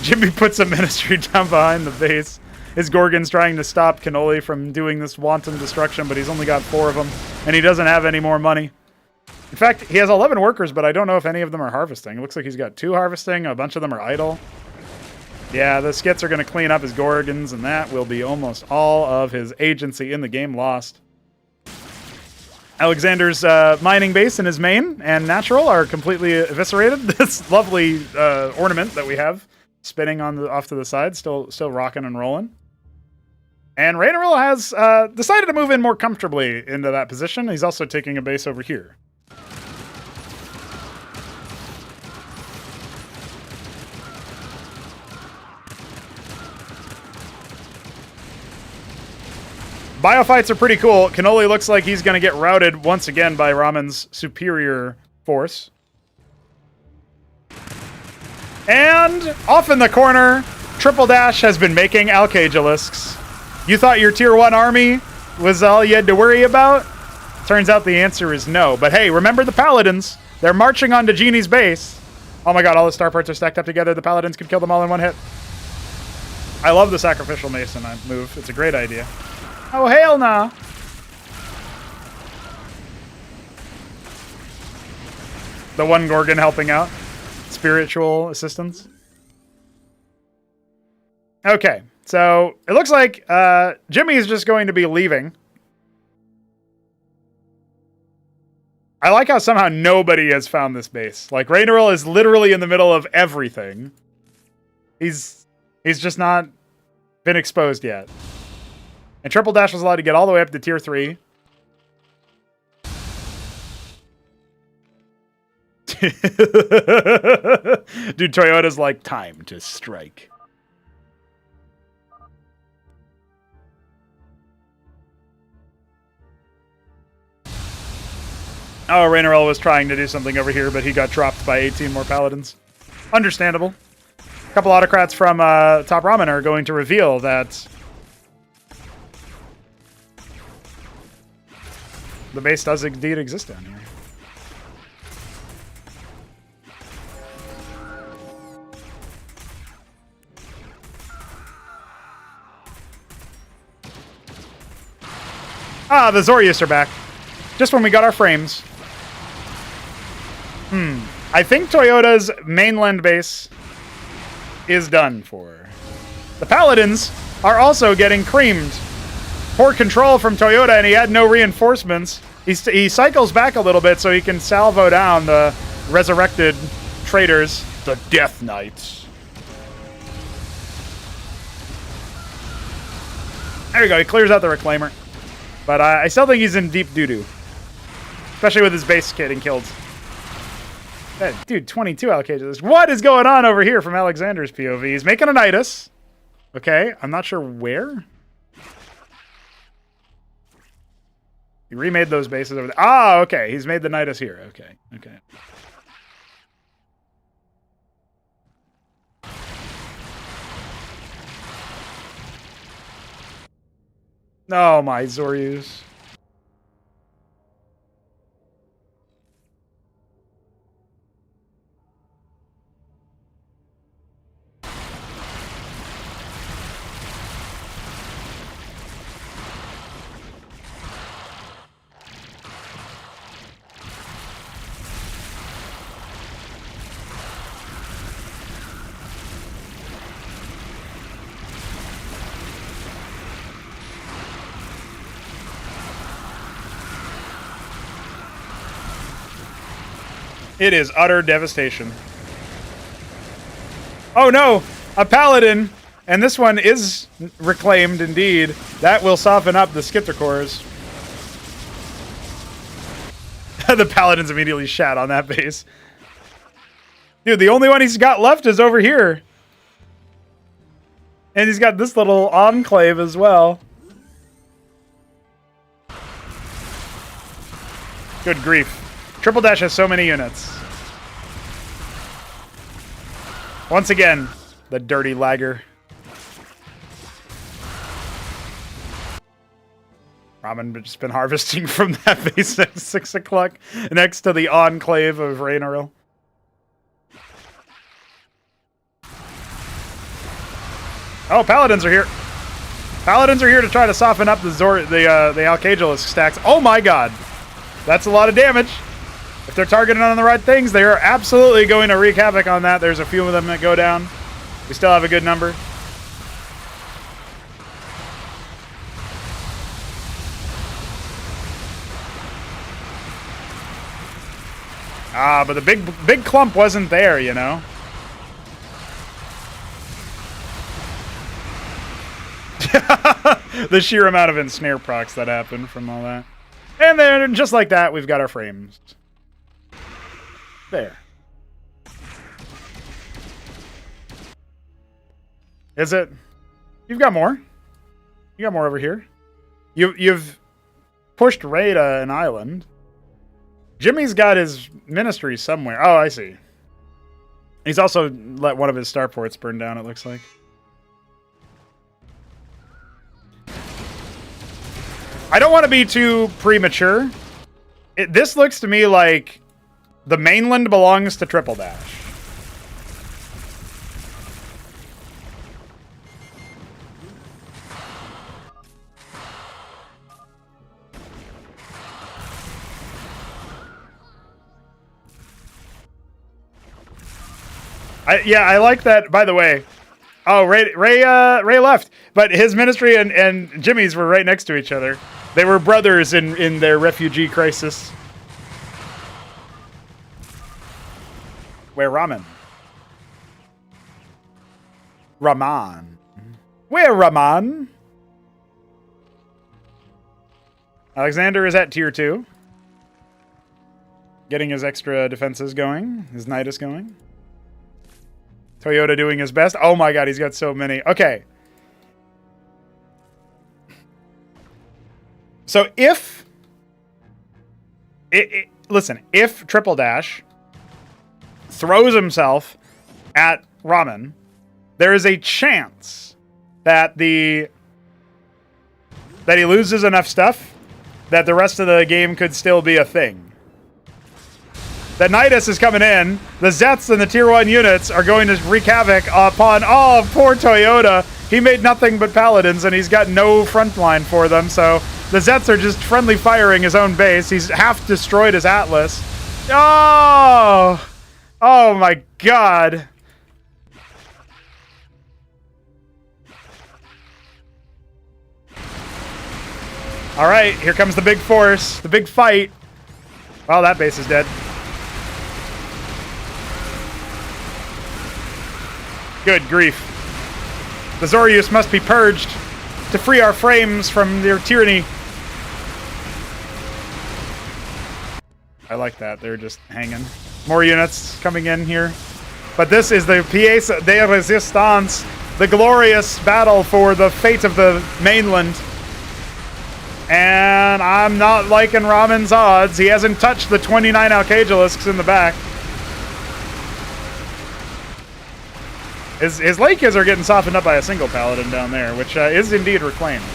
Jimmy puts a ministry down behind the base. His Gorgon's trying to stop Cannoli from doing this wanton destruction, but he's only got 4 of them, and he doesn't have any more money. In fact, he has 11 workers, but I don't know if any of them are harvesting. It looks like he's got 2 harvesting. A bunch of them are idle. Yeah, the Skits are going to clean up his Gorgons, and that will be almost all of his agency in the game lost. Alexander's mining base and his main and natural are completely eviscerated. This lovely ornament that we have spinning on off to the side, still rocking and rolling. And Raynaril has decided to move in more comfortably into that position. He's also taking a base over here. Biofights are pretty cool. Cannoli looks like he's going to get routed once again by Ramen's superior force. And off in the corner, Triple Dash has been making Alcagelisks. You thought your tier 1 army was all you had to worry about? Turns out the answer is no. But hey, remember the Paladins. They're marching onto Genie's base. Oh my god, all the star parts are stacked up together. The Paladins could kill them all in one hit. I love the Sacrificial Mason move. It's a great idea. Oh, hell nah. The one Gorgon helping out. Spiritual assistance. Okay, so it looks like Jimmy is just going to be leaving. I like how somehow nobody has found this base. Like, Raynaril is literally in the middle of everything. He's just not been exposed yet. And Triple Dash was allowed to get all the way up to tier 3. Dude, Toyota's like, time to strike. Oh, Raynaril was trying to do something over here, but he got dropped by 18 more paladins. Understandable. A couple autocrats from Top Ramen are going to reveal that the base does indeed exist down here. Ah, the Zorius are back. just when we got our frames. I think Toyota's mainland base is done for. The Paladins are also getting creamed. Poor control from Toyota, and he had no reinforcements. He cycles back a little bit so he can salvo down the resurrected traitors, the Death Knights. There we go. He clears out the Reclaimer. But I still think he's in deep doo-doo. Especially with his base getting killed. Dude, 22 allocations. What is going on over here from Alexander's POV? He's making a Nidus. Okay, I'm not sure where. He remade those bases over there. Ah, okay. He's made the Nidus here. Okay, okay. Oh, my Zoryus. It is utter devastation. Oh no! A Paladin! And this one is reclaimed indeed. That will soften up the Skiptricors. The Paladins immediately shat on that base. Dude, the only one he's got left is over here. And he's got this little enclave as well. Good grief. Triple Dash has so many units. Once again, the dirty lagger. Ramen just been harvesting from that base at 6 o'clock next to the enclave of Raynaril. Oh, Paladins are here. Paladins are here to try to soften up the Alcagelisk stacks. Oh my god. That's a lot of damage. If they're targeting on the right things, they are absolutely going to wreak havoc on that. There's a few of them that go down. We still have a good number. Ah, but the big clump wasn't there, you know? The sheer amount of ensnare procs that happened from all that. And then, just like that, we've got our frames. There. Is it? You've got more. You got more over here. You've pushed Ray to an island. Jimmy's got his ministry somewhere. Oh, I see. He's also let one of his starports burn down, it looks like. I don't want to be too premature. This looks to me like the mainland belongs to Triple Dash. I like that. By the way, oh Ray left, but his ministry and Jimmy's were right next to each other. They were brothers in their refugee crisis. Where Ramen? Raman. Where Raman? Alexander is at tier 2. Getting his extra defenses going. His Nidus going. Toyota doing his best. Oh my god, he's got so many. Okay. So if... listen, if Triple Dash throws himself at Ramen, there is a chance that he loses enough stuff that the rest of the game could still be a thing. That Nidus is coming in. The Zets and the tier 1 units are going to wreak havoc upon... Oh, poor Toyota. He made nothing but Paladins, and he's got no front line for them, so The Zets are just friendly firing his own base. He's half destroyed his Atlas. Oh! Oh my god. All right, here comes the big force, the big fight. Well, that base is dead. Good grief. The Zorius must be purged to free our frames from their tyranny. I like that. They're just hanging. More units coming in here. But this is the pièce de résistance, the glorious battle for the fate of the mainland. And I'm not liking Ramen's odds. He hasn't touched the 29 Alcagelisks in the back. His Lakers are getting softened up by a single Paladin down there, which is indeed reclaimed.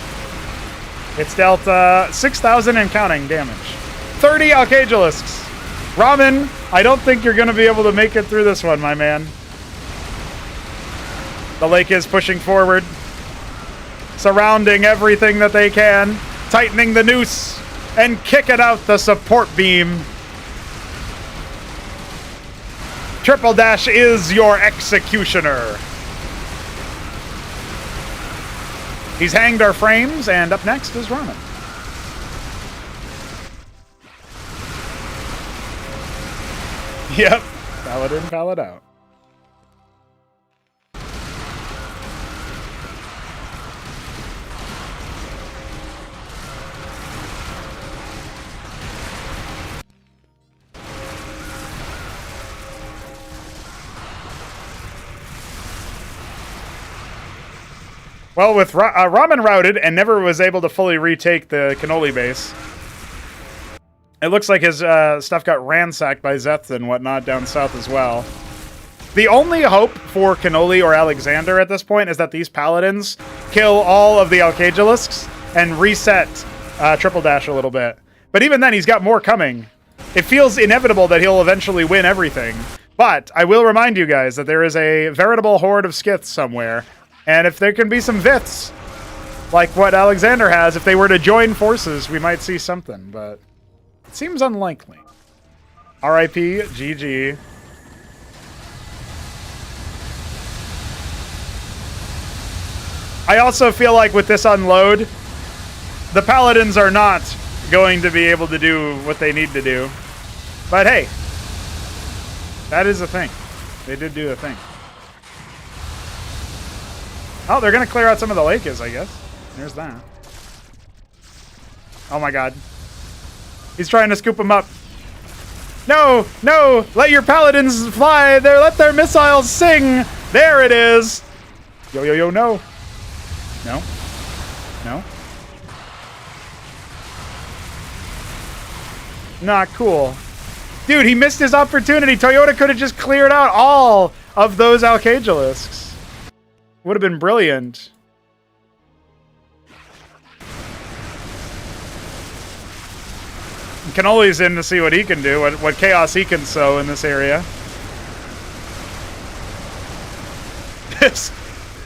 It's dealt 6,000 and counting damage. 30 Alcagelisks. Ramen, I don't think you're going to be able to make it through this one, my man. The lake is pushing forward, surrounding everything that they can, tightening the noose, and kicking out the support beam. Triple Dash is your executioner. He's hanged our frames, and up next is Ramen. Yep, ballad in, ballad out. Well, with Ramen routed and never was able to fully retake the Cannoli base, it looks like his stuff got ransacked by Zeth and whatnot down south as well. The only hope for Cannoli or Alexander at this point is that these Paladins kill all of the Alcagelisks and reset Triple Dash a little bit. But even then, he's got more coming. It feels inevitable that he'll eventually win everything. But I will remind you guys that there is a veritable horde of Skiths somewhere. And if there can be some Viths, like what Alexander has, if they were to join forces, we might see something, but it seems unlikely. R.I.P. GG. I also feel like with this unload, the Paladins are not going to be able to do what they need to do. But hey, that is a thing. They did do a thing. Oh, they're going to clear out some of the Lakers, I guess. There's that. Oh my god. He's trying to scoop them up. No! No! Let your Paladins fly! Let their missiles sing! There it is! Yo, yo, yo, no. No. No. Not cool. Dude, he missed his opportunity. Toyota could have just cleared out all of those Alcagelisks. Would have been brilliant. Cannoli's in to see what he can do, what chaos he can sow in this area.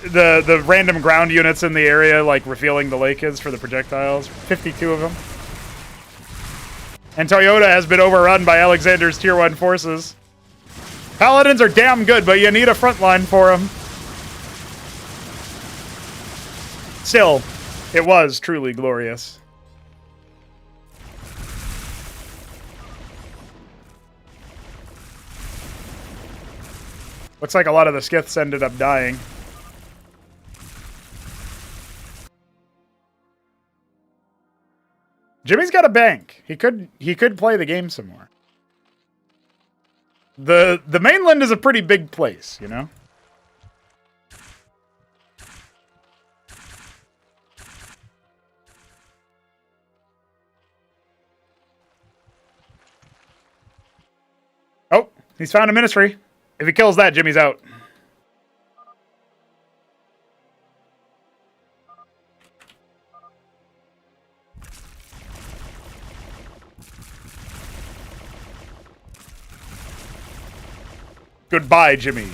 The random ground units in the area, like revealing the Lakers for the projectiles. 52 of them. And Toyota has been overrun by Alexander's Tier 1 forces. Paladins are damn good, but you need a front line for them. Still, it was truly glorious. Looks like a lot of the Skiths ended up dying. Jimmy's got a bank. He could play the game some more. The mainland is a pretty big place, you know? Oh, he's found a ministry. If he kills that, Jimmy's out. Goodbye, Jimmy.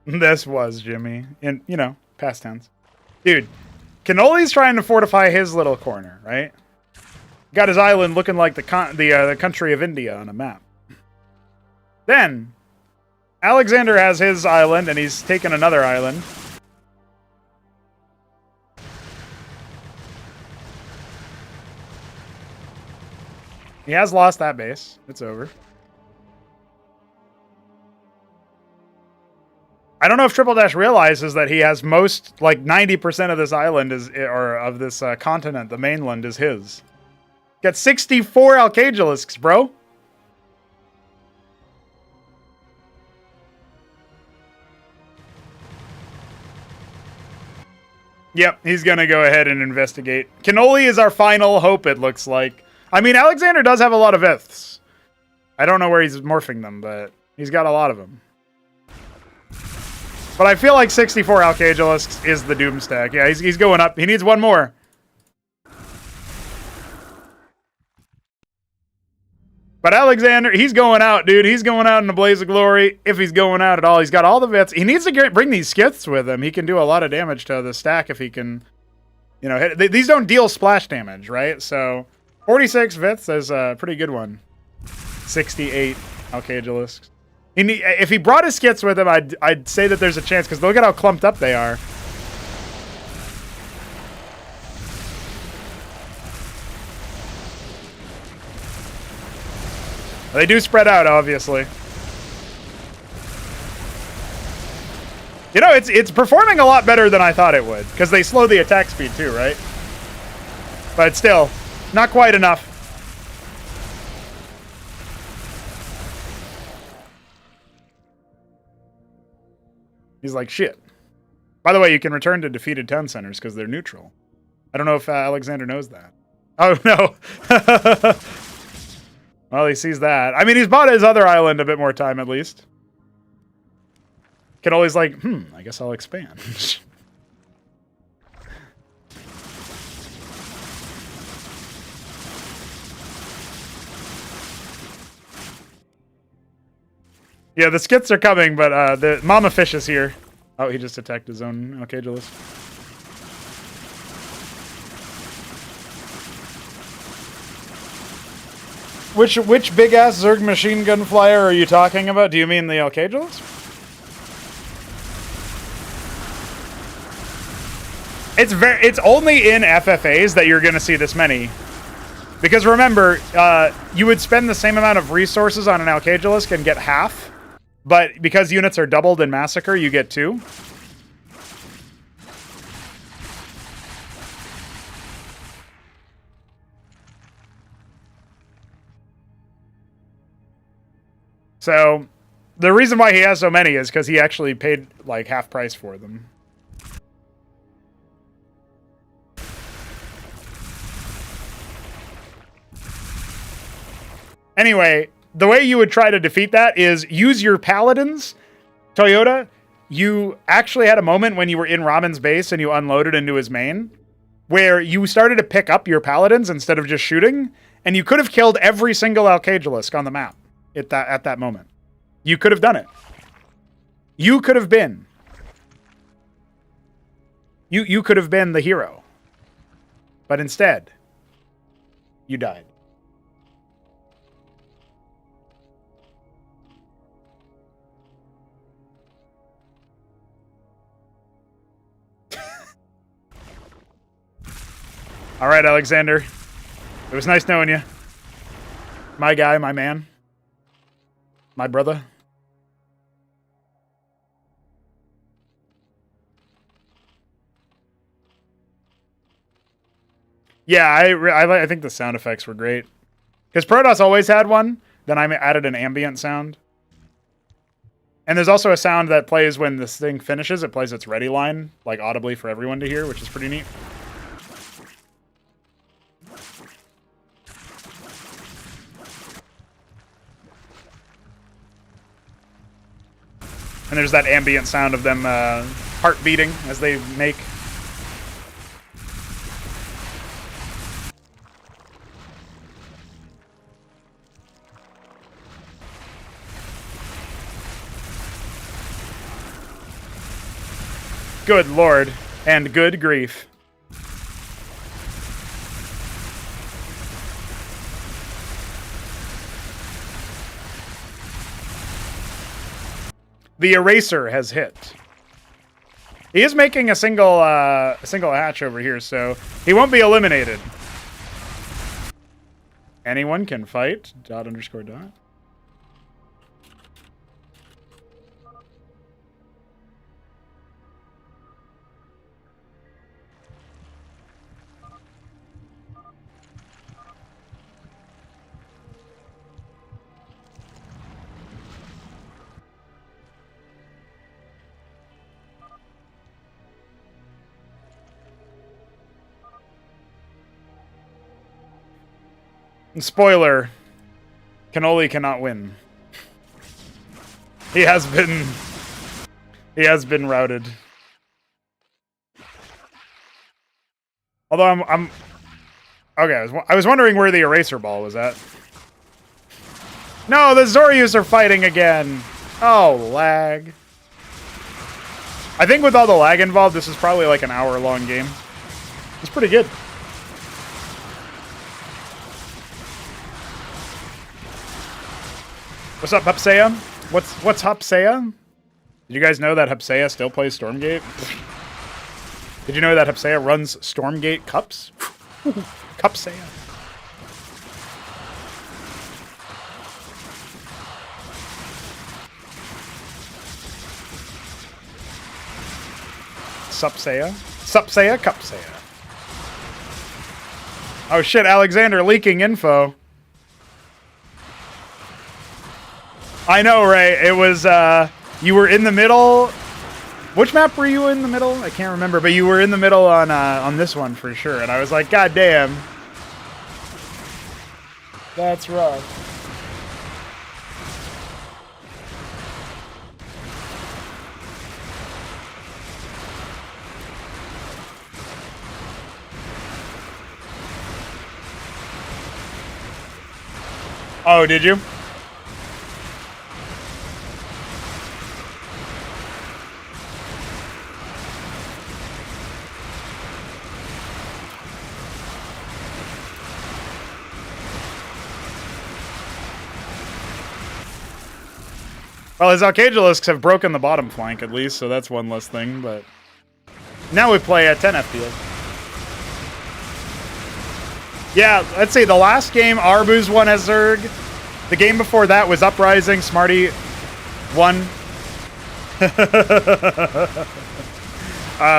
This was Jimmy. In, you know, past tense. Dude, Cannoli's trying to fortify his little corner, right? Got his island looking like the country of India on a map. Then, Alexander has his island, and he's taken another island. He has lost that base. It's over. I don't know if Triple Dash realizes that he has most, like 90% of this island is, or of this continent, the mainland is his. Got 64 Alcagelisks, bro. Yep, he's going to go ahead and investigate. Cannoli is our final hope, it looks like. I mean, Alexander does have a lot of Iths. I don't know where he's morphing them, but he's got a lot of them. But I feel like 64 Alcagelisks is the doom stack. Yeah, he's going up. He needs one more. But Alexander, he's going out, dude. He's going out in a blaze of glory. If he's going out at all, he's got all the Vits. He needs to bring these Skiths with him. He can do a lot of damage to the stack if he can, you know, hit. These don't deal splash damage, right? So 46 Vits is a pretty good one. 68 Alcagelisks. If he brought his Skiths with him, I'd say that there's a chance, because look at how clumped up they are. They do spread out, obviously. You know, it's performing a lot better than I thought it would, because they slow the attack speed too, right? But still, not quite enough. He's like, shit. By the way, you can return to defeated town centers because they're neutral. I don't know if Alexander knows that. Oh, no. Well, he sees that. I mean, he's bought his other island a bit more time, at least. Can always like, I guess I'll expand. Yeah, the Skiths are coming, but the Mama Fish is here. Oh, he just attacked his own Alcagelist. Which big ass Zerg machine gun flyer are you talking about? Do you mean the Alcagelist? It's only in FFAs that you're gonna see this many. Because remember, you would spend the same amount of resources on an Alcagelist and get half. But because units are doubled in Massacre, you get 2. So, the reason why he has so many is because he actually paid, like, half price for them. Anyway, the way you would try to defeat that is use your paladins. Toyota, you actually had a moment when you were in Ramen's base and you unloaded into his main, where you started to pick up your paladins instead of just shooting, and you could have killed every single Alcagelisk on the map at that moment. You could have done it. You could have been. You could have been the hero. But instead, you died. All right, Alexander. It was nice knowing you. My guy, my man. My brother. Yeah, I think the sound effects were great. Because Protoss always had one. Then I added an ambient sound. And there's also a sound that plays when this thing finishes. It plays its ready line, like audibly for everyone to hear, which is pretty neat. And there's that ambient sound of them heart beating as they make. Good lord. And good grief. The eraser has hit. He is making a single hatch over here, so he won't be eliminated. Anyone can fight. _. Spoiler, Cannoli cannot win. He has been routed. Although I'm okay, I was wondering where the eraser ball was at. No, the Zoryus are fighting again. Oh, lag. I think with all the lag involved, this is probably like an hour-long game. It's pretty good. What's up, Hupsea? What's Hupsea? Did you guys know that Hupsea still plays Stormgate? Did you know that Hupsea runs Stormgate Cups? Cupsea. Supsea? Supsea, Cupsea. Oh shit, Alexander leaking info. I know, Ray. It was, you were in the middle. Which map were you in the middle? I can't remember, but you were in the middle on this one for sure. And I was like, God damn. That's rough. Oh, did you? Well, his Arcadialisks have broken the bottom flank at least, so that's one less thing, but... Now we play at 10 FPS. Yeah, let's see, the last game, Arbuz won as Zerg. The game before that was Uprising, Smarty won.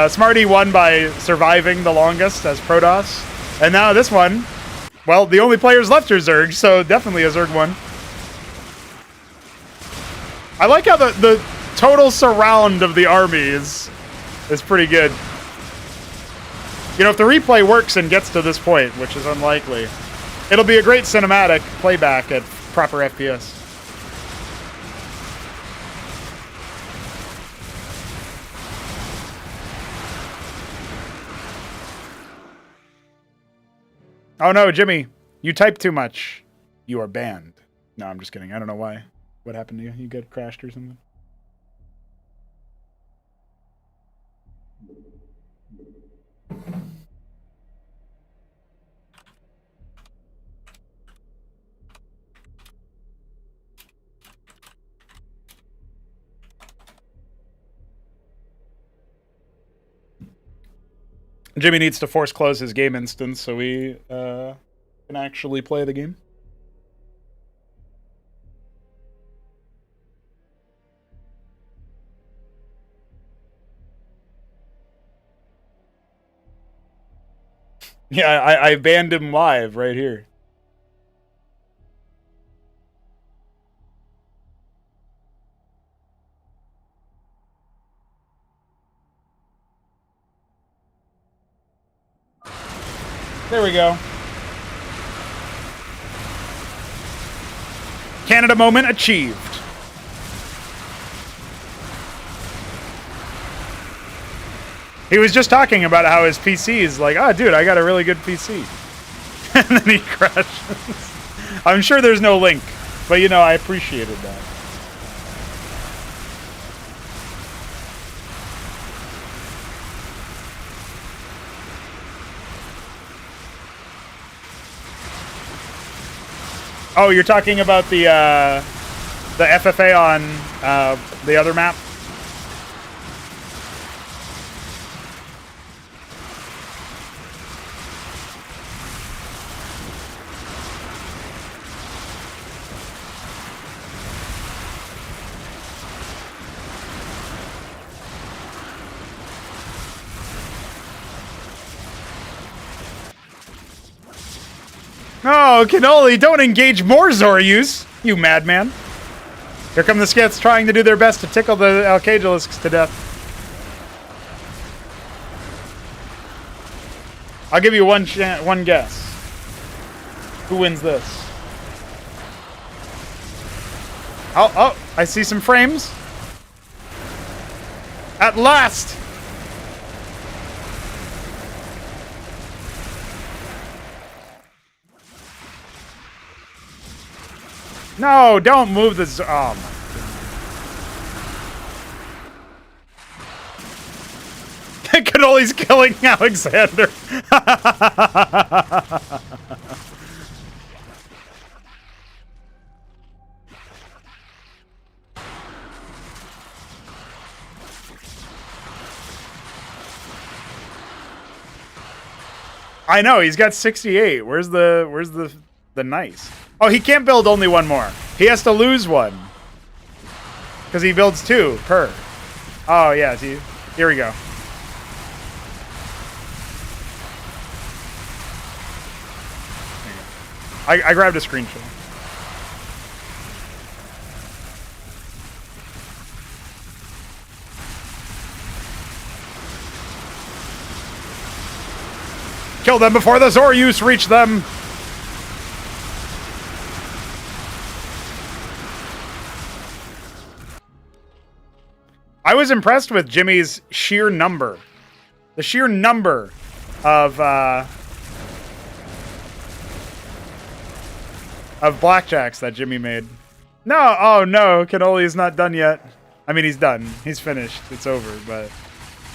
Smarty won by surviving the longest as Protoss. And now this one, well, the only players left are Zerg, so definitely a Zerg won. I like how the total surround of the army is pretty good. You know, if the replay works and gets to this point, which is unlikely, it'll be a great cinematic playback at proper FPS. Oh no, Jimmy, you type too much. You are banned. No, I'm just kidding. I don't know why. What happened to you? You got crashed or something? Jimmy needs to force close his game instance so we can actually play the game. Yeah, I banned him live right here. There we go. Canada moment achieved. He was just talking about how his PC is like, oh, dude, I got a really good PC. And then he crashes. I'm sure there's no link, but, you know, I appreciated that. Oh, you're talking about the FFA on the other map? Oh, Cannoli, don't engage more Zoryus, you madman. Here come the skits trying to do their best to tickle the Alcagelisks to death. I'll give you one guess. Who wins this? Oh, I see some frames. At last! No, don't move the... Oh, my goodness. Cannoli's killing Alexander. I know, he's got 68. Where's the nice? Oh, he can't build only one more. He has to lose one. Because he builds 2 per. Oh, yeah, see? Here we go. I grabbed a screenshot. Kill them before the Zoryus reach them! I was impressed with Jimmy's sheer number. The sheer number of blackjacks that Jimmy made. No, oh no, Cannoli is not done yet. I mean, he's done. He's finished. It's over, but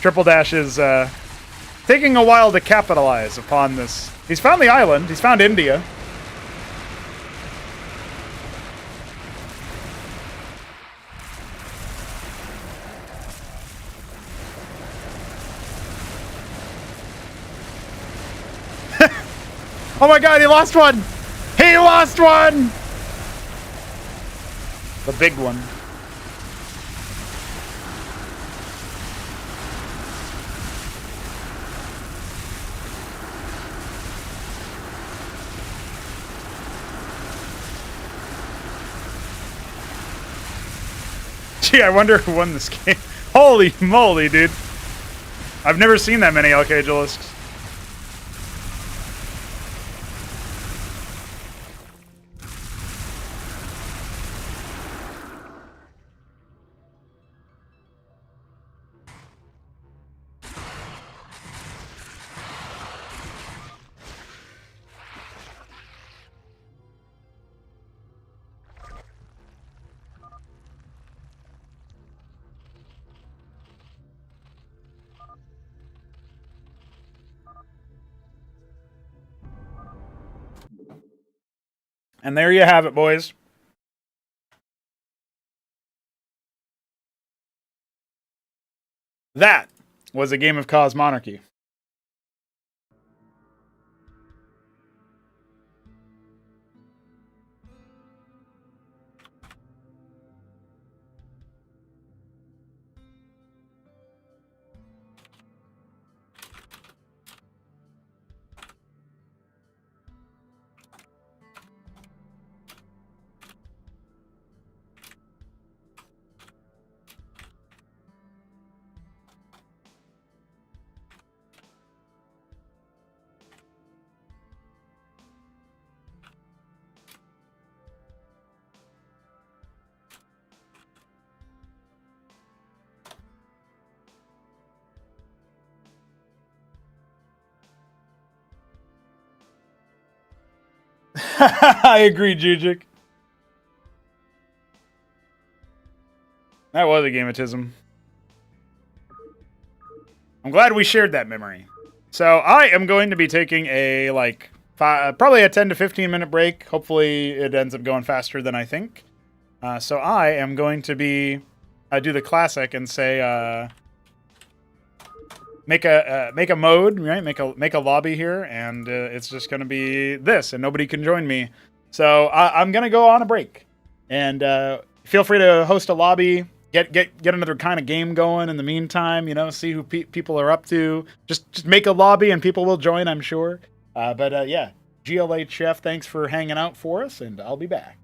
Triple Dash is taking a while to capitalize upon this. He's found the island. He's found India. Oh my god, he lost one! He lost one! The big one. Gee, I wonder who won this game. Holy moly, dude. I've never seen that many Alcagelisks. And there you have it, boys. That was a game of Cause Monarchy. I agree, Jujik. That was a gametism. I'm glad we shared that memory. So I am going to be taking a, like, probably a 10 to 15 minute break. Hopefully, it ends up going faster than I think. So I am going to do the classic and say make a mode, right? Make a lobby here, and it's just going to be this, and nobody can join me. So I'm going to go on a break, and feel free to host a lobby. Get another kind of game going in the meantime. See who people are up to. Just make a lobby, and people will join, I'm sure. But yeah, GLH Chef, thanks for hanging out for us, and I'll be back.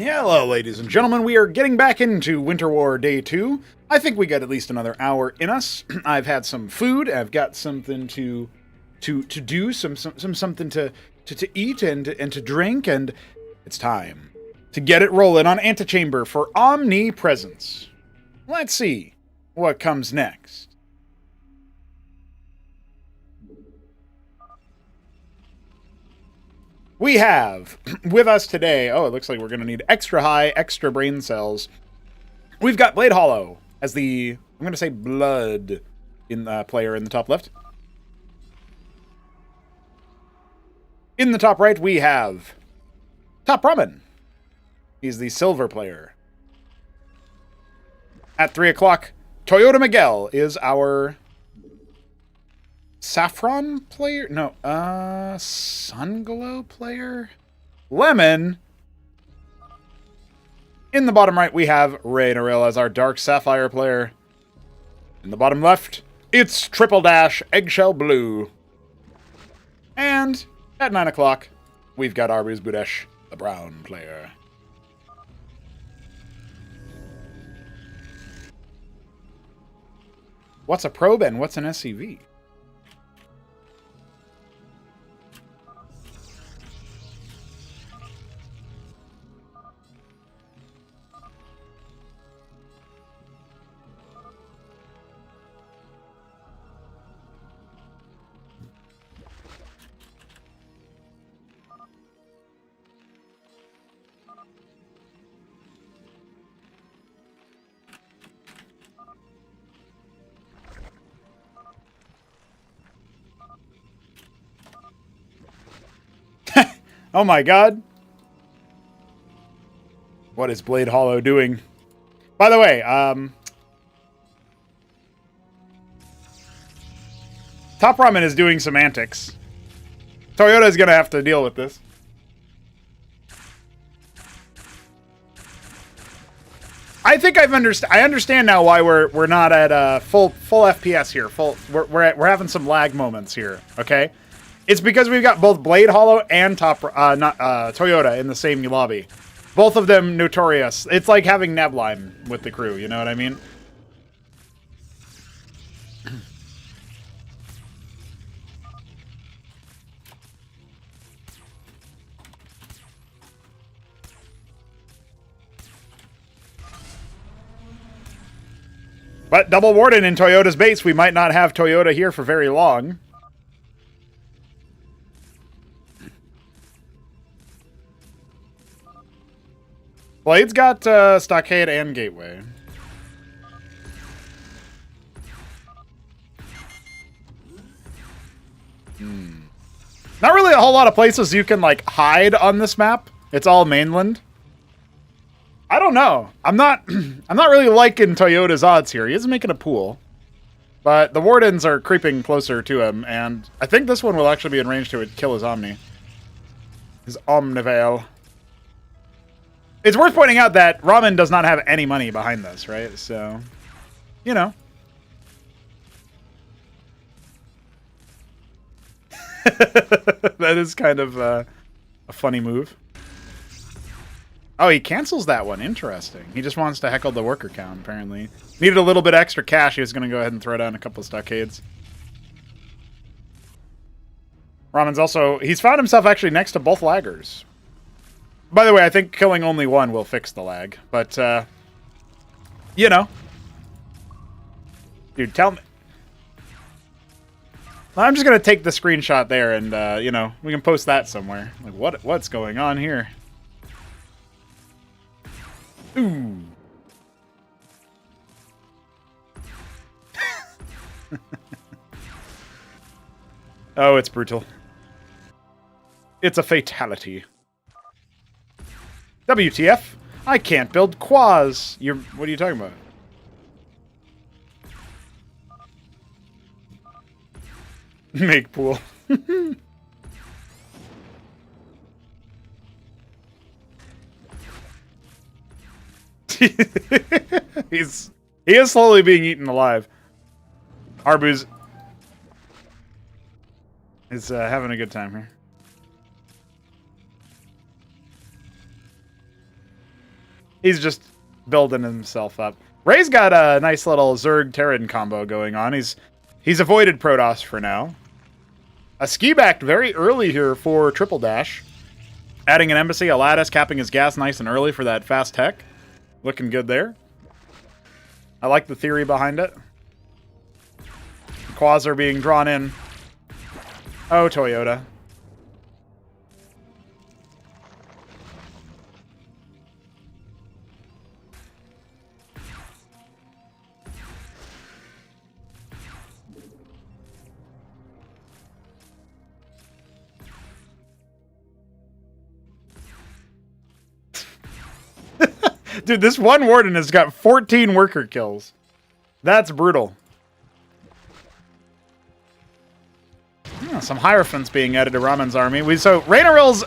Hello, ladies and gentlemen. We are getting back into Winterwar Day 2. I think we got at least another hour in us. I've had some food. I've got something to do, something to eat and to drink, and it's time to get it rolling on Antechamber for Omnipresence. Let's see what comes next. We have with us today, oh, it looks like we're going to need extra high, extra brain cells. We've got Blade Hollow as the, I'm going to say blood in the player in the top left. In the top right, we have Top Ramen. He's the silver player. At 3 o'clock, Toyota Miguel is our Saffron player? No, Sunglow player? Lemon. In the bottom right, we have Ray Naril as our Dark Sapphire player. In the bottom left, it's Triple Dash Eggshell Blue. And at 9 o'clock, we've got Arbuz Budesh, the brown player. What's a probe and what's an SCV? Oh my god. What is Blade Hollow doing? By the way, Top Ramen is doing some antics. Toyota is going to have to deal with this. I think I understand now why we're not at full FPS here. We're having some lag moments here, okay? It's because we've got both Blade Hollow and Toyota in the same lobby. Both of them notorious. It's like having Nabline with the crew, you know what I mean? But Double Warden in Toyota's base, we might not have Toyota here for very long. Blade's got Stockade and Gateway. Not really a whole lot of places you can, like, hide on this map. It's all mainland. I don't know. I'm not really liking Toyota's odds here. He is making a pool. But the Wardens are creeping closer to him, and I think this one will actually be in range to kill his Omni. His Omnivale. It's worth pointing out that Ramen does not have any money behind this, right? So, you know. That is kind of a funny move. Oh, he cancels that one. Interesting. He just wants to heckle the worker count, apparently. Needed a little bit extra cash. He was going to go ahead and throw down a couple of stockades. Ramen's also... He's found himself actually next to both laggers. By the way, I think killing only one will fix the lag. But, you know. Dude, tell me... I'm just going to take the screenshot there and, you know, we can post that somewhere. Like, what's going on here? Ooh. Oh, it's brutal. It's a fatality. WTF? I can't build quas. What are you talking about? Make pool. He is slowly being eaten alive. Arbuz is having a good time here. He's just building himself up. Ray's got a nice little Zerg Terran combo going on. He's avoided Protoss for now. A ski back very early here for Triple Dash. Adding an embassy, a lattice, capping his gas nice and early for that fast tech. Looking good there. I like the theory behind it. Quasar being drawn in. Oh, Toyota. Dude, this one warden has got 14 worker kills. That's brutal. Some Hierophants being added to Ramen's army. So Raineril's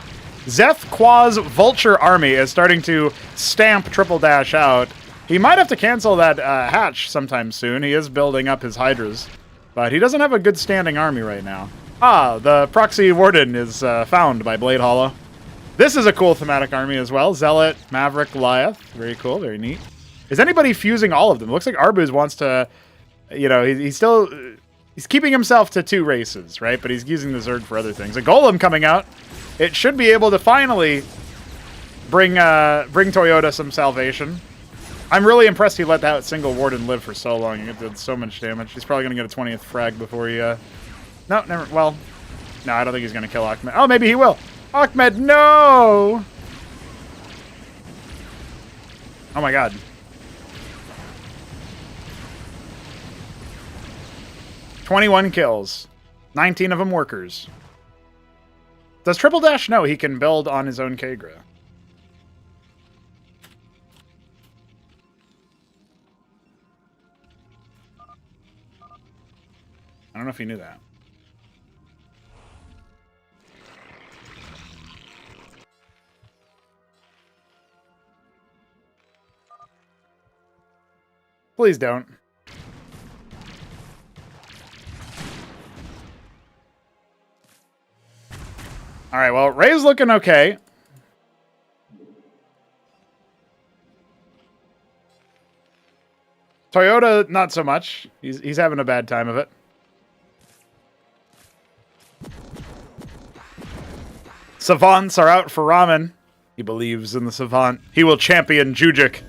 Zeth Quaz Vulture army is starting to stamp Triple Dash out. He might have to cancel that hatch sometime soon. He is building up his Hydras. But he doesn't have a good standing army right now. Ah, the Proxy Warden is found by Blade Hollow. This is a cool thematic army as well. Zealot, Maverick, Goliath. Very cool, very neat. Is anybody fusing all of them? It looks like Arbuz wants to, you know, he's keeping himself to 2 races, right? But he's using the Zerg for other things. A Golem coming out. It should be able to finally bring Toyota some salvation. I'm really impressed he let that single Warden live for so long. It did so much damage. He's probably going to get a 20th frag before he... No, never... Well, no, I don't think he's going to kill Ahmed. Oh, maybe he will. Ahmed, no! Oh my god. "21 kills. 19 of them workers. Does Triple Dash know he can build on his own Kagura? I don't know if he knew that. Please don't. All right, well, Ray's looking okay. Toyota, not so much. He's having a bad time of it. Savants are out for Ramen. He believes in the Savant. He will champion Jujic.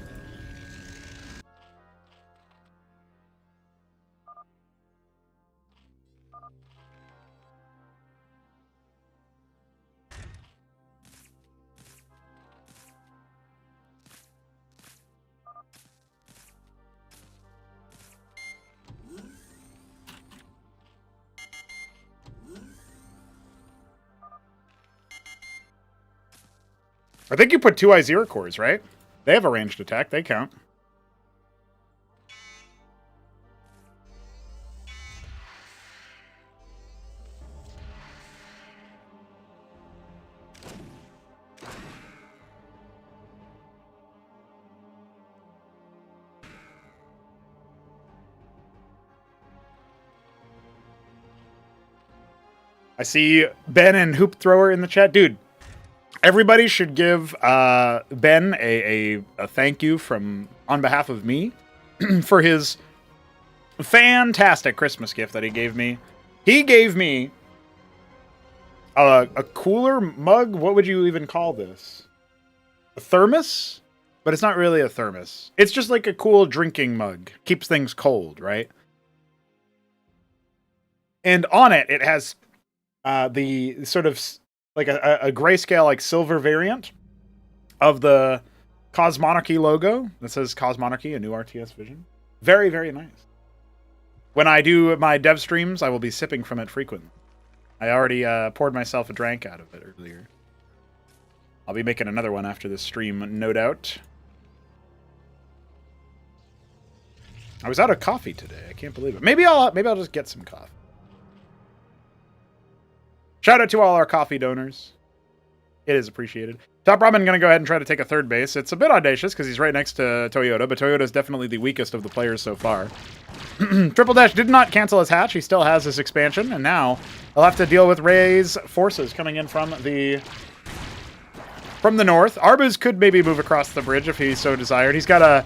I think you put 2 Izira cores, right? They have a ranged attack. They count. I see Ben and Hoop Thrower in the chat. Dude, everybody should give Ben a thank you on behalf of me for his fantastic Christmas gift that he gave me. He gave me a cooler mug. What would you even call this? A thermos? But it's not really a thermos. It's just like a cool drinking mug. Keeps things cold, right? And on it, it has the sort of like a grayscale, like silver variant of the Cosmonarchy logo that says Cosmonarchy, a new RTS vision. Very, very nice. When I do my dev streams, I will be sipping from it frequently. I already poured myself a drink out of it earlier. I'll be making another one after this stream, no doubt. I was out of coffee today. I can't believe it. Maybe I'll just get some coffee. Shout out to all our coffee donors. It is appreciated. Top Ramen going to go ahead and try to take a third base. It's a bit audacious because he's right next to Toyota, but Toyota is definitely the weakest of the players so far. Triple Dash did not cancel his hatch. He still has his expansion, and now he'll have to deal with Ray's forces coming in from the from the north. Arbuz could maybe move across the bridge if he so desired. He's got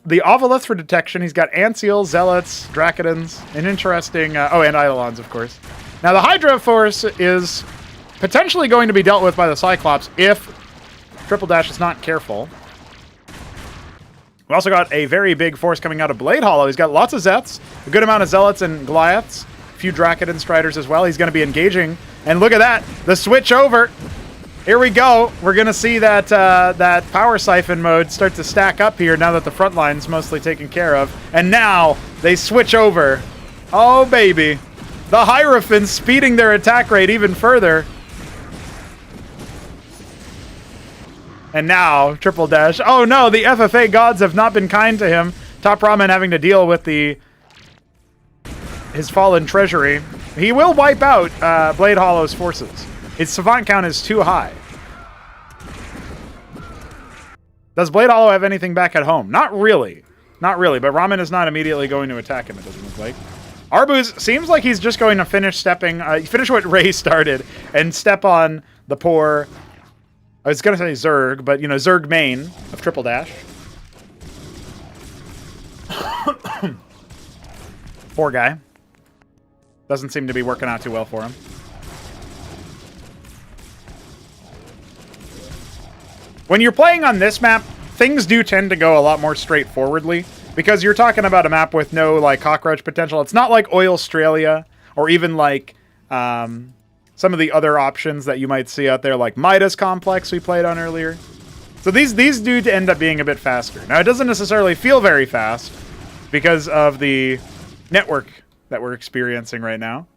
the Ovolith for detection. He's got Anseals, Zealots, Dracodons, an interesting... and Eidolons, of course. Now, the Hydra force is potentially going to be dealt with by the Cyclops if Triple Dash is not careful. We also got a very big force coming out of Blade Hollow. He's got lots of Zets, a good amount of Zealots and Goliaths, a few Dracodon Striders as well. He's going to be engaging. And look at that, the switch over. Here we go. We're going to see that that Power Siphon mode start to stack up here now that the front line's mostly taken care of. And now they switch over. Oh, baby. The Hierophants speeding their attack rate even further. And now, Triple Dash. Oh no, the FFA gods have not been kind to him. Top Ramen having to deal with his fallen treasury. He will wipe out Blade Hollow's forces. His Savant count is too high. Does Blade Hollow have anything back at home? Not really. Not really, but Ramen is not immediately going to attack him, it doesn't look like. Arbuz seems like he's just going to finish what Ray started and step on the poor... I was going to say Zerg, but, Zerg main of Triple Dash. Poor guy. Doesn't seem to be working out too well for him. When you're playing on this map, things do tend to go a lot more straightforwardly, because you're talking about a map with no, cockroach potential. It's not like Oil Australia, or even, some of the other options that you might see out there, like Midas Complex we played on earlier. So these do end up being a bit faster. Now, it doesn't necessarily feel very fast because of the network that we're experiencing right now.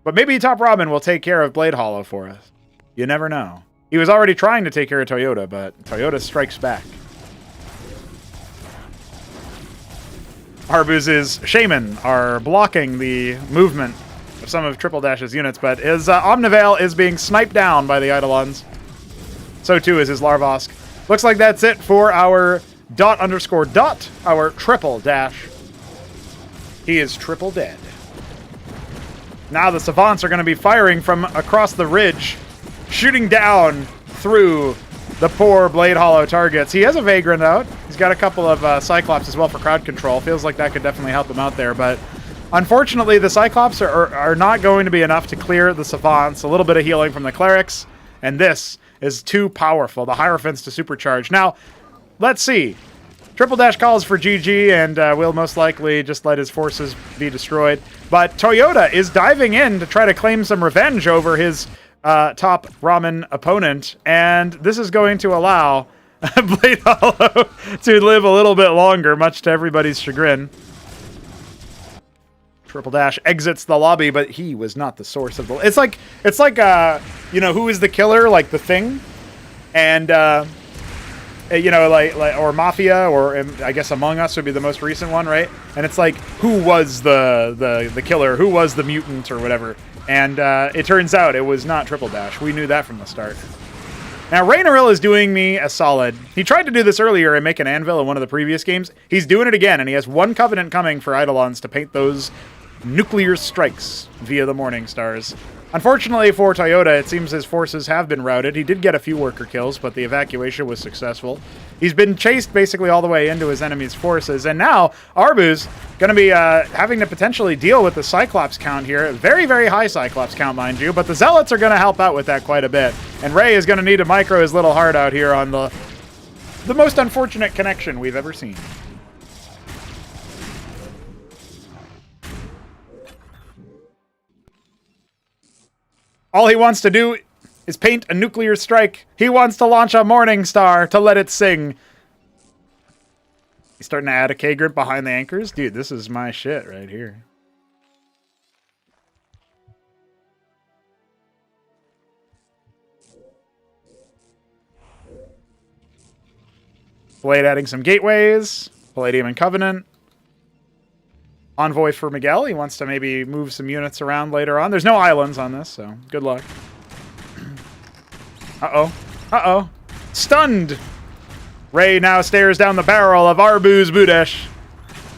But maybe Top Robin will take care of Blade Hollow for us. You never know. He was already trying to take care of Toyota, but Toyota strikes back. Arbuz's Shaman are blocking the movement of some of Triple Dash's units, but his Omnivale is being sniped down by the Eidolons. So too is his Larvosk. Looks like that's it for our ... our Triple Dash. He is triple dead. Now the Savants are going to be firing from across the ridge, shooting down through the poor Blade Hollow targets. He has a Vagrant out. He's got a couple of Cyclops as well for crowd control. Feels like that could definitely help him out there, but unfortunately the Cyclops are not going to be enough to clear the Savants. A little bit of healing from the Clerics, and this is too powerful. The Hierophants to supercharge. Now, let's see. Triple Dash calls for GG and will most likely just let his forces be destroyed. But Toyota is diving in to try to claim some revenge over his top Ramen opponent, and this is going to allow Blade Hollow to live a little bit longer, much to everybody's chagrin. Triple Dash exits the lobby, but he was not the source of the... It's like who is the killer, like The Thing, and or Mafia, or I guess Among Us would be the most recent one, right? And it's like, who was the killer? Who was the mutant or whatever? And it turns out it was not Triple Dash. We knew that from the start. Now, Raynaril is doing me a solid. He tried to do this earlier and make an anvil in one of the previous games. He's doing it again, and he has one Covenant coming for Eidolons to paint those nuclear strikes via the Morning Stars. Unfortunately for Toyota, it seems his forces have been routed. He did get a few worker kills, but the evacuation was successful. He's been chased basically all the way into his enemy's forces, and now Arbuz going to be having to potentially deal with the Cyclops count here. Very, very high Cyclops count, mind you, but the Zealots are going to help out with that quite a bit. And Ray is going to need to micro his little heart out here on the most unfortunate connection we've ever seen. All he wants to do is paint a nuclear strike. He wants to launch a Morning Star to let it sing. He's starting to add a K-grip behind the anchors. Dude, this is my shit right here. Blade adding some gateways. Palladium and Covenant. Envoy for Miguel. He wants to maybe move some units around later on. There's no islands on this, so good luck. Uh-oh. Uh-oh. Stunned! Ray now stares down the barrel of Arbuz Budesh.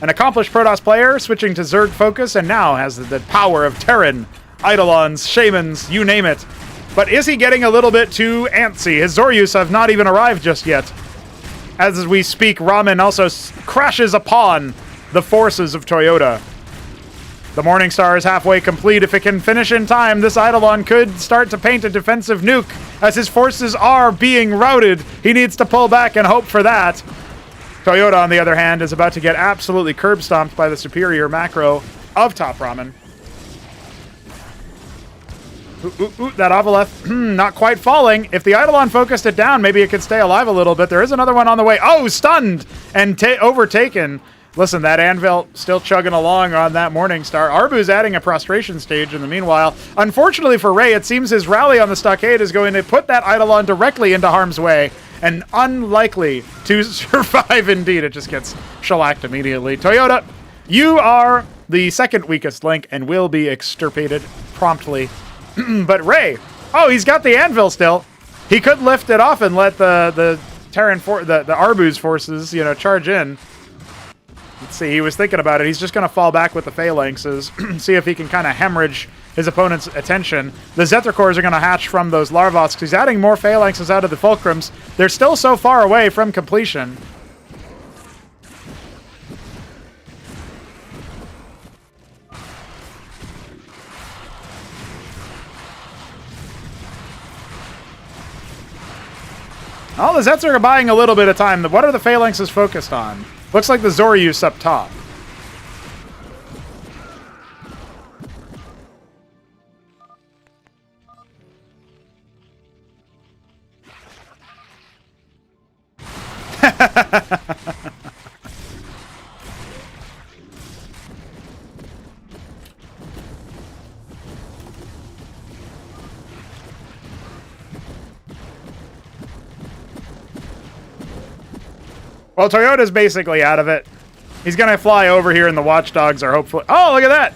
An accomplished Protoss player, switching to Zerg focus, and now has the power of Terran, Eidolons, Shamans, you name it. But is he getting a little bit too antsy? His Zoryus have not even arrived just yet. As we speak, Ramen also crashes upon the forces of Toyota. The Morningstar is halfway complete. If it can finish in time, this Eidolon could start to paint a defensive nuke. As his forces are being routed, he needs to pull back and hope for that. Toyota, on the other hand, is about to get absolutely curb stomped by the superior macro of Top Ramen. That Avaleth, not quite falling. If the Eidolon focused it down, maybe it could stay alive a little bit. There is another one on the way. Oh, stunned and overtaken. Listen, that Anvil still chugging along on that Morningstar. Arbu's adding a prostration stage in the meanwhile. Unfortunately for Ray, it seems his rally on the stockade is going to put that Eidolon directly into harm's way, and unlikely to survive indeed. It just gets shellacked immediately. Toyota, you are the second weakest link and will be extirpated promptly. But Ray, oh, he's got the Anvil still. He could lift it off and let the Arbu's forces, charge in. Let's see, he was thinking about it. He's just going to fall back with the Phalanxes, see if he can kind of hemorrhage his opponent's attention. The Zetracores are going to hatch from those Larvosks. He's adding more Phalanxes out of the Fulcrums. They're still so far away from completion. Oh, the Zets are buying a little bit of time. What are the Phalanxes focused on? Looks like the Zoryus up top. Well, Toyota's basically out of it. He's going to fly over here, and the Watchdogs are hopefully... Oh, look at that!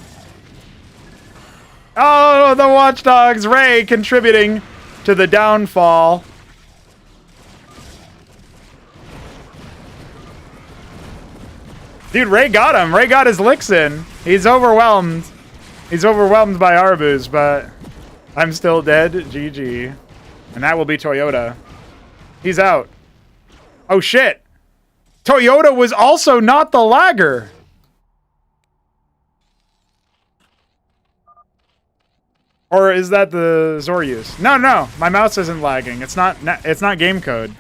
Oh, the Watchdogs! Ray contributing to the downfall. Dude, Ray got him. Ray got his licks in. He's overwhelmed. He's overwhelmed by Arbus, but I'm still dead. GG. And that will be Toyota. He's out. Oh, shit. Toyota was also not the lagger. Or is that the Zoryus? No, my mouse isn't lagging. It's not game code.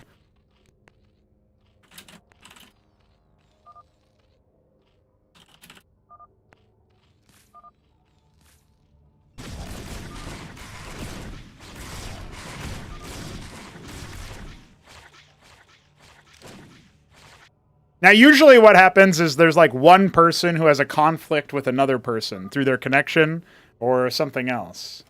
Now, usually what happens is there's like one person who has a conflict with another person through their connection or something else.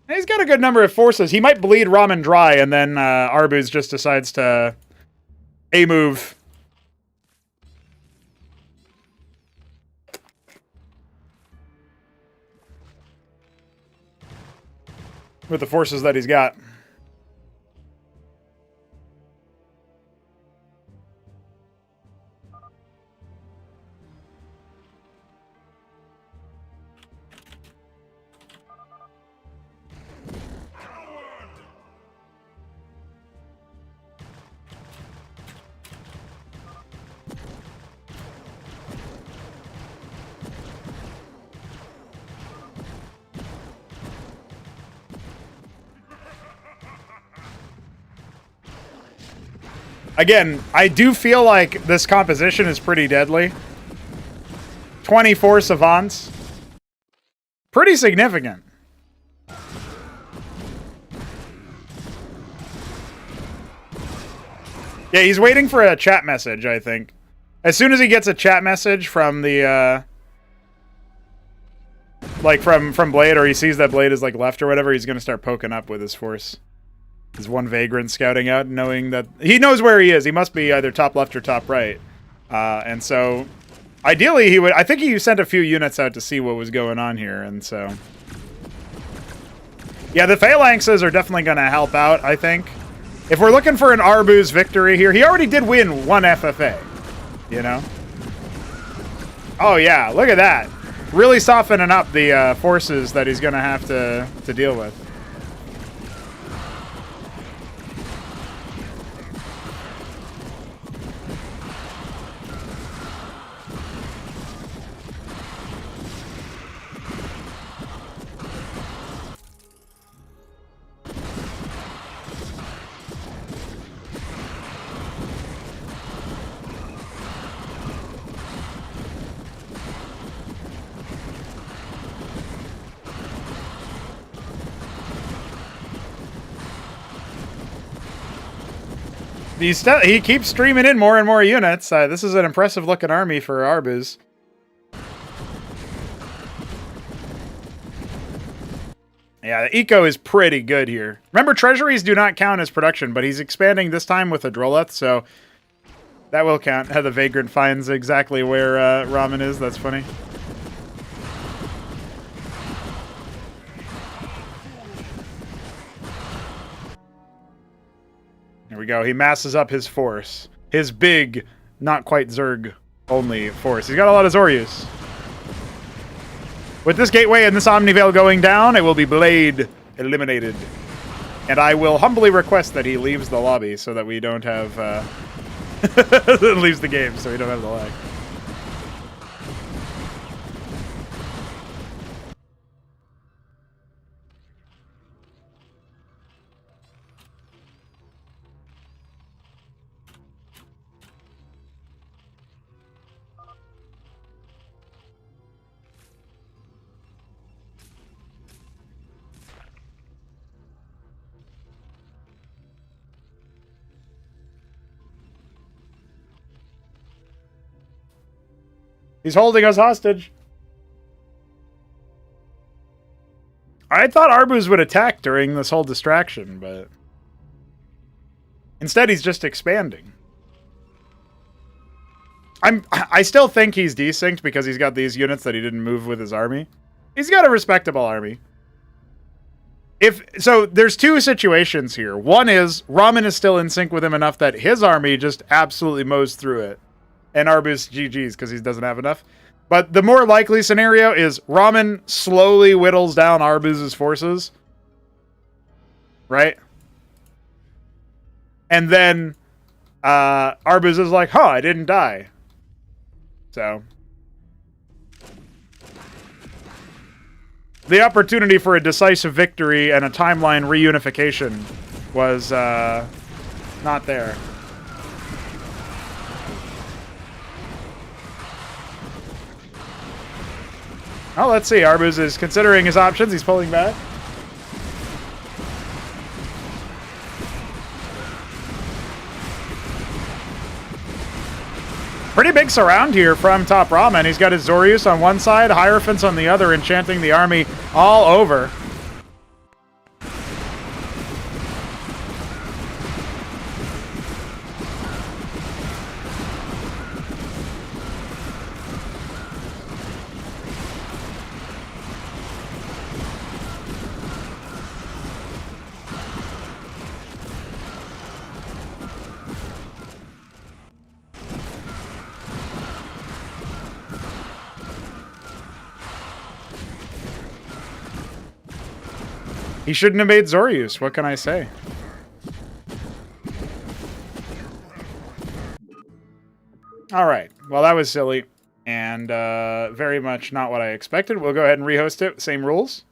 And he's got a good number of forces. He might bleed Ramen dry, and then Arbus just decides to A-move. With the forces that he's got. Again, I do feel like this composition is pretty deadly. 24 savants. Pretty significant. Yeah, he's waiting for a chat message, I think. As soon as he gets a chat message from the, like, from Blade, or he sees that Blade is, like, left or whatever, he's gonna start poking up with his force. There's one Vagrant scouting out, knowing that... He knows where he is. He must be either top left or top right. And so, ideally, he would... I think he sent a few units out to see what was going on here, and so... Yeah, the Phalanxes are definitely going to help out, I think. If we're looking for an Arbus victory here, he already did win one FFA, you know? Oh, yeah. Look at that. Really softening up the forces that he's going to have to deal with. He keeps streaming in more and more units. This is an impressive looking army for Arbuz. Yeah, the eco is pretty good here. Remember, treasuries do not count as production, but he's expanding this time with a Droleth, so that will count. How the Vagrant finds exactly where Ramen is. That's funny. There we go. He masses up his force. His big, not quite Zerg only force. He's got a lot of Zoryus. With this gateway and this Omniveil going down, it will be Blade eliminated. And I will humbly request that he leaves the lobby so that we don't have... leaves the game so we don't have the lag. He's holding us hostage. I thought Arbuz would attack during this whole distraction, but... instead, he's just expanding. I still think he's desynced because he's got these units that he didn't move with his army. He's got a respectable army. So, there's two situations here. One is, Ramen is still in sync with him enough that his army just absolutely mows through it. And Arbuz GG's because he doesn't have enough. But the more likely scenario is Ramen slowly whittles down Arbuz's forces. Right? And then Arbuz is like, huh, I didn't die. So. The opportunity for a decisive victory and a timeline reunification was not there. Oh, let's see. Arbuz is considering his options. He's pulling back. Pretty big surround here from Top Ramen. He's got his Zoryus on one side, Hierophants on the other, enchanting the army all over. He shouldn't have made Zoryus. What can I say? All right. Well, that was silly. And very much not what I expected. We'll go ahead and rehost it. Same rules.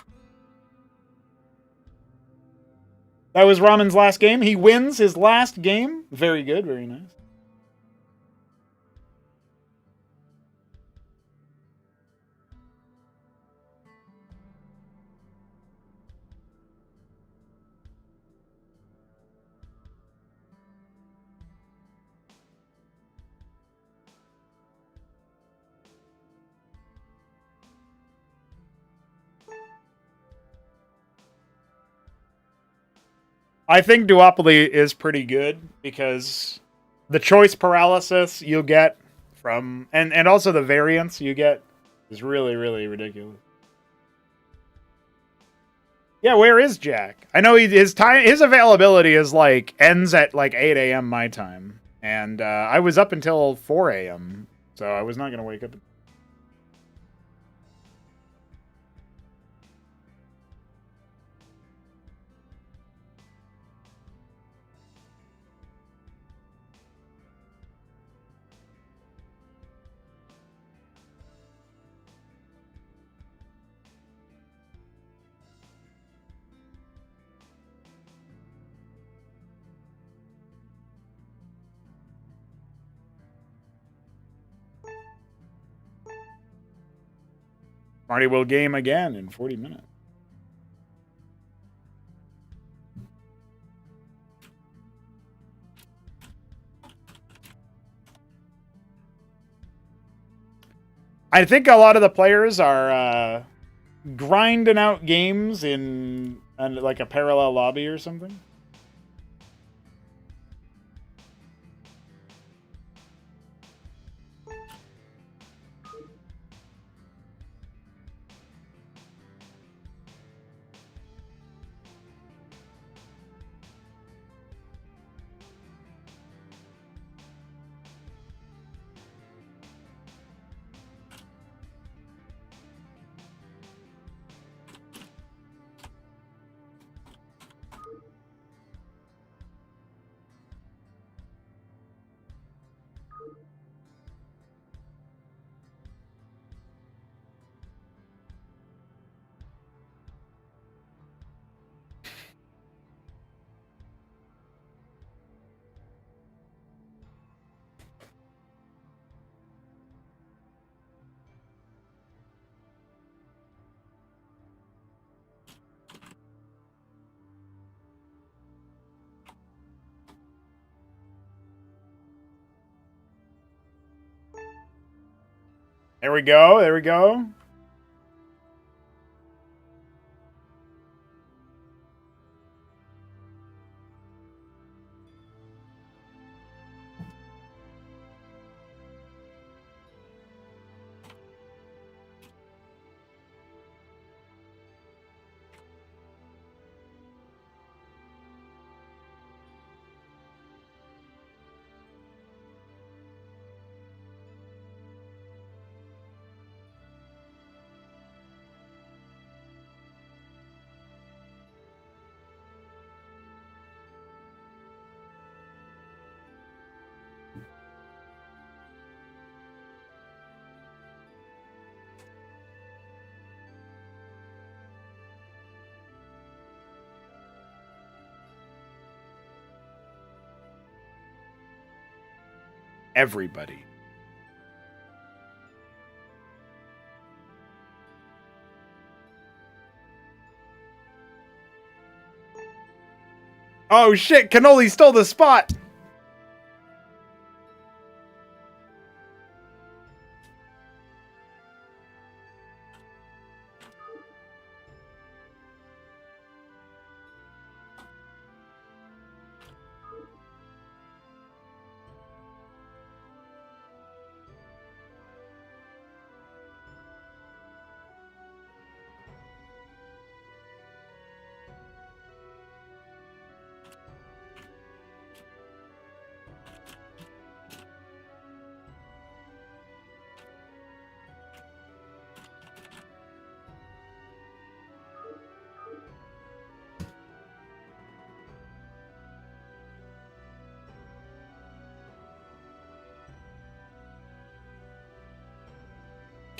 That was Ramen's last game. He wins his last game. Very good. Very nice. I think duopoly is pretty good because the choice paralysis you get from and also the variance you get is really, really ridiculous. Yeah, where is Jack? I know his availability is like ends at like 8 a.m. my time, and I was up until 4 a.m. so I was not gonna wake up. Marty will game again in 40 minutes. I think a lot of the players are grinding out games in like a parallel lobby or something. There we go. There we go. Everybody. Oh shit, Cannoli stole the spot.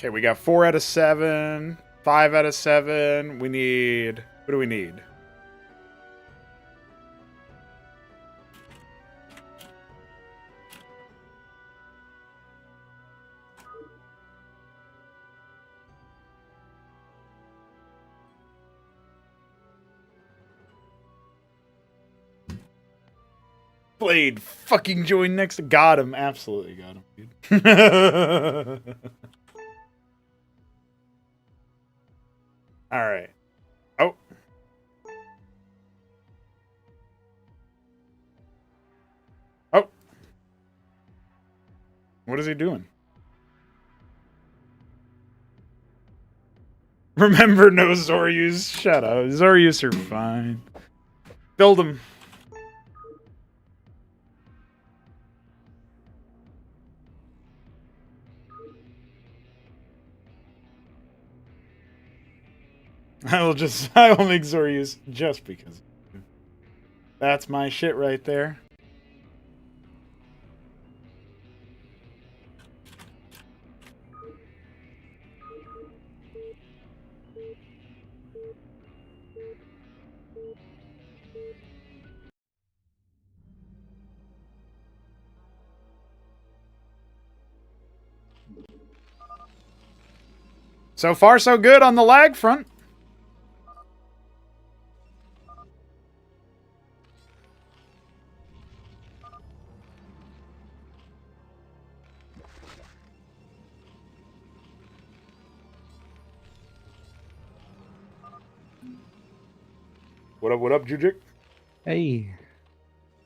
Okay, we got 4 out of 7, 5 out of 7. We need... What do we need? Blade fucking joined next. Got him. Absolutely got him, dude. All right. Oh. Oh. What is he doing? Remember, no Zoryus. Shut up. Zoryus are fine. Build them. I will make Zoryus just because. That's my shit right there. So far, so good on the lag front. What up, Jujuk? Hey,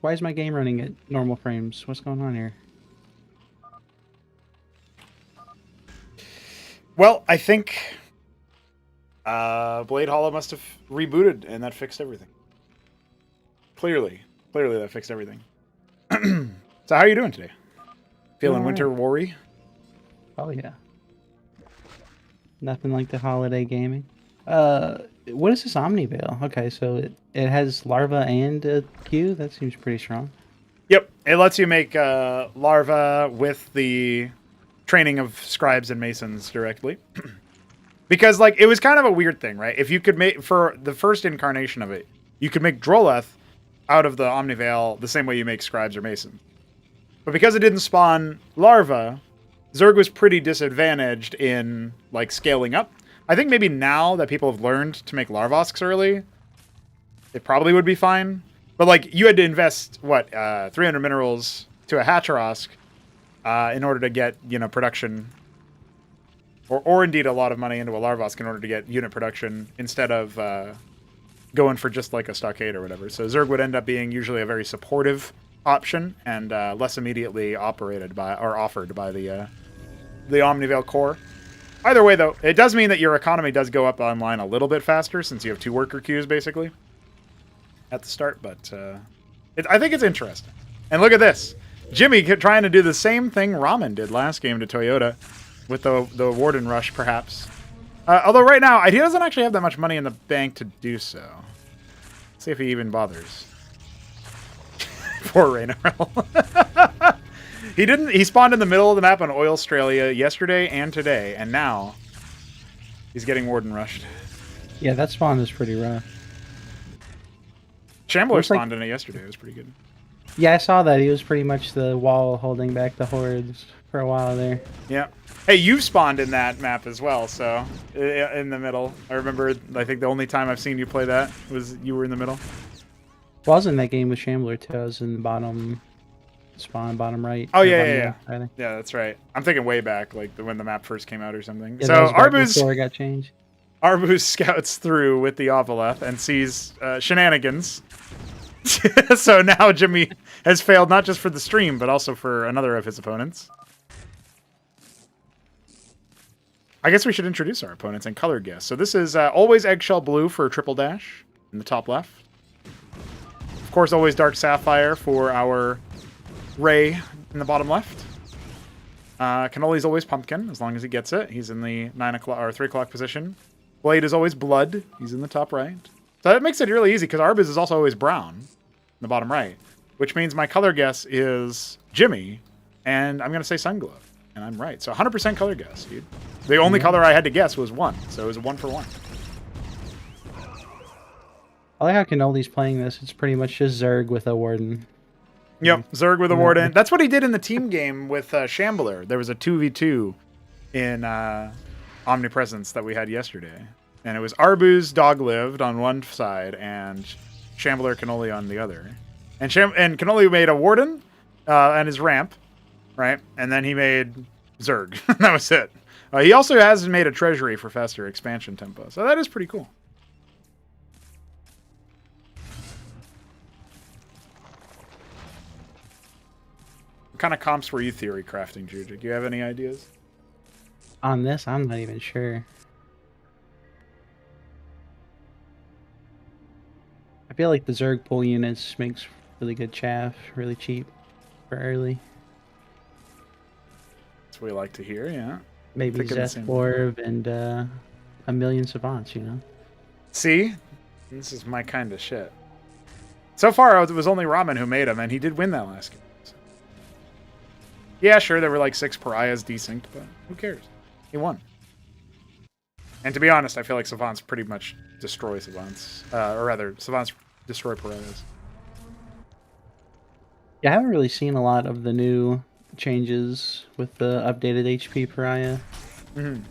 why is my game running at normal frames? What's going on here? Well, I think Blade Hollow must have rebooted, and that fixed everything. Clearly that fixed everything. So how are you doing today? Feeling Doing winter alright. worry? Oh yeah. Nothing like the holiday gaming. What is this Omnivale? Okay, so it has larva and a Q. That seems pretty strong. Yep, it lets you make larva with the training of scribes and masons directly. Because like it was kind of a weird thing, right? If you could make for the first incarnation of it, you could make Droleth out of the Omnivale the same way you make scribes or masons. But because it didn't spawn larva, Zerg was pretty disadvantaged in like scaling up. I think maybe now that people have learned to make Larvosks early, it probably would be fine. But like you had to invest what 300 minerals to a Hatcherosk in order to get production, or indeed a lot of money into a Larvosk in order to get unit production instead of going for just like a stockade or whatever. So Zerg would end up being usually a very supportive option and less immediately operated by or offered by the Omnivale core. Either way, though, it does mean that your economy does go up online a little bit faster since you have 2 worker queues, basically, at the start. But I think it's interesting. And look at this. Jimmy trying to do the same thing Ramen did last game to Toyota with the Warden Rush, perhaps. Although right now, he doesn't actually have that much money in the bank to do so. Let's see if he even bothers. Poor Raynarel. He didn't. He spawned in the middle of the map on Oil Australia yesterday and today, and now he's getting Warden rushed. Yeah, that spawn is pretty rough. Shambler Looks like- spawned in it yesterday. It was pretty good. Yeah, I saw that. He was pretty much the wall holding back the hordes for a while there. Yeah. Hey, you've spawned in that map as well, so in the middle. I remember. I think the only time I've seen you play that was you were in the middle. Well, I was in that game with Shambler too. I was in the bottom spawn, bottom right. Oh or yeah, bottom yeah, left, rather. yeah. That's right. I'm thinking way back, like when the map first came out or something. Yeah, So that was back Arbuz before it got changed. Scouts through with the Ovaleth and sees shenanigans. So now Jimmy has failed not just for the stream, but also for another of his opponents. I guess we should introduce our opponents and color guess. So this is always Eggshell Blue for triple dash in the top left. Of course, always Dark Sapphire for our Ray in the bottom left. Cannoli's always Pumpkin, as long as he gets it. He's in the 9 o'clock or 3 o'clock position. Blade is always Blood. He's in the top right. So that makes it really easy, because Arbuz is also always brown in the bottom right, which means my color guess is Jimmy, and I'm going to say Sunglow, and I'm right. So 100% color guess, dude. The only color I had to guess was 1, so it was a 1 for 1. I like how Cannoli's playing this. It's pretty much just Zerg with a Warden. Yep, Zerg with a Warden. That's what he did in the team game with Shambler. There was a 2v2 in Omnipresence that we had yesterday. And it was Arbuz Dog-Lived on one side and Shambler Cannoli on the other. And Cannoli made a Warden and his ramp, right? And then he made Zerg. That was it. He also has made a treasury for faster expansion tempo. So that is pretty cool. What kind of comps were you theory crafting, Juju? Do you have any ideas? On this, I'm not even sure. I feel like the Zerg pull units makes really good chaff, really cheap for early. That's what we like to hear, yeah. Maybe Thinking the same. Zeth and a million savants, you know? See? This is my kind of shit. So far, it was only Ramen who made him, and he did win that last game. So. Yeah, sure, there were like 6 pariahs desynced, but who cares? He won. And to be honest, I feel like savants pretty much destroy savants. Or rather, savants destroy pariahs. Yeah, I haven't really seen a lot of the new changes with the updated HP pariah. Mm-hmm.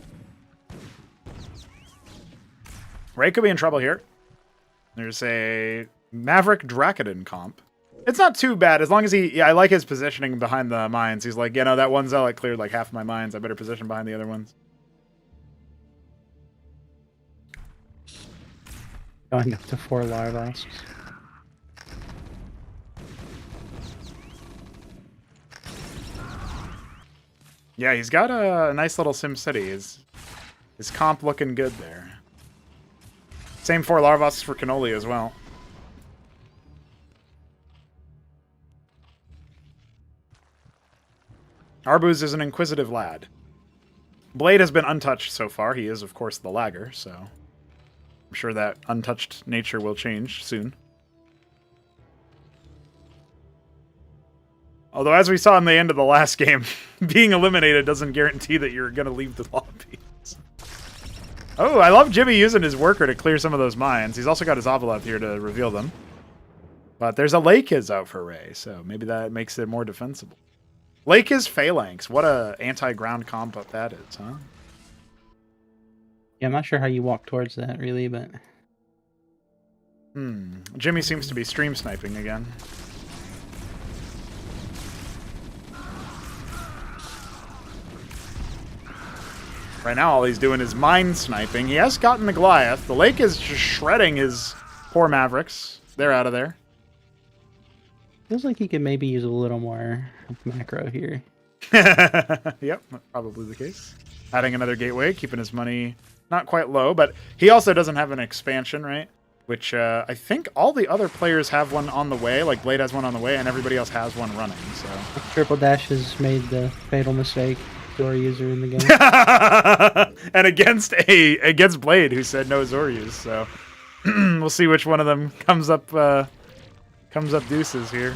Ray could be in trouble here. There's a Maverick Dracodon comp. It's not too bad as long as he... Yeah, I like his positioning behind the mines. He's like, you know, that one zealot cleared like half of my mines. I better position behind the other ones. Going up to 4 Larvasks. Yeah, he's got a nice little Sim City. His comp looking good there. Same 4 Larvasks for Cannoli as well. Arbuz is an inquisitive lad. Blade has been untouched so far. He is, of course, the lagger, so I'm sure that untouched nature will change soon. Although, as we saw in the end of the last game, being eliminated doesn't guarantee that you're going to leave the lobby. Oh, I love Jimmy using his worker to clear some of those mines. He's also got his Avila up here to reveal them. But there's a Lakiz out for Ray, so maybe that makes it more defensible. Lakiz Phalanx. What a anti-ground comp up that is, huh? Yeah, I'm not sure how you walk towards that, really, but... Jimmy seems to be stream sniping again. Right now, all he's doing is mine sniping. He has gotten the Goliath. The Lake is just shredding his poor Mavericks. They're out of there. Feels like he could maybe use a little more macro here. Yep, probably the case. Adding another gateway, keeping his money not quite low, but he also doesn't have an expansion, right? Which I think all the other players have one on the way. Like Blade has one on the way, and everybody else has one running. So Triple Dash has made the fatal mistake. Zora user in the game. And against Blade, who said no Zora use. So we'll see which one of them comes up deuces here.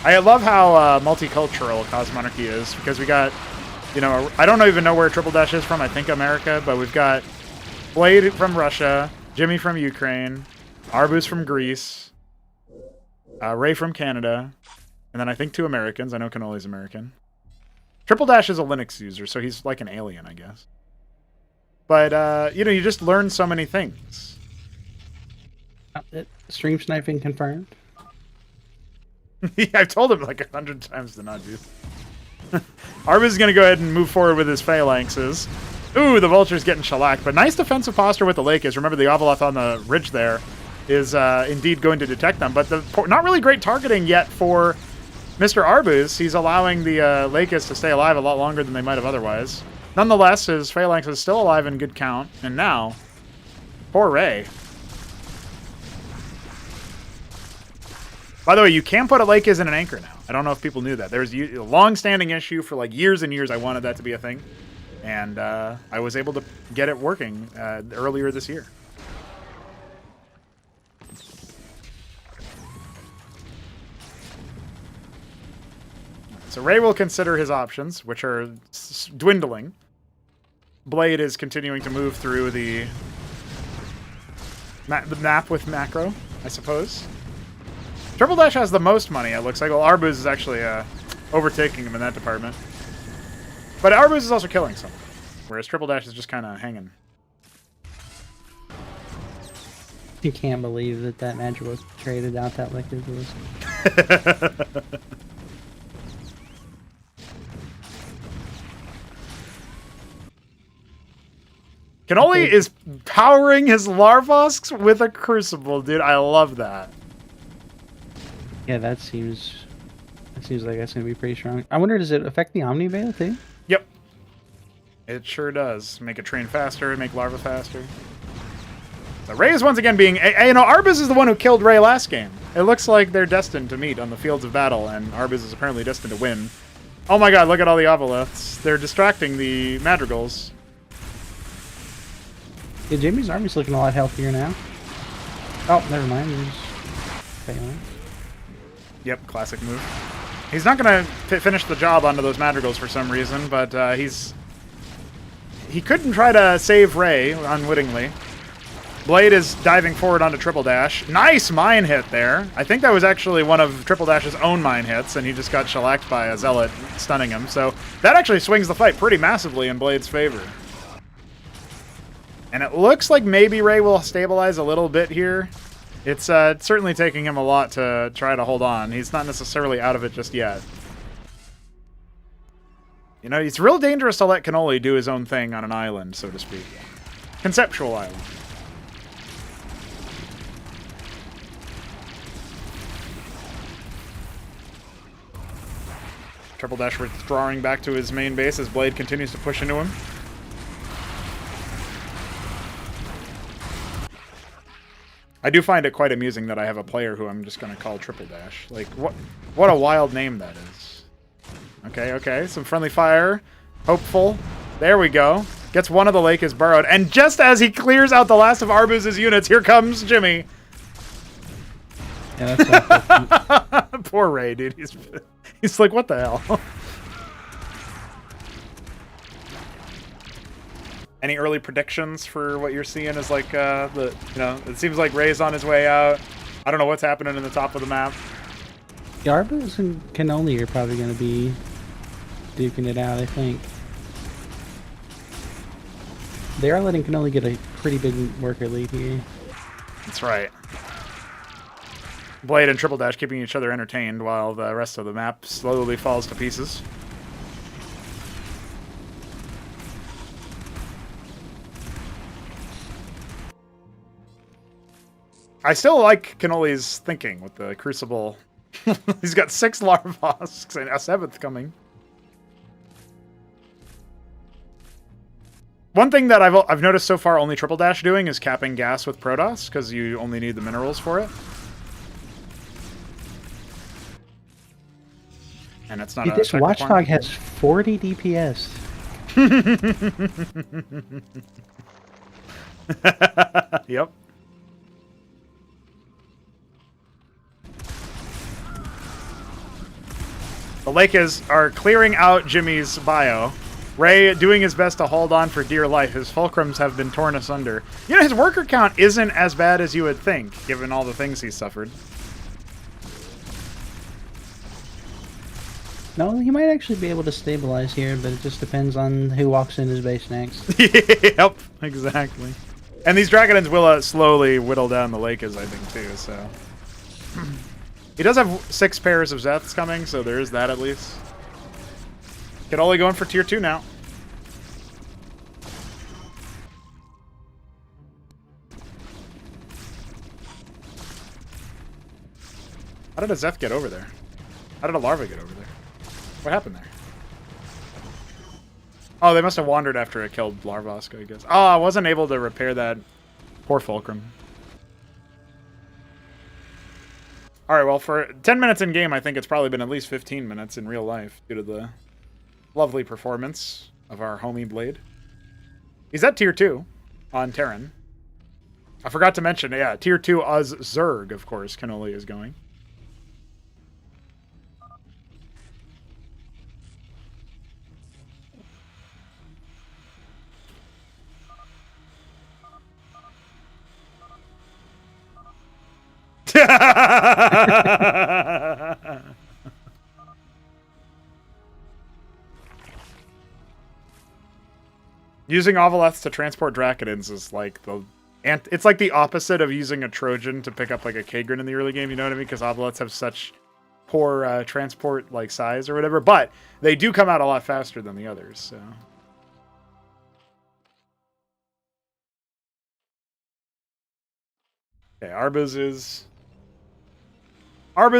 I love how multicultural Cosmonarchy is, because we got, you know, I don't even know where Triple Dash is from. I think America, but we've got Blade from Russia, Jimmy from Ukraine, Arbuz from Greece, Ray from Canada, and then I think 2 Americans. I know Cannoli's American. Triple Dash is a Linux user, so he's like an alien, I guess. But, you know, you just learn so many things. Stream sniping confirmed. I've told him like 100 times to not do. Arbuz is going to go ahead and move forward with his phalanxes. Ooh, the Vulture's getting shellacked, but nice defensive posture with the Lakiz. Remember, the Avaloth on the ridge there is indeed going to detect them, but not really great targeting yet for Mr. Arbuz. He's allowing the Lakiz to stay alive a lot longer than they might have otherwise. Nonetheless, his Phalanx is still alive in good count, and now, poor Ray. By the way, you can put a Lakiz in an anchor now. I don't know if people knew that. There's a long-standing issue for like years and years. I wanted that to be a thing, and I was able to get it working earlier this year. So Ray will consider his options, which are dwindling. Blade is continuing to move through the map with macro, I suppose. Triple Dash has the most money, it looks like. Well, Arbuz is actually overtaking him in that department. But Arbuz is also killing someone, whereas Triple Dash is just kind of hanging. You can't believe that magic was traded out that like it was. Cannoli is powering his Larvasks with a Crucible, dude. I love that. Yeah, that seems like that's gonna be pretty strong. I wonder, does it affect the Omni Veil too? Yep. It sure does. Make a train faster, make Larva faster. So Ray is once again being... You know, Arbuz is the one who killed Ray last game. It looks like they're destined to meet on the fields of battle, and Arbuz is apparently destined to win. Oh my god, look at all the Avaleths. They're distracting the Madrigals. Yeah, Jimmy's army's looking a lot healthier now. Oh, never mind. There's Phalanx. Yep, classic move. He's not going to finish the job onto those Madrigals for some reason, but he couldn't try to save Ray unwittingly. Blade is diving forward onto Triple Dash. Nice mine hit there. I think that was actually one of Triple Dash's own mine hits, and he just got shellacked by a Zealot, stunning him. So that actually swings the fight pretty massively in Blade's favor. And it looks like maybe Ray will stabilize a little bit here. It's certainly taking him a lot to try to hold on. He's not necessarily out of it just yet. You know, it's real dangerous to let Cannoli do his own thing on an island, so to speak. Conceptual island. Triple Dash withdrawing back to his main base as Blade continues to push into him. I do find it quite amusing that I have a player who I'm just going to call Triple Dash. Like, what a wild name that is. Okay, okay, some friendly fire. Hopeful. There we go. Gets one of the lake is burrowed. And just as he clears out the last of Arbuz's units, here comes Jimmy. Yeah, that's Poor Ray, dude. He's like, what the hell? Any early predictions for what you're seeing as like it seems like Ray's on his way out. I don't know what's happening in the top of the map. Arbuz and Cannoli are probably going to be duking it out, I think. They are letting Cannoli get a pretty big worker lead here. That's right. Blade and Triple Dash keeping each other entertained while the rest of the map slowly falls to pieces. I still like Cannoli's thinking with the Crucible. He's got 6 Larvasks and a 7th coming. One thing that I've noticed so far only Triple Dash doing is capping gas with Protoss, because you only need the minerals for it. And it's not Dude, this Watchdog has 40 DPS. Yep. The Lakers are clearing out Jimmy's bio. Ray doing his best to hold on for dear life. His fulcrums have been torn asunder. You know, his worker count isn't as bad as you would think, given all the things he's suffered. No, he might actually be able to stabilize here, but it just depends on who walks in his base next. Yep, exactly. And these Dragonins will slowly whittle down the Lakers, I think, too, so... He does have 6 pairs of Zeths coming, so there is that at least. Get only going for tier 2 now. How did a Zeth get over there? How did a Larva get over there? What happened there? Oh, they must have wandered after it killed Larvask, I guess. Oh, I wasn't able to repair that. Poor Fulcrum. Alright, well, for 10 minutes in game, I think it's probably been at least 15 minutes in real life due to the lovely performance of our homie Blade. He's at tier 2 on Terran. I forgot to mention, yeah, tier 2 as Zerg, of course, Cannoli is going. Using Ovoleths to transport Draconins is like it's like the opposite of using a Trojan to pick up like a Kagrin in the early game, you know what I mean? Because Ovoleths have such poor transport like size or whatever, but they do come out a lot faster than the others, so... Okay, Arbuz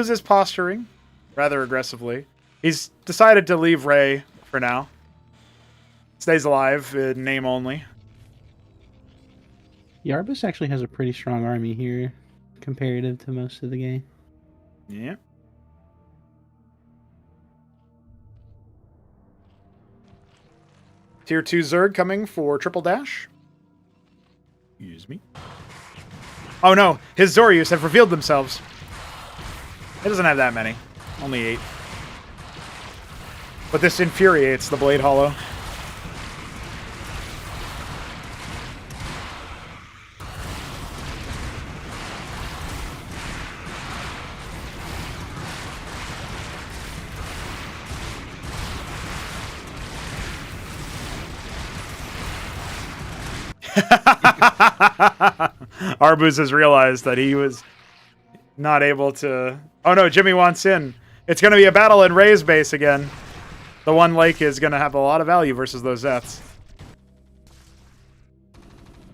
is posturing rather aggressively. He's decided to leave Ray for now. Stays alive in name only. Yarbus actually has a pretty strong army here, comparative to most of the game. Yeah. Tier 2 Zerg coming for Triple Dash. Excuse me. Oh no, his Zoryus have revealed themselves. It doesn't have that many. Only 8. But this infuriates the Blade Hollow. Arbuz has realized that he was not able to... Oh no, Jimmy wants in. It's going to be a battle in Ray's base again. The one lake is going to have a lot of value versus those Zeths.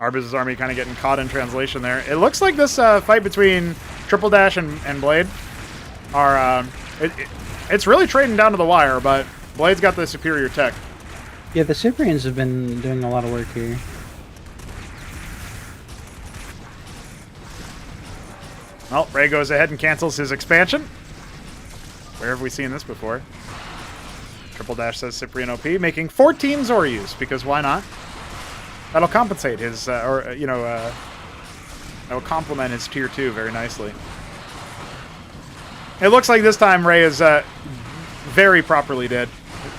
Arbuz's army kind of getting caught in translation there. It looks like this fight between Triple Dash and Blade are... it's really trading down to the wire, but Blade's got the superior tech. Yeah, the Cyprians have been doing a lot of work here. Well, Ray goes ahead and cancels his expansion. Where have we seen this before? Triple Dash says Cyprian OP, making 14 Zoryus, because why not? That'll compensate his, that'll complement his tier 2 very nicely. It looks like this time Ray is very properly dead.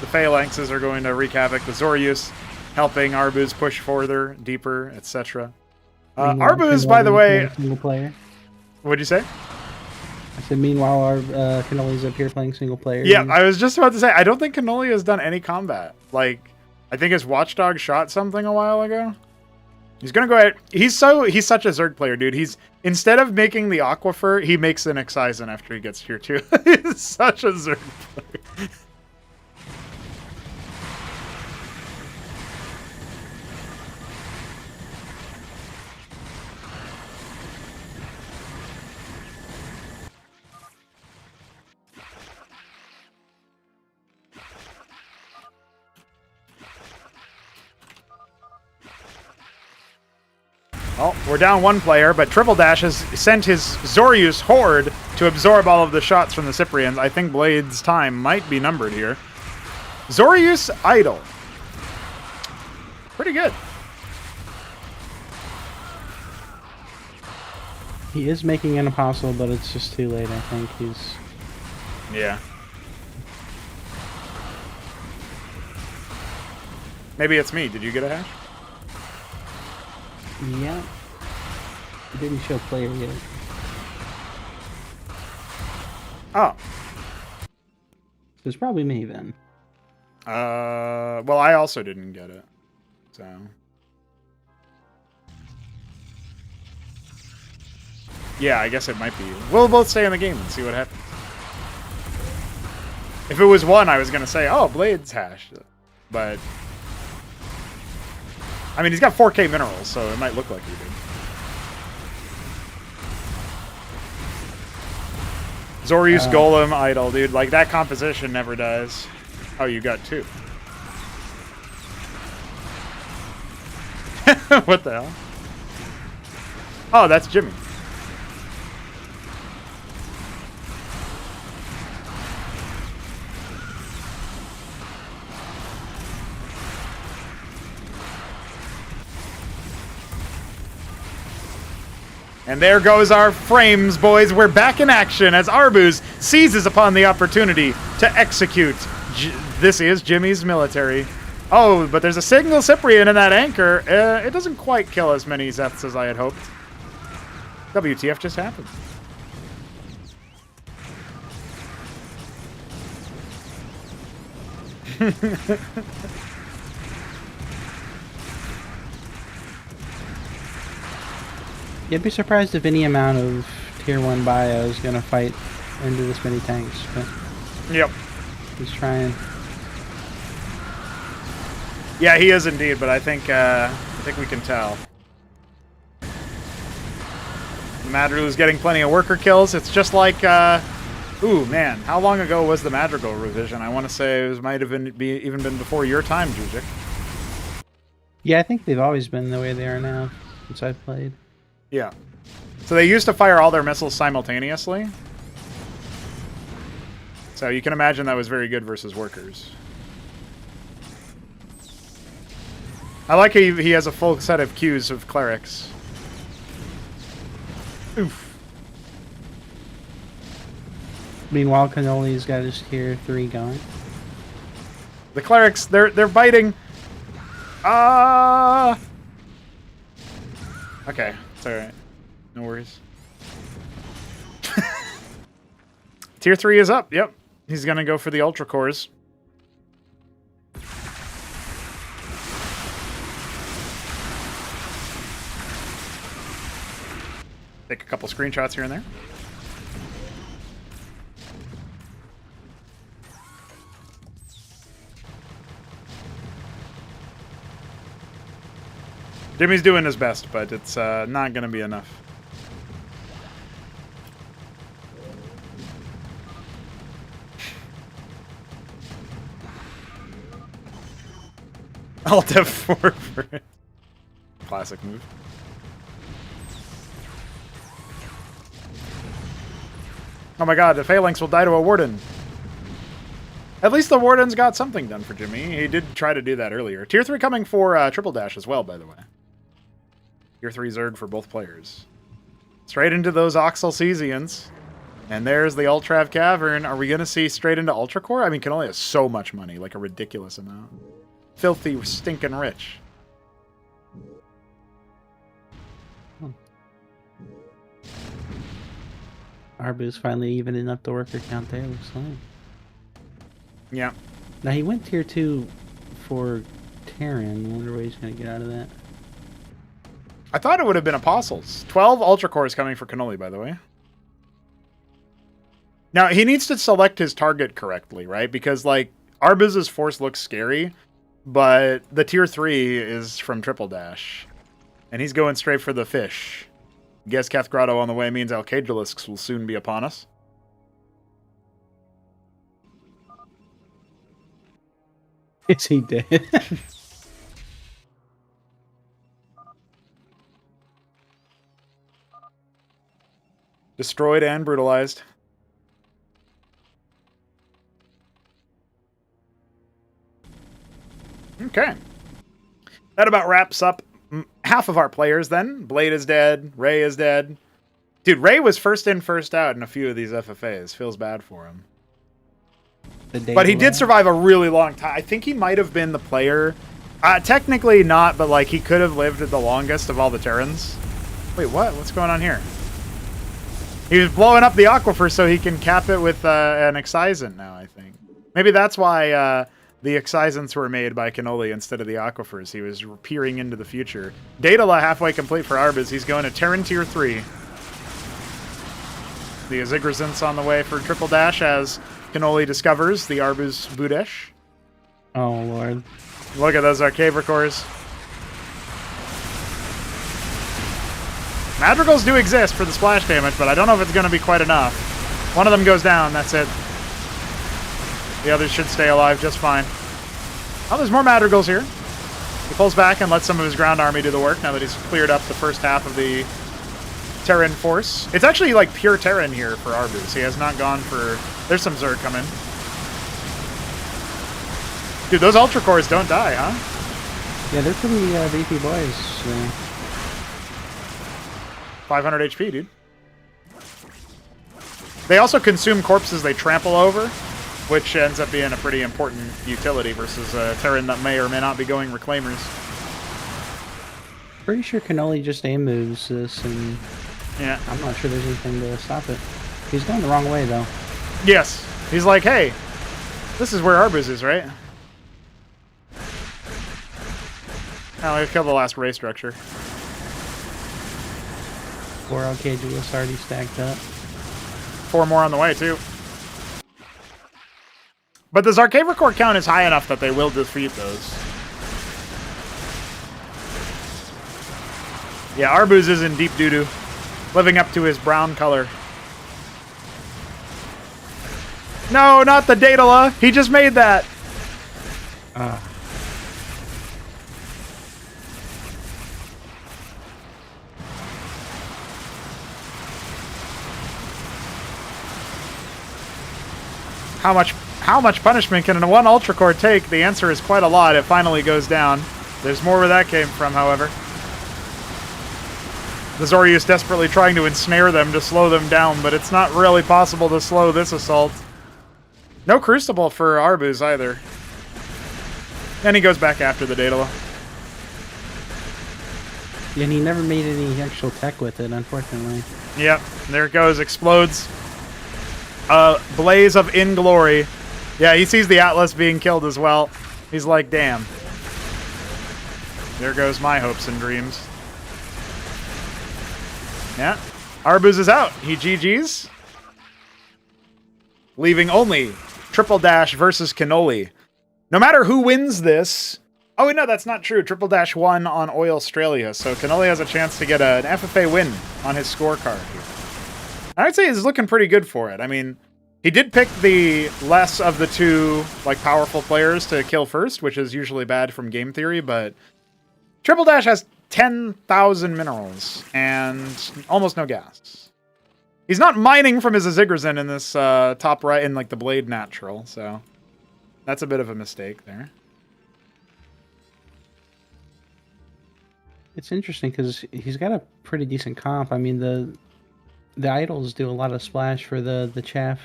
The Phalanxes are going to wreak havoc. The Zoryus helping Arbuz push further, deeper, etc. Arbuz, by the way... Single player. What'd you say? I said, meanwhile, our Cannoli's up here playing single player. Yeah, I was just about to say, I don't think Cannoli has done any combat. Like, I think his Watchdog shot something a while ago. He's gonna go ahead. He's such a Zerg player, dude. He's, instead of making the Aquifer, he makes an Excision after he gets tier 2. He's such a Zerg player. Well, we're down one player, but Triple Dash has sent his Zoryus Horde to absorb all of the shots from the Cyprians. I think Blade's time might be numbered here. Zoryus idle. Pretty good. He is making an apostle, but it's just too late, I think. He's... Yeah. Maybe it's me. Did you get a hash? Yeah. It didn't show player yet. Oh. So it's probably me then. Well, I also didn't get it. So. Yeah, I guess it might be. We'll both stay in the game and see what happens. If it was one, I was going to say, oh, Blade's hash. But... I mean, he's got 4K minerals, so it might look like he did. Zoryus Golem idle, dude. Like, that composition never dies. Oh, you got 2. What the hell? Oh, that's Jimmy. And there goes our frames, boys. We're back in action as Arbuz seizes upon the opportunity to execute. This is Jimmy's military. Oh, but there's a single Cyprian in that anchor. It doesn't quite kill as many Zeths as I had hoped. WTF just happened. You'd be surprised if any amount of tier 1 bio is going to fight into this many tanks, but Yep. he's trying. Yeah, he is indeed, but I think we can tell. Madru's getting plenty of worker kills. It's just like, ooh, man, how long ago was the Madrigal revision? I want to say it might have even been before your time, Jujik. Yeah, I think they've always been the way they are now since I've played. Yeah. So they used to fire all their missiles simultaneously. So you can imagine that was very good versus workers. I like how he has a full set of queues of clerics. Oof. Meanwhile, Cannoli's got his tier 3 going. The clerics, they're biting. Okay, it's alright. No worries. Tier 3 is up, yep. He's gonna go for the Ultra Cores. Take a couple screenshots here and there. Jimmy's doing his best, but it's not going to be enough. Alt F4 for it. Classic move. Oh my god, the Phalanx will die to a Warden. At least the Warden's got something done for Jimmy. He did try to do that earlier. Tier 3 coming for Triple Dash as well, by the way. Tier 3 Zerg for both players. Straight into those Oxalcesians. And there's the Ultrav Cavern. Are we going to see straight into Ultra Core? I mean, Cannoli has so much money, like a ridiculous amount. Filthy, stinking rich. Arbu's finally evening up the worker count there, looks like. Yeah. Now he went tier 2 for Terran. I wonder what he's going to get out of that. I thought it would have been Apostles. 12 Ultra Cores coming for Cannoli, by the way. Now, he needs to select his target correctly, right? Because, like, Arbuz's force looks scary, but the tier 3 is from Triple Dash. And he's going straight for the fish. Guess Keth Grotto on the way means Alcadralisks will soon be upon us. Is he dead? Destroyed and brutalized. Okay. That about wraps up half of our players then. Blade is dead. Ray is dead. Dude, Ray was first in, first out in a few of these FFAs. Feels bad for him. But he did survive a really long time. I think he might have been the player. Technically not, but like he could have lived the longest of all the Terrans. Wait, what? What's going on here? He was blowing up the aquifer so he can cap it with an excisant now, I think. Maybe that's why the excisants were made by Cannoli instead of the aquifers. He was peering into the future. Datala halfway complete for Arbuz. He's going to Terran tier 3. The Azigrazants on the way for Triple Dash as Cannoli discovers the Arbuz Budesh. Oh, Lord. Look at those Arcabricors. Madrigals do exist for the splash damage, but I don't know if it's going to be quite enough. One of them goes down, that's it. The others should stay alive just fine. Oh, there's more Madrigals here. He pulls back and lets some of his ground army do the work now that he's cleared up the first half of the Terran force. It's actually like pure Terran here for Arbuz. He has not gone for... There's some Zerg coming. Dude, those Ultra Cores don't die, huh? Yeah, they're pretty beefy boys. 500 HP, dude. They also consume corpses they trample over, which ends up being a pretty important utility versus a Terran that may or may not be going Reclaimers. Pretty sure Cannoli just aim moves this, and yeah, I'm not sure there's anything to stop it. He's going the wrong way, though. Yes. He's like, hey, this is where Arbuz is, right? Oh, we killed the last Ray structure. 4 Alcadrus already stacked up. 4 more on the way, too. But the Zarcavricor count is high enough that they will defeat those. Yeah, Arbuz is in deep doo-doo. Living up to his brown color. No, not the Datala! He just made that! How much punishment can one Ultra Core take? The answer is quite a lot. It finally goes down. There's more where that came from, however. The Zorius desperately trying to ensnare them to slow them down, but it's not really possible to slow this assault. No Crucible for Arbuz either. And he goes back after the Datala. And he never made any actual tech with it, unfortunately. Yep, there it goes. Explodes. Blaze of Inglory. Yeah, he sees the Atlas being killed as well. He's like, damn. There goes my hopes and dreams. Yeah. Arbuz is out. He GG's. Leaving only Triple Dash versus Cannoli. No matter who wins this... Oh, wait, no, that's not true. Triple Dash won on Oil Australia, so Cannoli has a chance to get an FFA win on his scorecard here. I'd say he's looking pretty good for it. I mean, he did pick the less of the two like powerful players to kill first, which is usually bad from game theory, but Triple Dash has 10,000 minerals and almost no gas. He's not mining from his Azigrazin in this top right in like the Blade Natural, so that's a bit of a mistake there. It's interesting because he's got a pretty decent comp. I mean, the idols do a lot of splash for the chaff.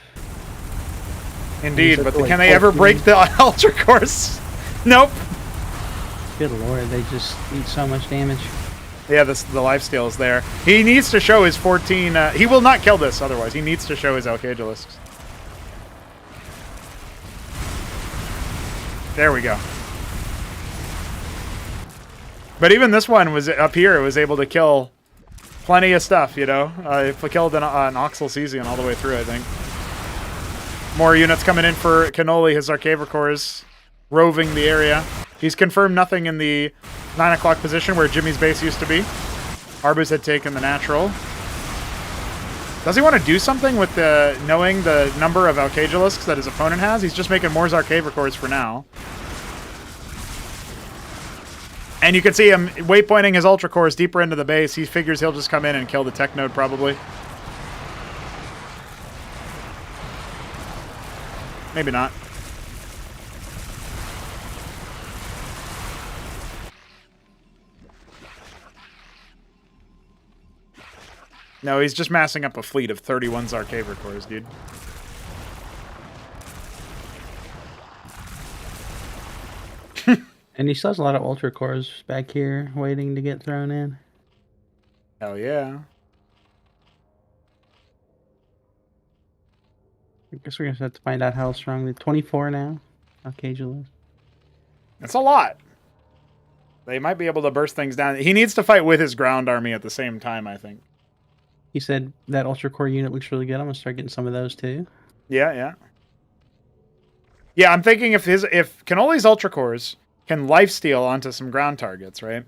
Indeed, but can they ever break the Ultra Course? Nope. Good lord, they just eat so much damage. Yeah, the lifesteal is there. He needs to show his 14... he will not kill this otherwise. He needs to show his Alcagelisks. There we go. But even this one was up here. It was able to kill plenty of stuff, you know. It killed an Oxel Cesian all the way through, I think. More units coming in for Cannoli. His Arcavicores roving the area. He's confirmed nothing in the 9 o'clock position where Jimmy's base used to be. Arbuz had taken the natural. Does he want to do something with knowing the number of Alcagelisks that his opponent has? He's just making more Arcavicores for now. And you can see him waypointing his Ultra Cores deeper into the base. He figures he'll just come in and kill the Tech Node, probably. Maybe not. No, he's just massing up a fleet of 31 Arcavicores, dude. And he still has a lot of Ultra Cores back here waiting to get thrown in. Hell yeah. I guess we're going to have to find out how strong the 24 now. Alcagelist. That's a lot. They might be able to burst things down. He needs to fight with his ground army at the same time, I think. He said that Ultra Core unit looks really good. I'm going to start getting some of those too. Yeah, yeah. Yeah, I'm thinking if Cannoli's Ultra Cores can lifesteal onto some ground targets, right?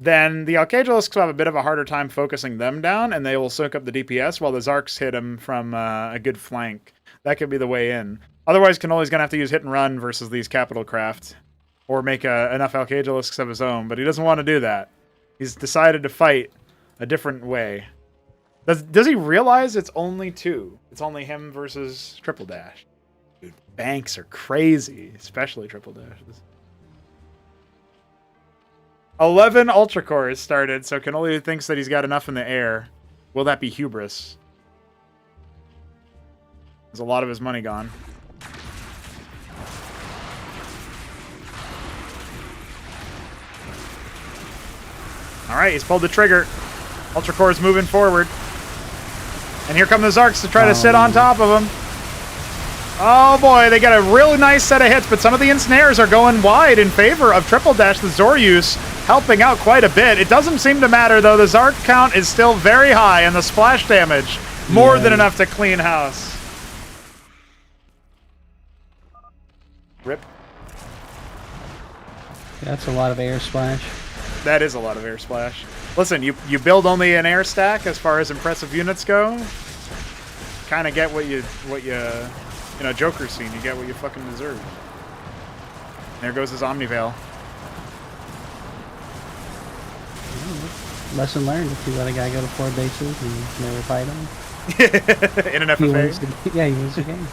Then the Alcagelisks will have a bit of a harder time focusing them down, and they will soak up the DPS while the Zarks hit him from a good flank. That could be the way in. Otherwise, Cannoli's going to have to use hit and run versus these Capital Craft, or make enough Alcagelisks of his own, but he doesn't want to do that. He's decided to fight a different way. Does he realize it's only two? It's only him versus Triple Dash. Dude, banks are crazy, especially Triple Dashes. 11 Ultra Cores started, so Cannoli thinks that he's got enough in the air. Will that be hubris? There's a lot of his money gone. Alright, he's pulled the trigger. Ultra Core's moving forward. And here come the Zarks to try to sit on top of him. Oh boy, they got a really nice set of hits, but some of the ensnares are going wide in favor of Triple Dash. The Zoryus helping out quite a bit. It doesn't seem to matter, though. The Zark count is still very high, and the splash damage, more than enough to clean house. Rip. That's a lot of air splash. That is a lot of air splash. Listen, you build only an air stack as far as impressive units go. Kind of get what you in a Joker scene, you get what you fucking deserve. There goes his Omniveil. Lesson learned: if you let a guy go to 4 bases and never fight him, In an FFA. he wins the game.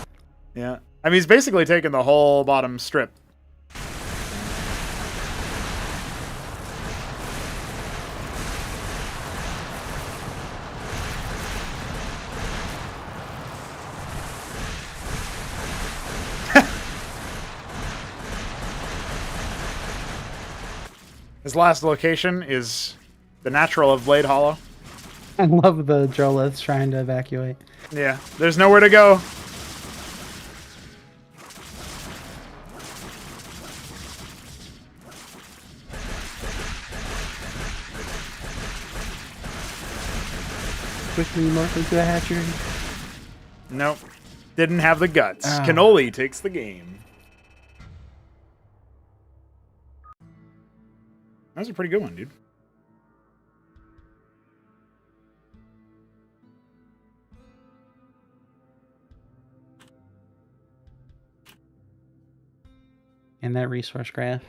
Yeah. I mean, he's basically taken the whole bottom strip. His last location is the natural of Blade Hollow. I love the Droliths trying to evacuate. Yeah, there's nowhere to go. quickly morph into a hatchery? Nope. Didn't have the guts. Ah. Cannoli takes the game. That was a pretty good one, dude. And that resource graph.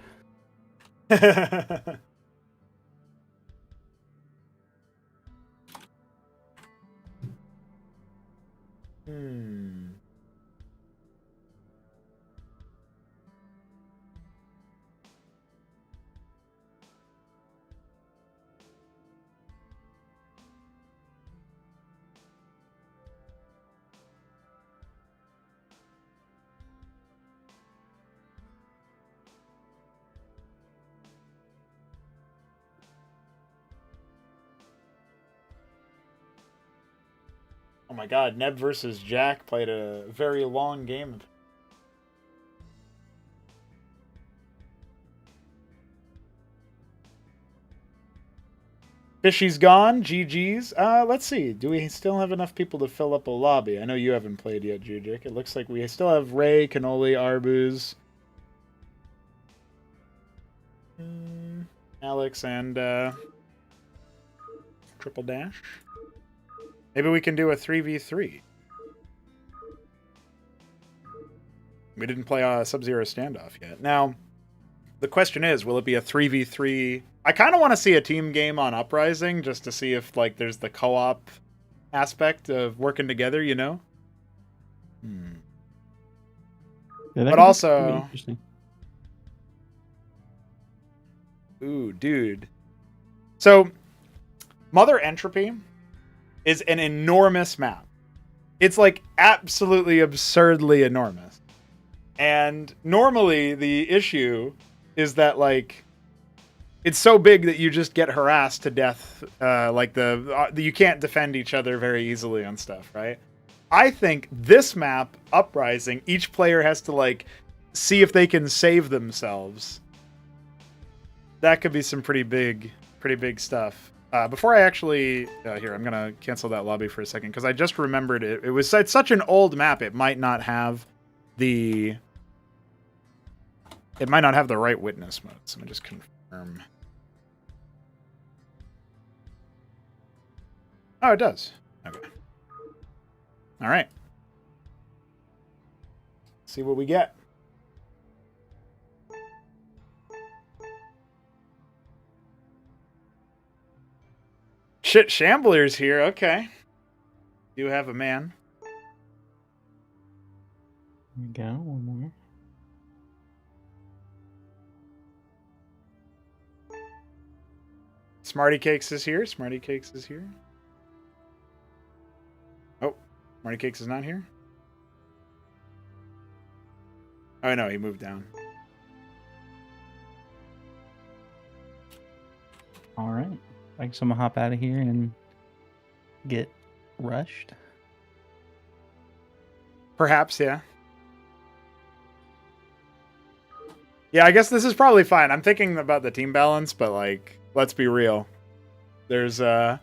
Hmm. Oh my god, Neb versus Jack played a very long game. Fishy's gone. GG's. Let's see. Do we still have enough people to fill up a lobby? I know you haven't played yet, Jujik. It looks like we still have Ray, Cannoli, Arbuz, Alex, and Triple Dash. Maybe we can do a 3v3. We didn't play a Sub-Zero standoff yet. Now, the question is, will it be a 3v3? I kind of want to see a team game on Uprising just to see if like there's the co-op aspect of working together, you know? Yeah, But could be also, interesting. ooh, dude. So, Mother Entropy is an enormous map. It's like absolutely absurdly enormous. And normally the issue is that like it's so big that you just get harassed to death. Like you can't defend each other very easily on stuff, right? I think this map, Uprising, each player has to like see if they can save themselves. That could be some pretty big stuff. Before I actually here, I'm gonna cancel that lobby for a second because I just remembered it. It's such an old map. It might not have the right witness mode. So let me just confirm. Oh, it does. Okay. All right. See what we get. Shit, Shambler's here. Okay. You have a man. There we go. One more. Smarty Cakes is here. Smarty Cakes is here. Oh, Smarty Cakes is not here. Oh no, he moved down. All right. I guess I'm gonna hop out of here and get rushed. Perhaps, yeah. Yeah, I guess this is probably fine. I'm thinking about the team balance, but like, let's be real. There's the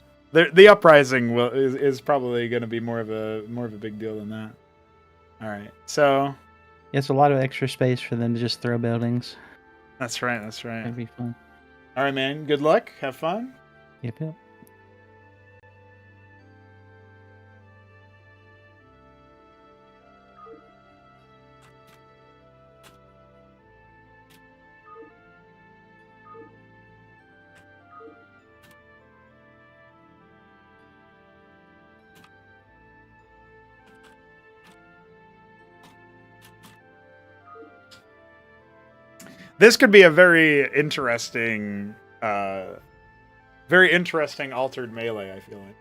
uprising is probably going to be more of a big deal than that. All right, so Yeah, it's a lot of extra space for them to just throw buildings. that's right. That's right. That'd be fun. All right, man. Good luck. Have fun. Yep, yep. This could be a very interesting altered melee, I feel like.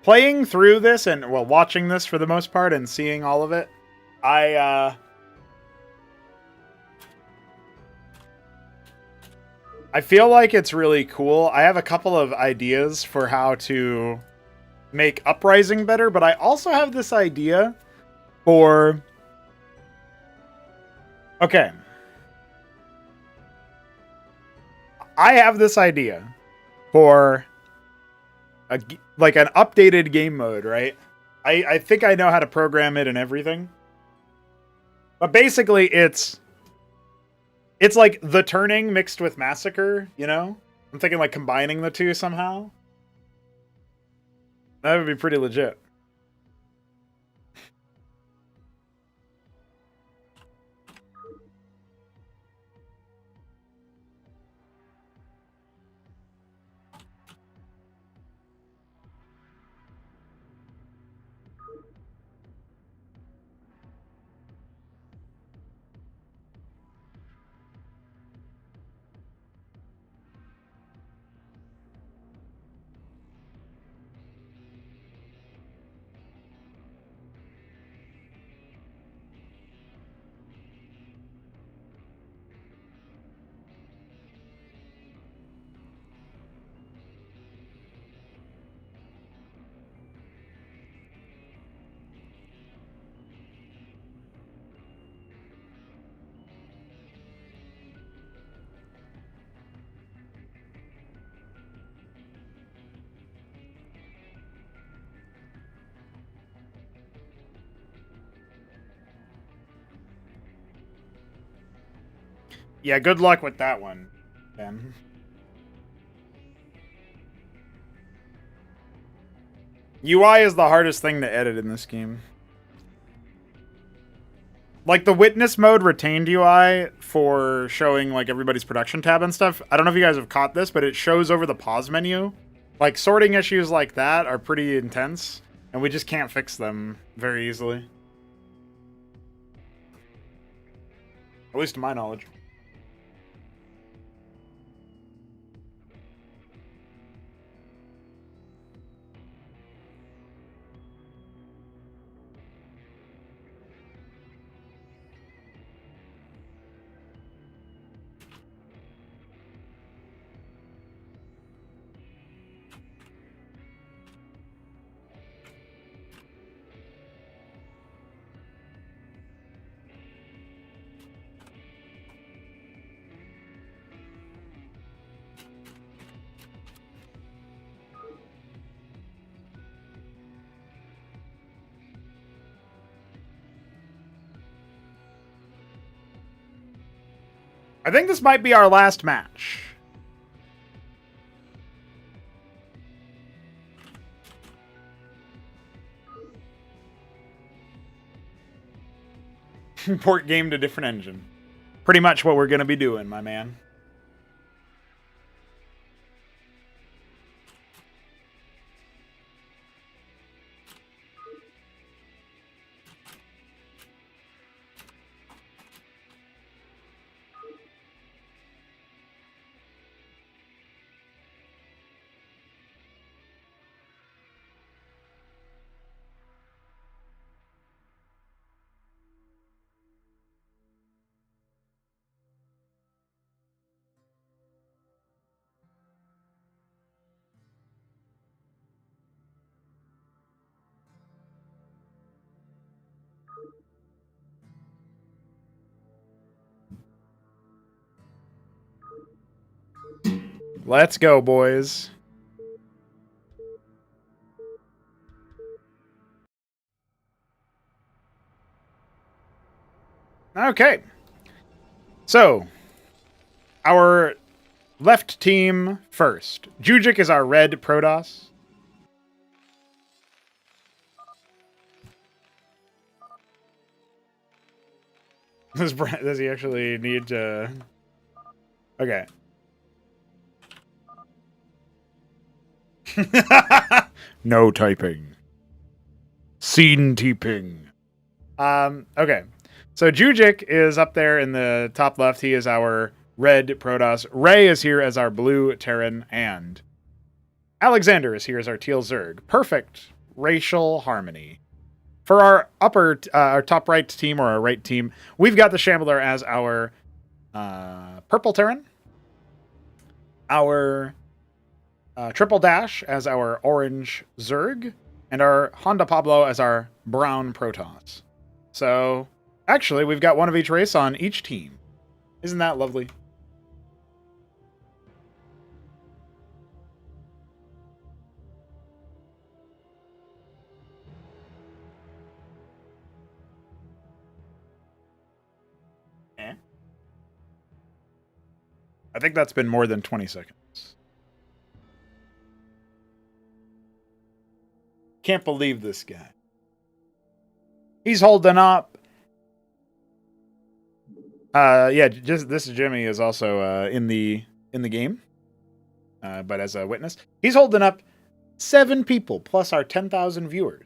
playing through this and well, watching this for the most part and seeing all of it, I feel like it's really cool. I have a couple of ideas for how to make Uprising better, but I also have this idea for... Okay. I have this idea for like an updated game mode, right? I think I know how to program it and everything. But basically it's like the Turning mixed with Massacre, you know? I'm thinking like combining the two somehow. That would be pretty legit. Yeah, good luck with that one, Ben. UI is the hardest thing to edit in this game. Like, the witness mode retained UI for showing, like, everybody's production tab and stuff. I don't know if you guys have caught this, but it shows over the pause menu. Like, sorting issues like that are pretty intense, and we just can't fix them very easily. At least to my knowledge. I think this might be our last match. Port game to different engine. Pretty much what we're going to be doing, my man. Let's go, boys. Okay. So, our left team first. Jujic is our red Protoss. Does he actually need to... Okay. No typing. Scene teeping. Okay. So Jujic is up there in the top left. He is our red Protoss. Ray is here as our blue Terran, and Alexander is here as our teal Zerg. Perfect racial harmony. For our our top right team, or our right team, we've got the Shambler as our purple Terran, our Triple Dash as our orange Zerg, and our Honda Pablo as our brown Protoss. So, actually, we've got one of each race on each team. Isn't that lovely? I think that's been more than 20 seconds. Can't believe this guy. He's holding up. Yeah, just this Jimmy is also in the game, but as a witness, he's holding up 7 people plus our 10,000 viewers.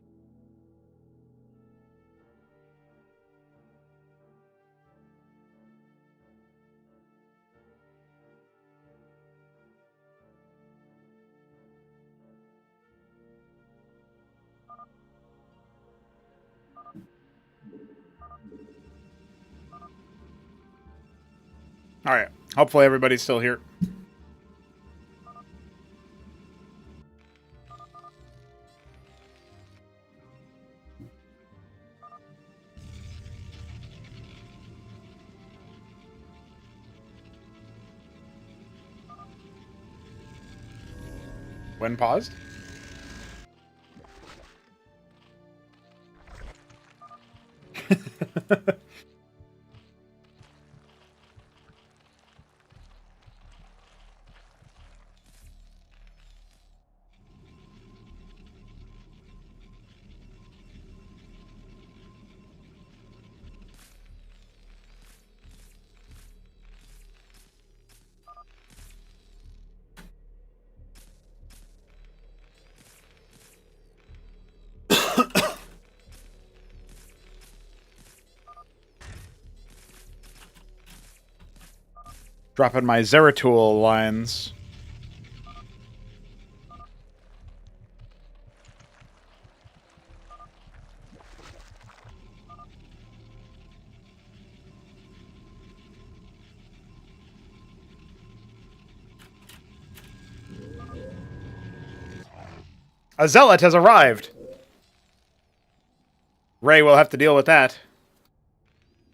All right. Hopefully everybody's still here. When paused? Dropping my Zeratul lines. A zealot has arrived. Ray will have to deal with that.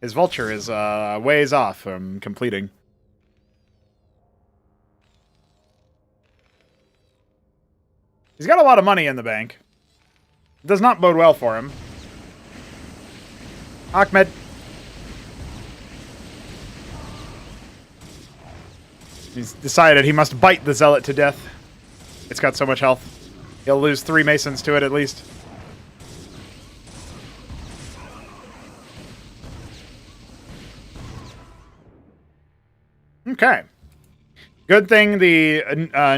His vulture is ways off from completing. He's got a lot of money in the bank. It does not bode well for him. Ahmed. He's decided he must bite the zealot to death. It's got so much health. He'll lose 3 Masons to it at least. Okay. Good thing the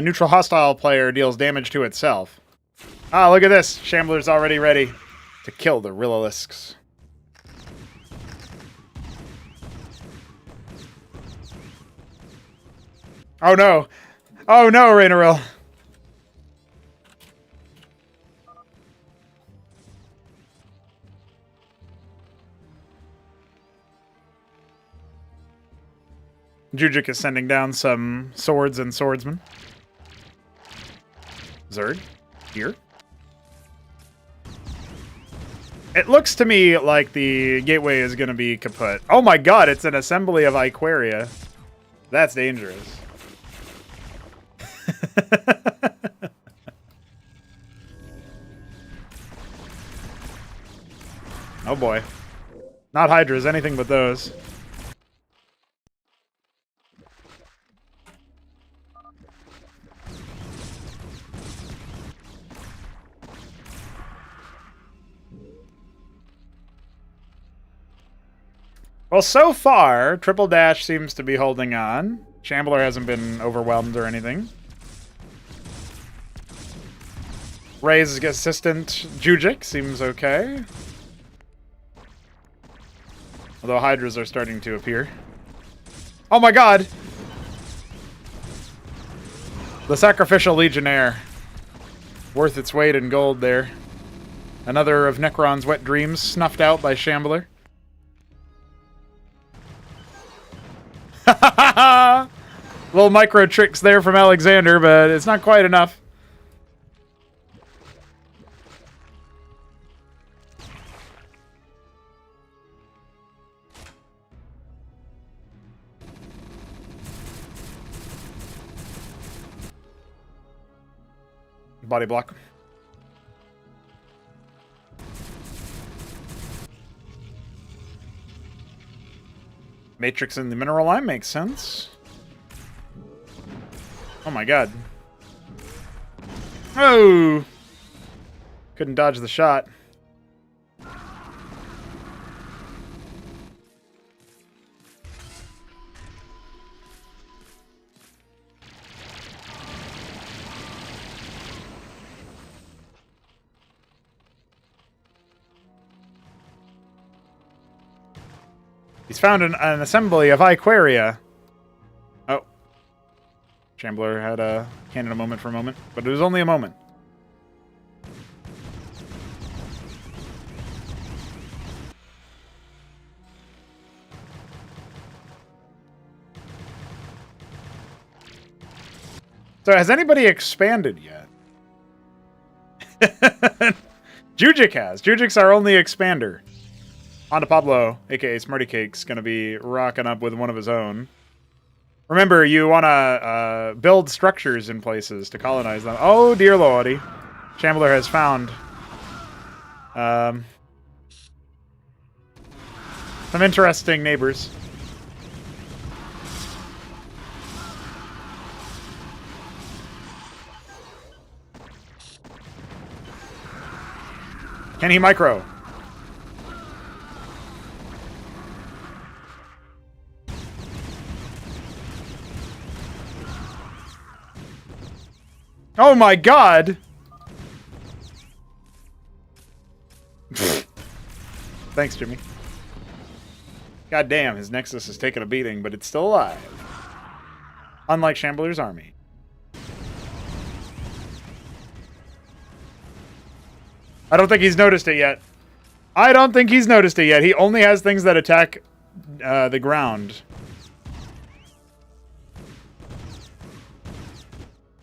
neutral hostile player deals damage to itself. Ah, look at this. Shambler's already ready to kill the Rillisks. Oh no. Oh no, Rainaril. Jujik is sending down some swords and swordsmen. Zerg, here. It looks to me like the gateway is going to be kaput. Oh my god, it's an assembly of Iquaria. That's dangerous. Oh boy. Not Hydras, anything but those. Well, so far, Triple Dash seems to be holding on. Shambler hasn't been overwhelmed or anything. Ray's assistant, Jujik, seems okay. Although Hydras are starting to appear. Oh my god! The Sacrificial Legionnaire. Worth its weight in gold there. Another of Necron's wet dreams snuffed out by Shambler. Little micro tricks there from Alexander, but it's not quite enough. Body block. Matrix in the mineral line makes sense. Oh my god. Oh! Couldn't dodge the shot. He's found an assembly of Iquaria. Oh. Shambler had a cannon a moment for a moment, but it was only a moment. So has anybody expanded yet? Jujik has. Jujik's our only expander. On to Pablo, aka Smarty Cake's gonna be rocking up with one of his own. Remember, you wanna build structures in places to colonize them. Oh dear lordy. Shambler has found some interesting neighbors. Can he micro? Oh my god! Thanks, Jimmy. God damn, his Nexus is taking a beating, but it's still alive. Unlike Shambler's army. I don't think he's noticed it yet. I don't think he's noticed it yet. He only has things that attack the ground.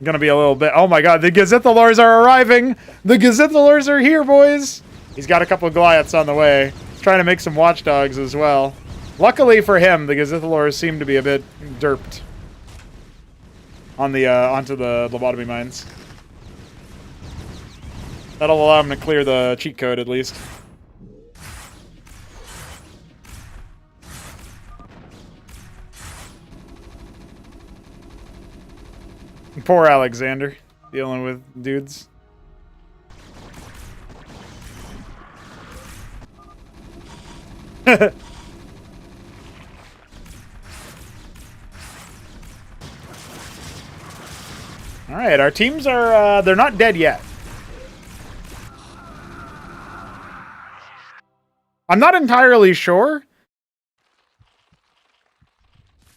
Gonna be a little bit. Oh my god, the Gazithalors are arriving! The Gazithalors are here, boys! He's got a couple of Goliaths on the way. Trying to make some watchdogs as well. Luckily for him, the Gazithalors seem to be a bit derped on the onto the lobotomy mines. That'll allow him to clear the cheat code at least. Poor Alexander, dealing with dudes. Alright, our teams are, they're not dead yet. I'm not entirely sure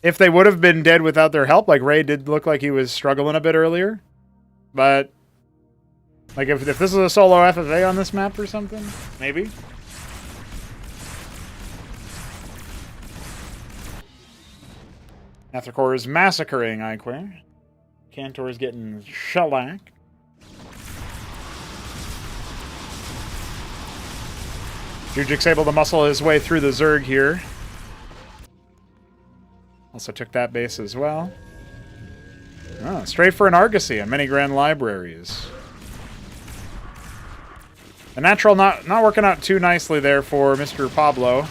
if they would have been dead without their help. Like, Ray did look like he was struggling a bit earlier. But, like, if this is a solo FFA on this map or something, maybe. Aftercore is massacring Iquare. Cantor is getting shellacked. Jujik's able to muscle his way through the Zerg here. Also took that base as well. Oh, straight for an Argosy and many grand libraries. The natural not working out too nicely there for Mr. Pablo.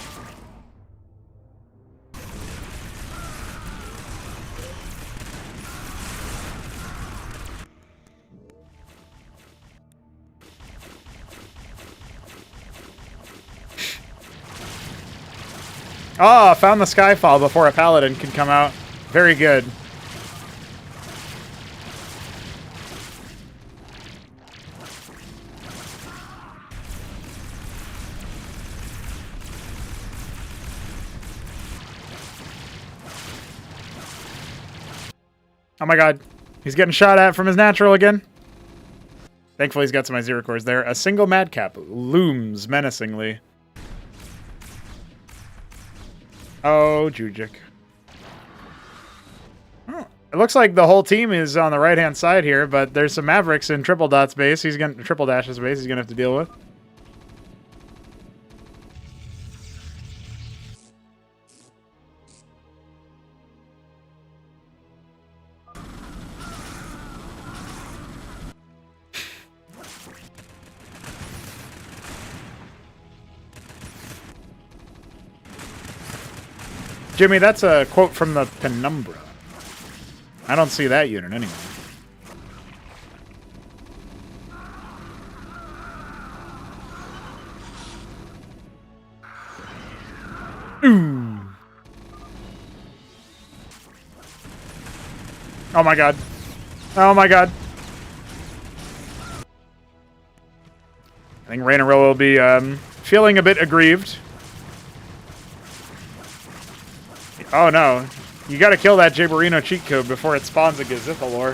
Ah, found the Skyfall before a Paladin can come out. Very good. Oh my god. He's getting shot at from his natural again. Thankfully, he's got some zero cores there. A single madcap looms menacingly. Oh, Jujic. Oh, it looks like the whole team is on the right-hand side here, but there's some Mavericks in Triple Dot's base. He's gonna Triple Dash's base. He's gonna have to deal with. Jimmy, that's a quote from the Penumbra. I don't see that unit anyway. Ooh. Oh my god. Oh my god. I think Rainero will be feeling a bit aggrieved. Oh no. You gotta kill that Jaborino cheat code before it spawns a Gazithalor.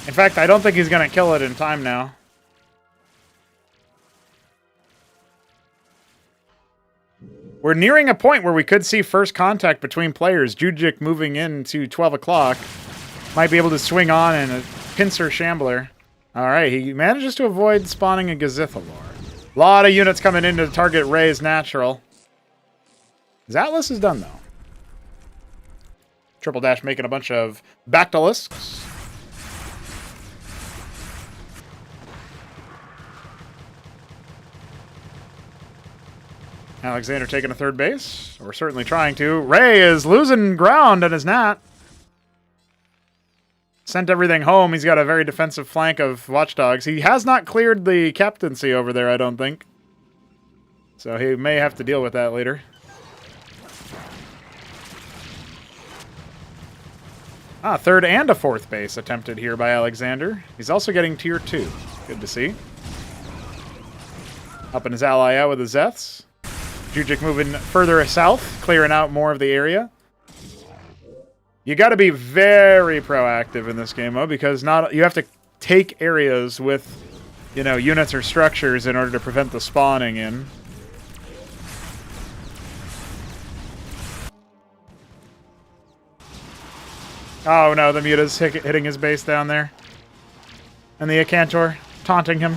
In fact, I don't think he's gonna kill it in time now. We're nearing a point where we could see first contact between players. Jujic moving into 12 o'clock. Might be able to swing on and a pincer Shambler. Alright, he manages to avoid spawning a Gazithalor. A lot of units coming in to target Ray's natural. His Atlas is done, though. Triple Dash making a bunch of Bactylisks. Alexander taking a third base. We're certainly trying to. Ray is losing ground on his Nat. Sent everything home. He's got a very defensive flank of Watchdogs. He has not cleared the captaincy over there, I don't think. So he may have to deal with that later. Ah, third and a fourth base attempted here by Alexander. He's also getting tier 2. Good to see. Helping his ally out with the Zeths. Jujic moving further south, clearing out more of the area. You got to be very proactive in this game mode because you have to take areas with, units or structures in order to prevent the spawning in. Oh no, the Muta's hitting his base down there. And the Acantor taunting him.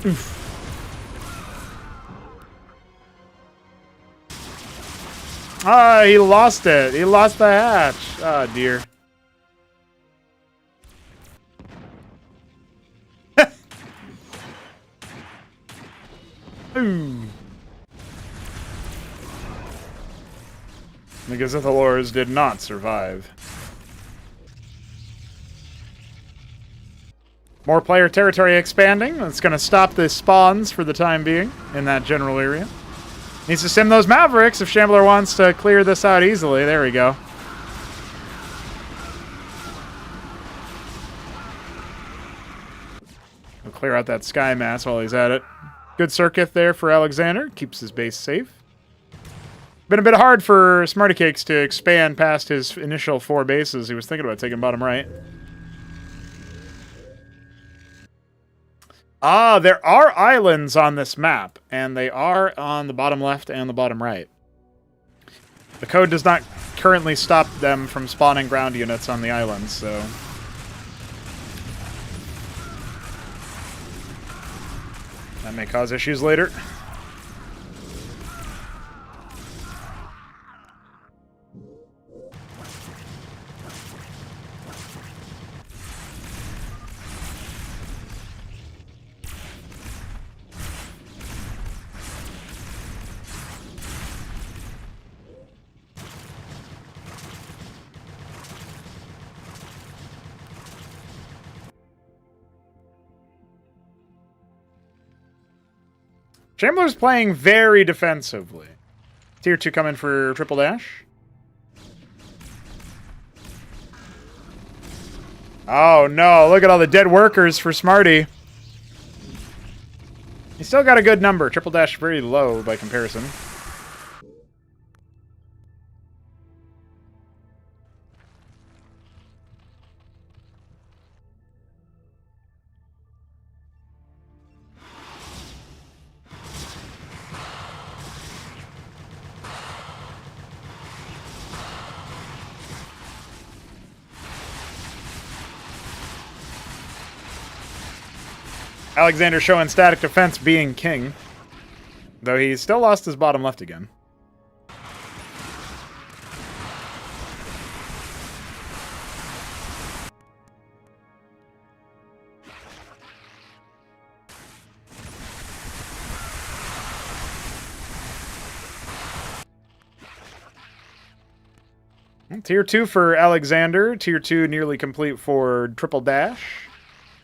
Oof. Ah, he lost it. He lost the hatch. Oh dear. Ooh. The Gazithalors did not survive. More player territory expanding. That's going to stop the spawns for the time being in that general area. Needs to sim those Mavericks if Shambler wants to clear this out easily. There we go. We'll clear out that Sky Mass while he's at it. Good circuit there for Alexander. Keeps his base safe. Been a bit hard for Smarty Cakes to expand past his initial 4 bases. He was thinking about taking bottom right. Ah, there are islands on this map, and they are on the bottom left and the bottom right. The code does not currently stop them from spawning ground units on the islands, so... that may cause issues later. Shambler's playing very defensively. Tier 2 coming for Triple Dash. Oh no, look at all the dead workers for Smarty. He's still got a good number. Triple Dash very low by comparison. Alexander showing static defense being king. Though he still lost his bottom left again. Tier 2 for Alexander. Tier 2 nearly complete for Triple Dash.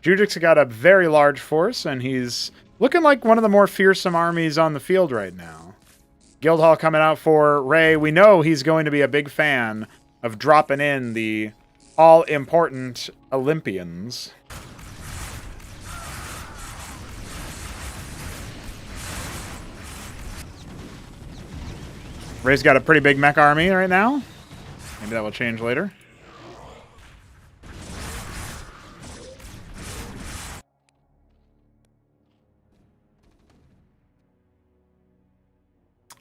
Jujik's got a very large force, and he's looking like one of the more fearsome armies on the field right now. Guildhall coming out for Ray. We know he's going to be a big fan of dropping in the all-important Olympians. Ray's got a pretty big mech army right now. Maybe that will change later.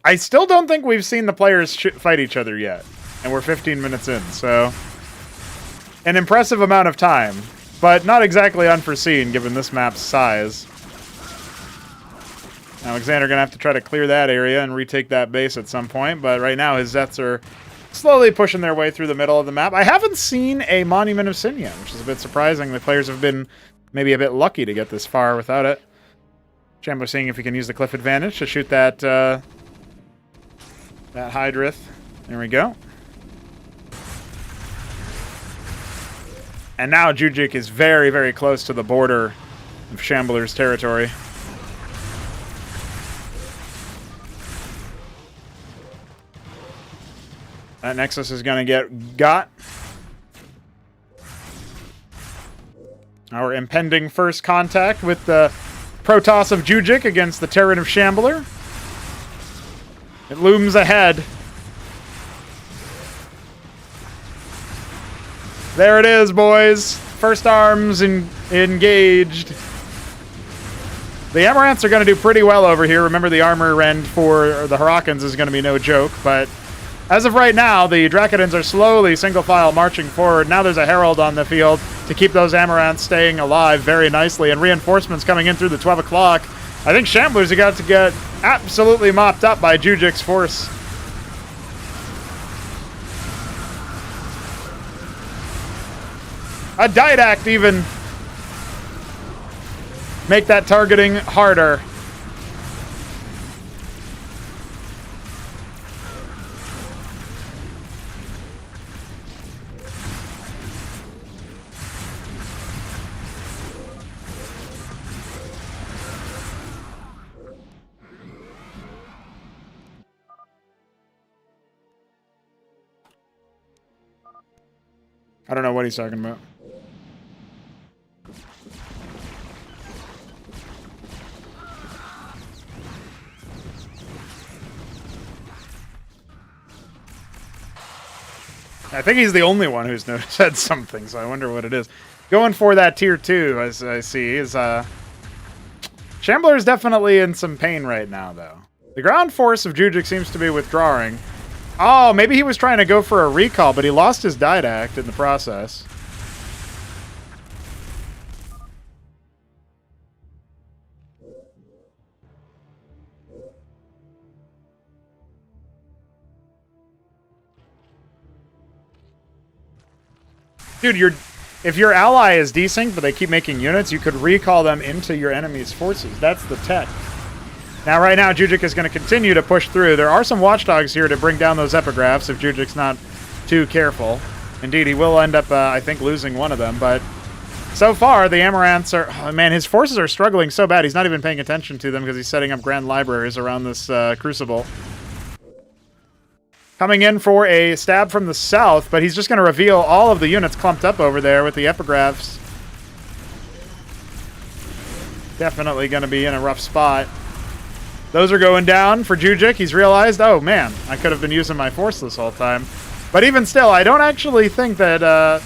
I still don't think we've seen the players fight each other yet. And we're 15 minutes in, so... An impressive amount of time, but not exactly unforeseen given this map's size. Alexander gonna have to try to clear that area and retake that base at some point, but right now his Zets are slowly pushing their way through the middle of the map. I haven't seen a Monument of Sin yet, which is a bit surprising. The players have been maybe a bit lucky to get this far without it. Chambo seeing if he can use the cliff advantage to shoot that that Hydrith. There we go. And now Jujik is very, very close to the border of Shambler's territory. That Nexus is going to get got. Our impending first contact with the Protoss of Jujik against the Terran of Shambler. It looms ahead. There it is, boys. First arms engaged. The Amaranths are going to do pretty well over here. Remember, the armor rend for the Harakans is going to be no joke, but as of right now, the Drakodins are slowly single file marching forward. Now there's a Herald on the field to keep those Amaranths staying alive very nicely, and reinforcements coming in through the 12 o'clock. I think Shamblers are got to get absolutely mopped up by Jujik's force. A Didact even make that targeting harder. I don't know what he's talking about. I think he's the only one who's said something, so I wonder what it is. Going for that tier 2, as I see, is Shambler is definitely in some pain right now, though. The ground force of Jujik seems to be withdrawing. Oh, maybe he was trying to go for a recall, but he lost his Didact in the process. Dude, if your ally is desync, but they keep making units, you could recall them into your enemy's forces. That's the tech. Now, right now, Jujik is going to continue to push through. There are some watchdogs here to bring down those epigraphs if Jujik's not too careful. Indeed, he will end up, I think, losing one of them. But so far, the Amaranths are... Oh, man, his forces are struggling so bad. He's not even paying attention to them because he's setting up grand libraries around this Crucible. Coming in for a stab from the south, but he's just going to reveal all of the units clumped up over there with the epigraphs. Definitely going to be in a rough spot. Those are going down for Jujik. He's realized, oh man, I could have been using my force this whole time. But even still, I don't actually think that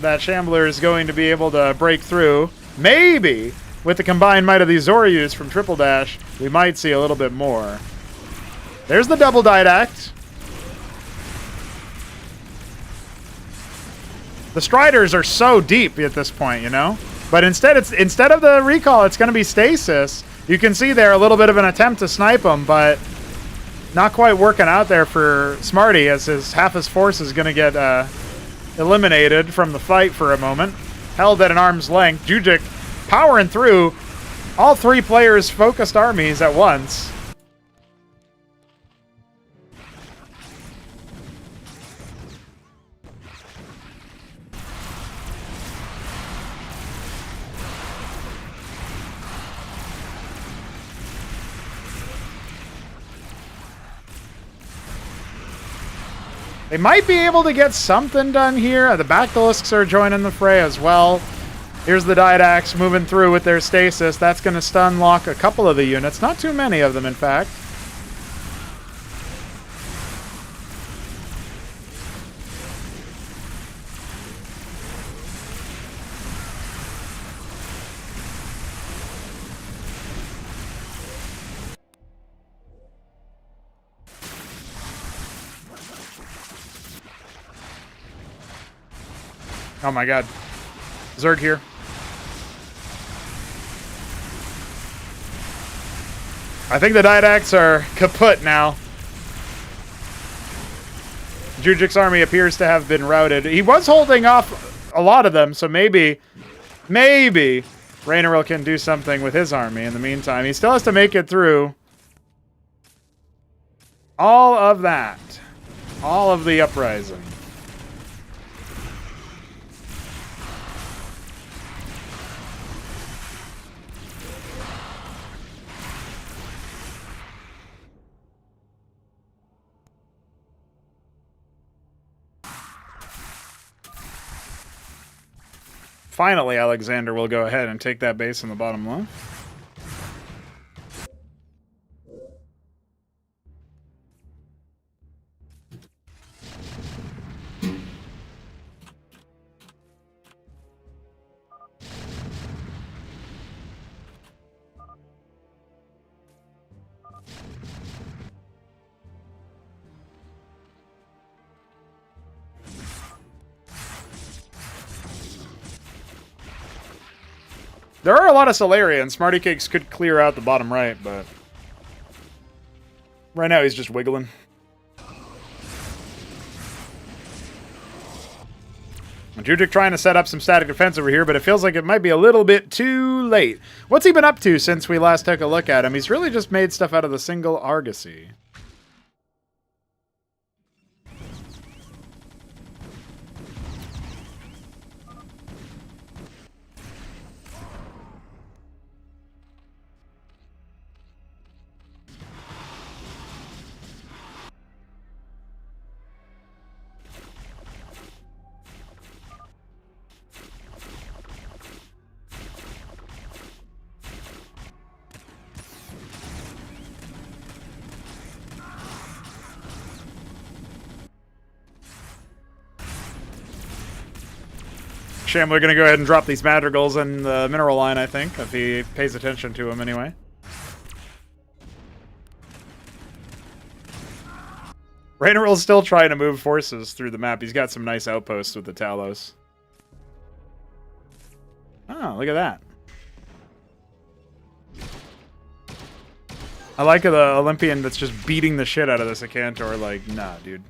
that Shambler is going to be able to break through. Maybe with the combined might of these Zoryus from Triple Dash, we might see a little bit more. There's the double Didact. The Striders are so deep at this point, you know? But instead of the recall, it's going to be stasis. You can see there a little bit of an attempt to snipe him, but not quite working out there for Smarty, as half his force is going to get eliminated from the fight for a moment. Held at an arm's length. Jujic powering through all 3 players' focused armies at once. They might be able to get something done here. The Bactylisks are joining the fray as well. Here's the Didax moving through with their stasis. That's going to stun lock a couple of the units. Not too many of them, in fact. Oh my god. Zerg here. I think the Didax are kaput now. Jujic's army appears to have been routed. He was holding off a lot of them, so maybe Rainaril can do something with his army in the meantime. He still has to make it through all of that. All of the uprising. Finally, Alexander will go ahead and take that base in the bottom left. There are a lot of Solarians. Smarty Cakes could clear out the bottom right, but right now he's just wiggling. Jujic trying to set up some static defense over here, but it feels like it might be a little bit too late. What's he been up to since we last took a look at him? He's really just made stuff out of the single Argosy. Shambler gonna go ahead and drop these madrigals in the mineral line, I think, if he pays attention to them anyway. Rainaril's still trying to move forces through the map. He's got some nice outposts with the Talos. Oh, look at that. I like the Olympian that's just beating the shit out of this Acantor. Like, nah, dude.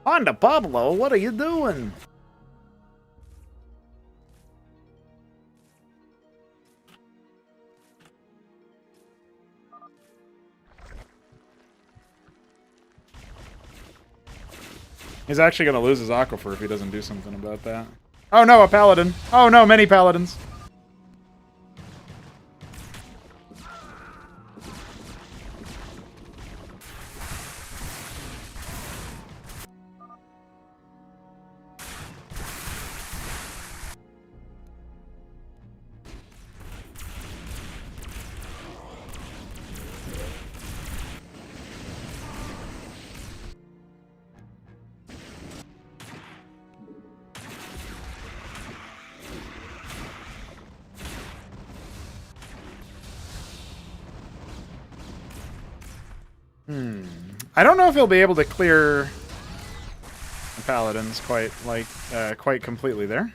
Honda Pablo, what are you doing? He's actually going to lose his Aquifer if he doesn't do something about that. Oh no, a Paladin. Oh no, many Paladins. I don't know if he'll be able to clear the paladins quite completely there.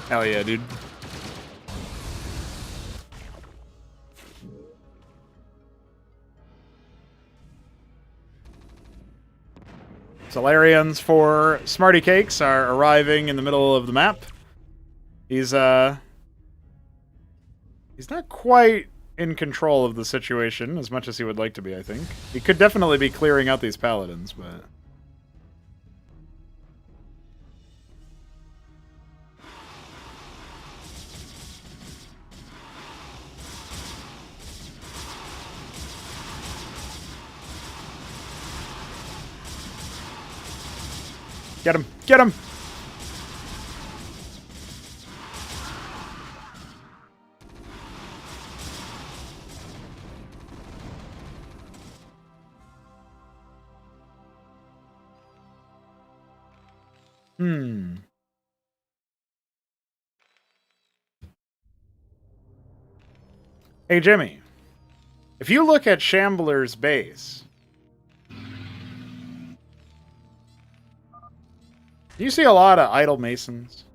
Hell yeah, dude. Solarians for Smarty Cakes are arriving in the middle of the map. He's not quite in control of the situation as much as he would like to be, I think. He could definitely be clearing out these paladins, but... Get him! Get him! Hey, Jimmy. If you look at Shambler's base... Do you see a lot of idle masons?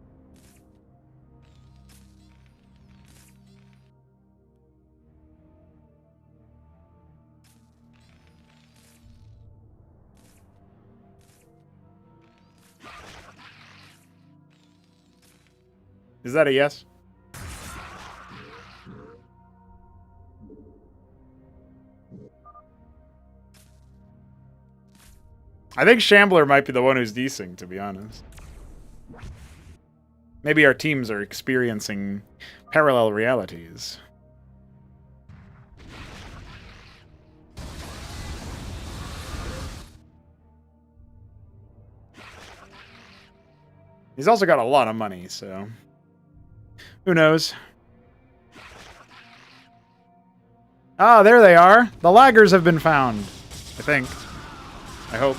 Is that a yes? I think Shambler might be the one who's desync, to be honest. Maybe our teams are experiencing parallel realities. He's also got a lot of money, so... Who knows? Ah, there they are! The laggers have been found. I think. I hope.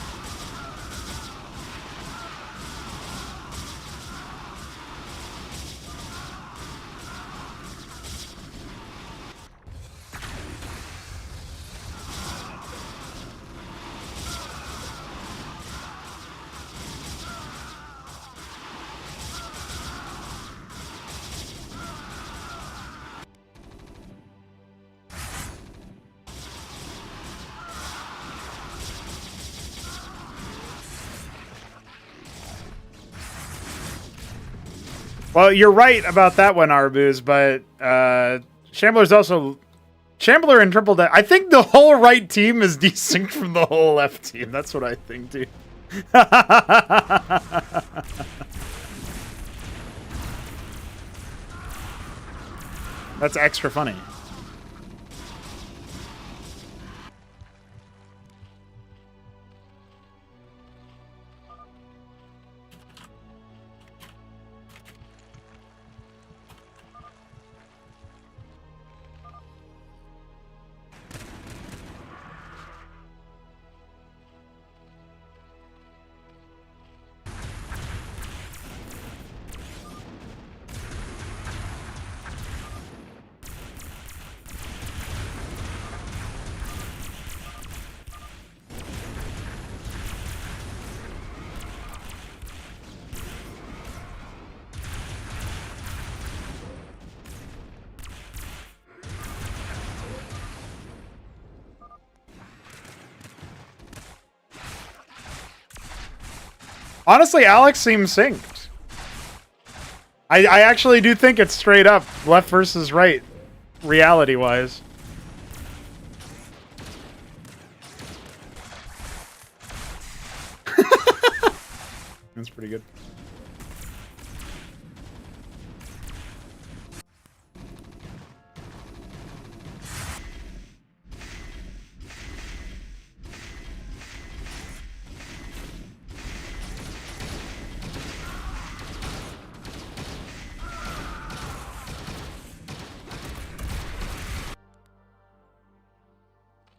Well, you're right about that one, Arbuz, but Shambler's also... Shambler and Triple Death... I think the whole right team is desynced from the whole left team. That's what I think, dude. That's extra funny. Honestly, Alex seems synced. I actually do think it's straight up left versus right reality-wise. That's pretty good.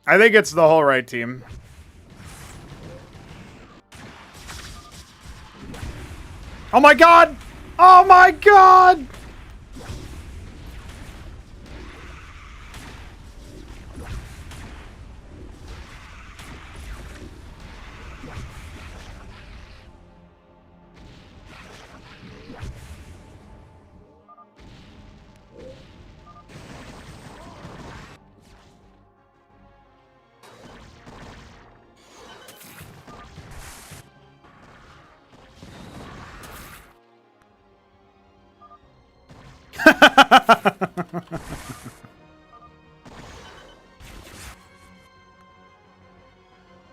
I think it's the whole right team. Oh my god! Oh my god!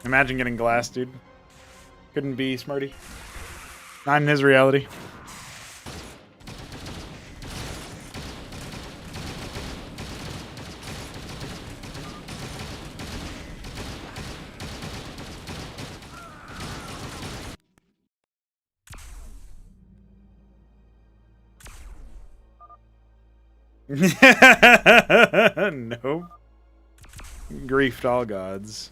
Imagine getting glass, dude. Couldn't be, Smarty. Not in his reality. Nope. Griefed all gods.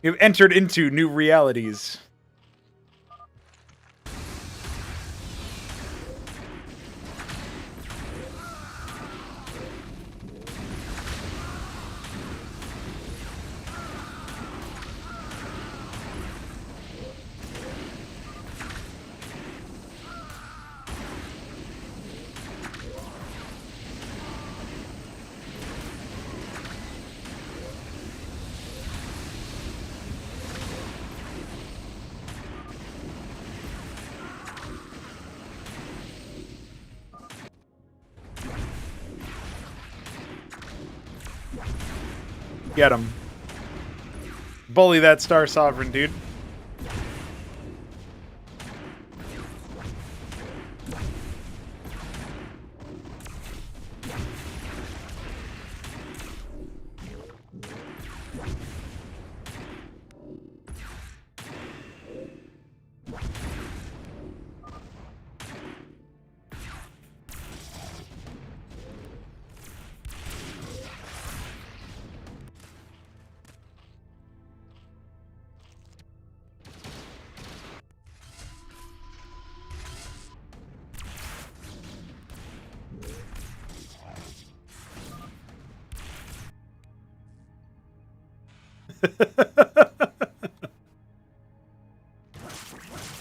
You've entered into new realities. Get him. Bully that Star Sovereign, dude.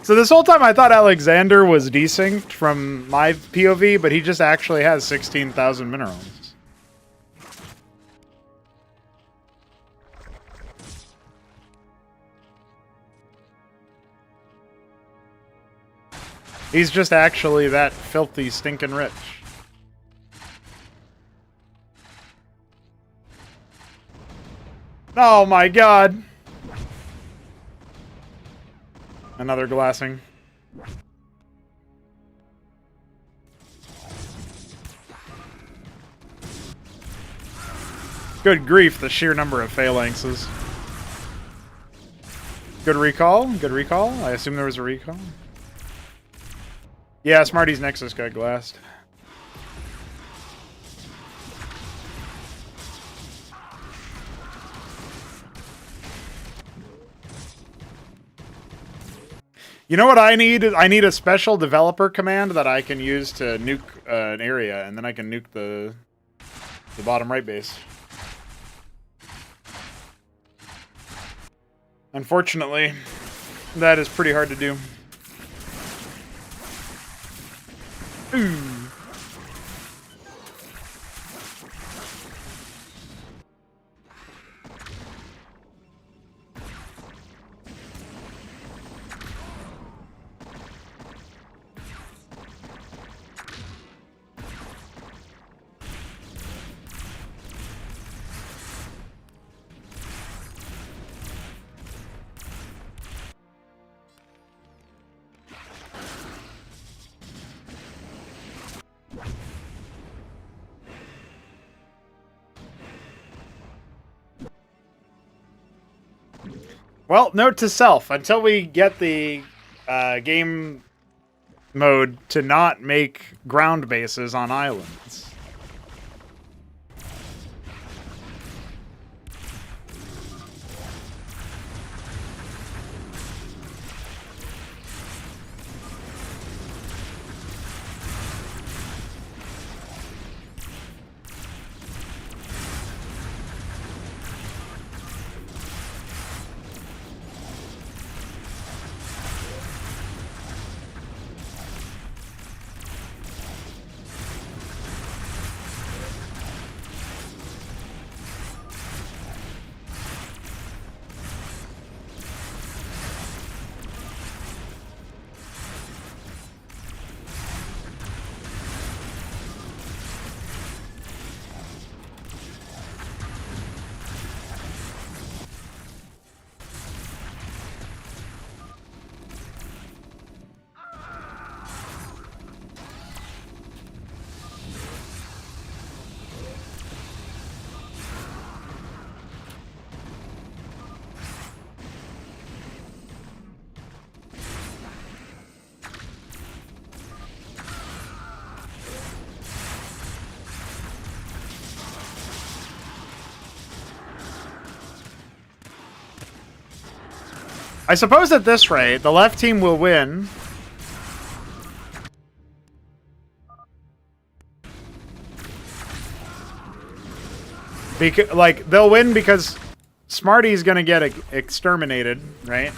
So this whole time I thought Alexander was desynced from my POV, but he just actually has 16,000 minerals. He's just actually that filthy, stinking rich. Oh my god! Another glassing. Good grief, the sheer number of phalanxes. Good recall, good recall. I assume there was a recall. Yeah, Smarty's Nexus got glassed. You know what I need? I need a special developer command that I can use to nuke an area, and then I can nuke the bottom right base. Unfortunately, that is pretty hard to do. Ooh. Well, note to self, until we get the game mode to not make ground bases on islands. I suppose at this rate, the left team will win. Like, they'll win because Smarty's gonna get exterminated, right?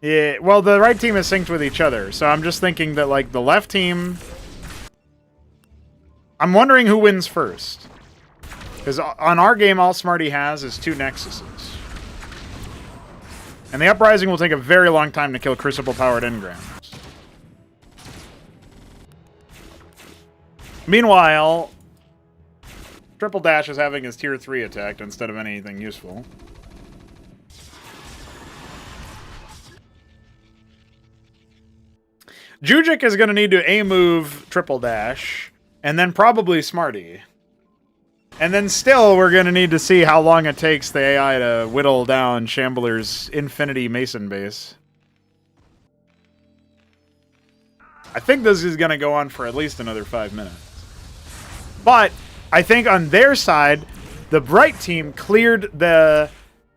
Yeah, well, the right team is synced with each other, so I'm just thinking that, like, the left team... I'm wondering who wins first. Because on our game, all Smarty has is 2 Nexuses. And the Uprising will take a very long time to kill Crucible-powered engrams. Meanwhile, Triple Dash is having his Tier 3 attacked instead of anything useful. Jujic is going to need to A-move Triple Dash, and then probably Smarty. And then still, we're going to need to see how long it takes the AI to whittle down Shambler's Infinity Mason base. I think this is going to go on for at least another 5 minutes. But I think on their side, the Bright team cleared the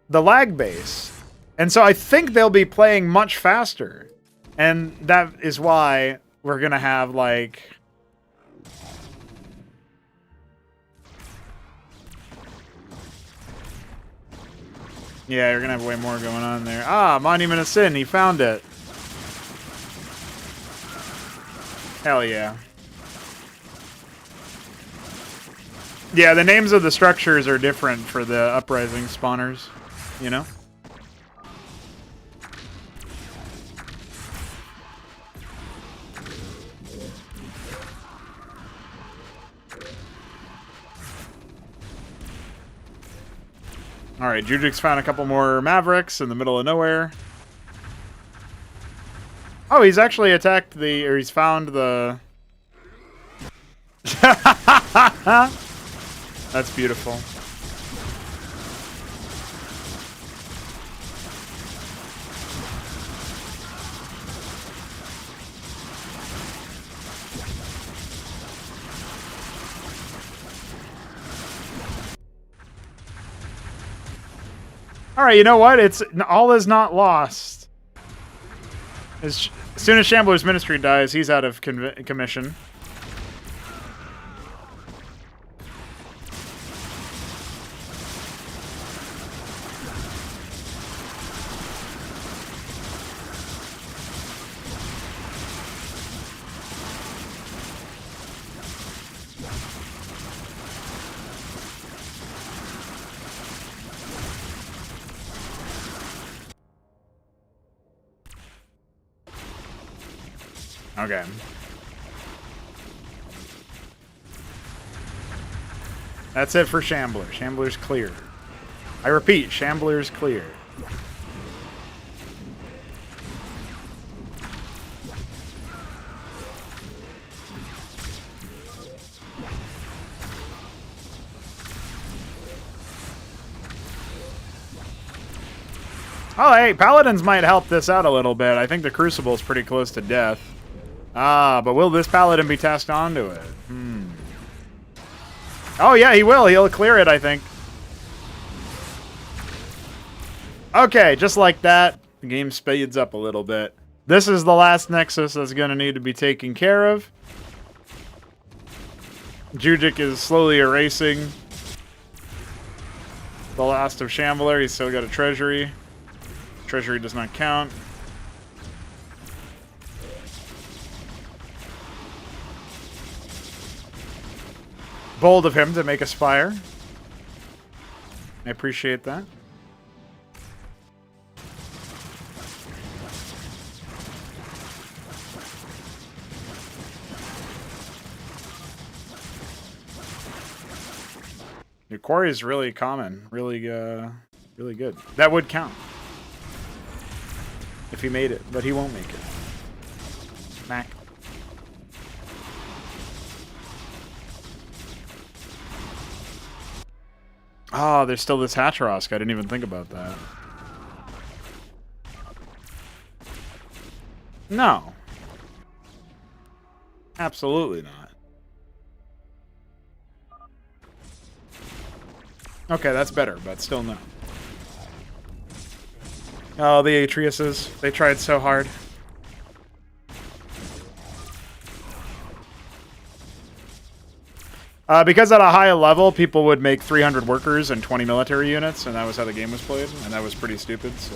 lag base. And so I think they'll be playing much faster. And that is why we're going to have, like... Yeah, you're going to have way more going on there. Ah, Monument of Sin, he found it. Hell yeah. Yeah, the names of the structures are different for the Uprising spawners, you know? Alright, Jujik's found a couple more Mavericks in the middle of nowhere. Oh, he's actually attacked the... or he's found the... That's beautiful. Alright, you know what? It's all is not lost. As soon as Shambler's Ministry dies, he's out of commission. Okay. That's it for Shambler. Shambler's clear. I repeat, Shambler's clear. Oh, hey, Paladins might help this out a little bit. I think the Crucible's pretty close to death. Ah, but will this Paladin be tasked onto it? Oh, yeah, he will. He'll clear it, I think. Okay, just like that, the game speeds up a little bit. This is the last Nexus that's going to need to be taken care of. Jujic is slowly erasing the last of Shambler. He's still got a Treasury. Treasury does not count. Bold of him to make a Spire. I appreciate that. Your quarry is really common, really good. That would count if he made it, but he won't make it. Mac. Oh, there's still this Hacharosk. I didn't even think about that. No. Absolutely not. Okay, that's better, but still no. Oh, the Atriuses. They tried so hard. Because at a high level, people would make 300 workers and 20 military units, and that was how the game was played, and that was pretty stupid, so...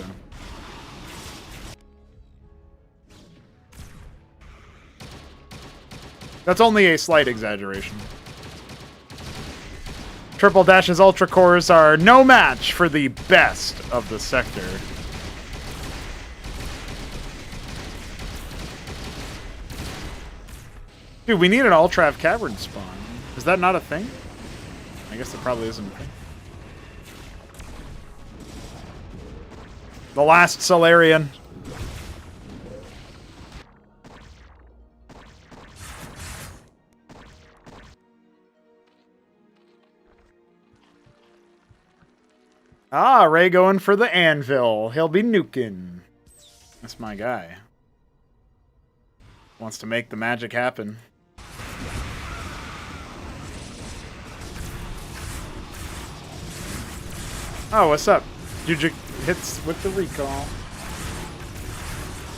That's only a slight exaggeration. Triple Dash's Ultra Cores are no match for the best of the sector. Dude, we need an Ultrav Cavern spawn. Is that not a thing? I guess it probably isn't a thing. The last Solarian. Ah, Ray going for the anvil. He'll be nuking. That's my guy. Wants to make the magic happen. Oh, what's up? Jujic hits with the recall.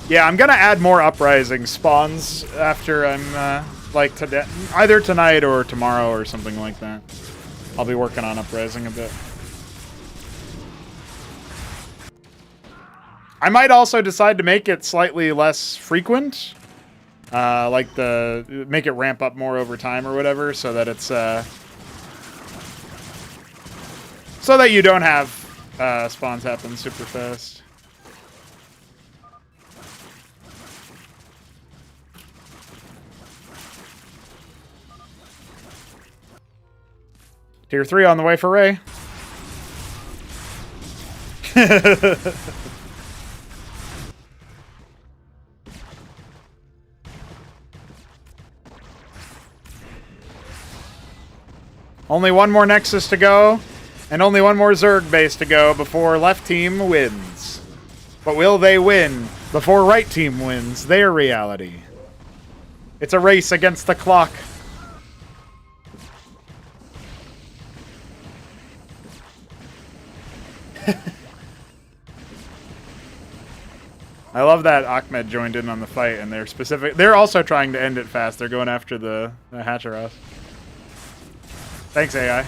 Yeah, I'm gonna add more Uprising spawns after I'm, like, today, either tonight or tomorrow or something like that. I'll be working on Uprising a bit. I might also decide to make it slightly less frequent. Like make it ramp up more over time or whatever, so that it's, so that you don't have spawns happen super fast. Tier 3 on the way for Ray. Only one more Nexus to go, and only one more Zerg base to go before left team wins. But will they win before right team wins their reality? It's a race against the clock. I love that Ahmed joined in on the fight, and they're also trying to end it fast. They're going after the Hacharoth. Thanks, AI.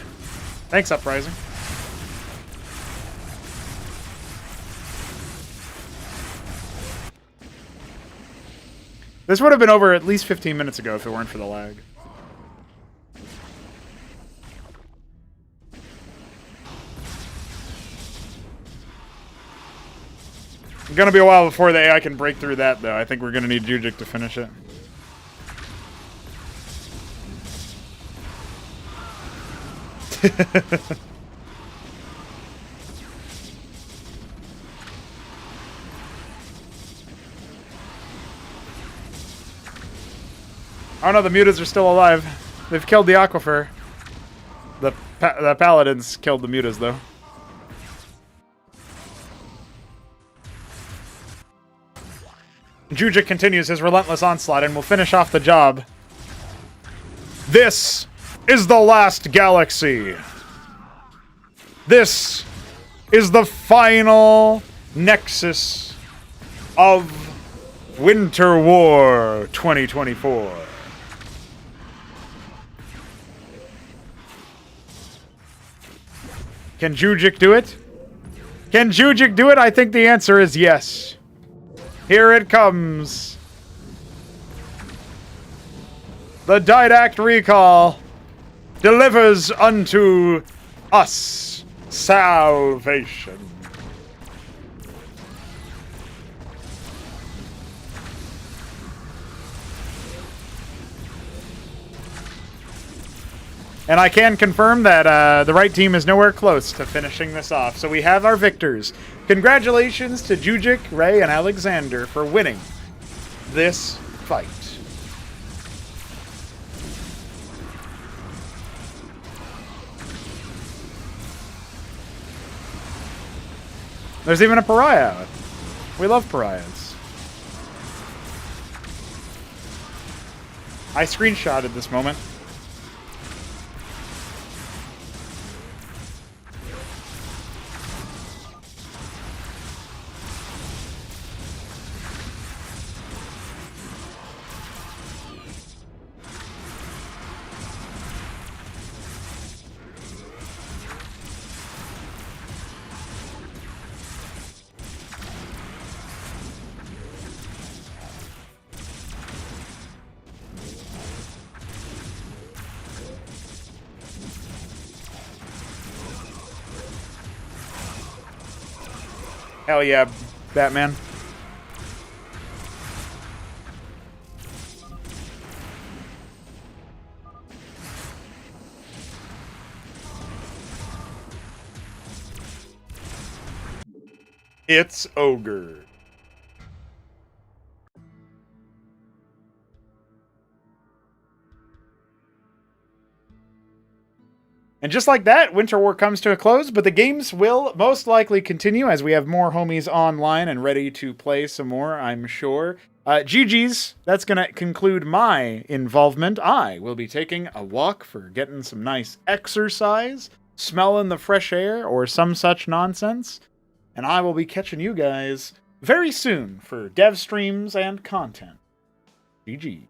Thanks, Uprising. This would have been over at least 15 minutes ago if it weren't for the lag. It's gonna be a while before the AI can break through that, though. I think we're gonna need Jujic to finish it. Oh no, the mutas are still alive. They've killed the aquifer. The paladins killed the mutas, though. Jujic continues his relentless onslaught and will finish off the job. This is the last galaxy. This is the final nexus of Winterwar 2024. Can Jujic do it? Can Jujic do it? I think the answer is yes. Here it comes. The Didact Recall delivers unto us salvation. And I can confirm that the right team is nowhere close to finishing this off. So we have our victors. Congratulations to Jujic, Ray, and Alexander for winning this fight. There's even a pariah. We love pariahs. I screenshotted this moment. Hell yeah, Batman. It's Ogre. And just like that, Winterwar comes to a close, but the games will most likely continue as we have more homies online and ready to play some more, I'm sure. GG's, that's going to conclude my involvement. I will be taking a walk for getting some nice exercise, smelling the fresh air, or some such nonsense. And I will be catching you guys very soon for dev streams and content. GG.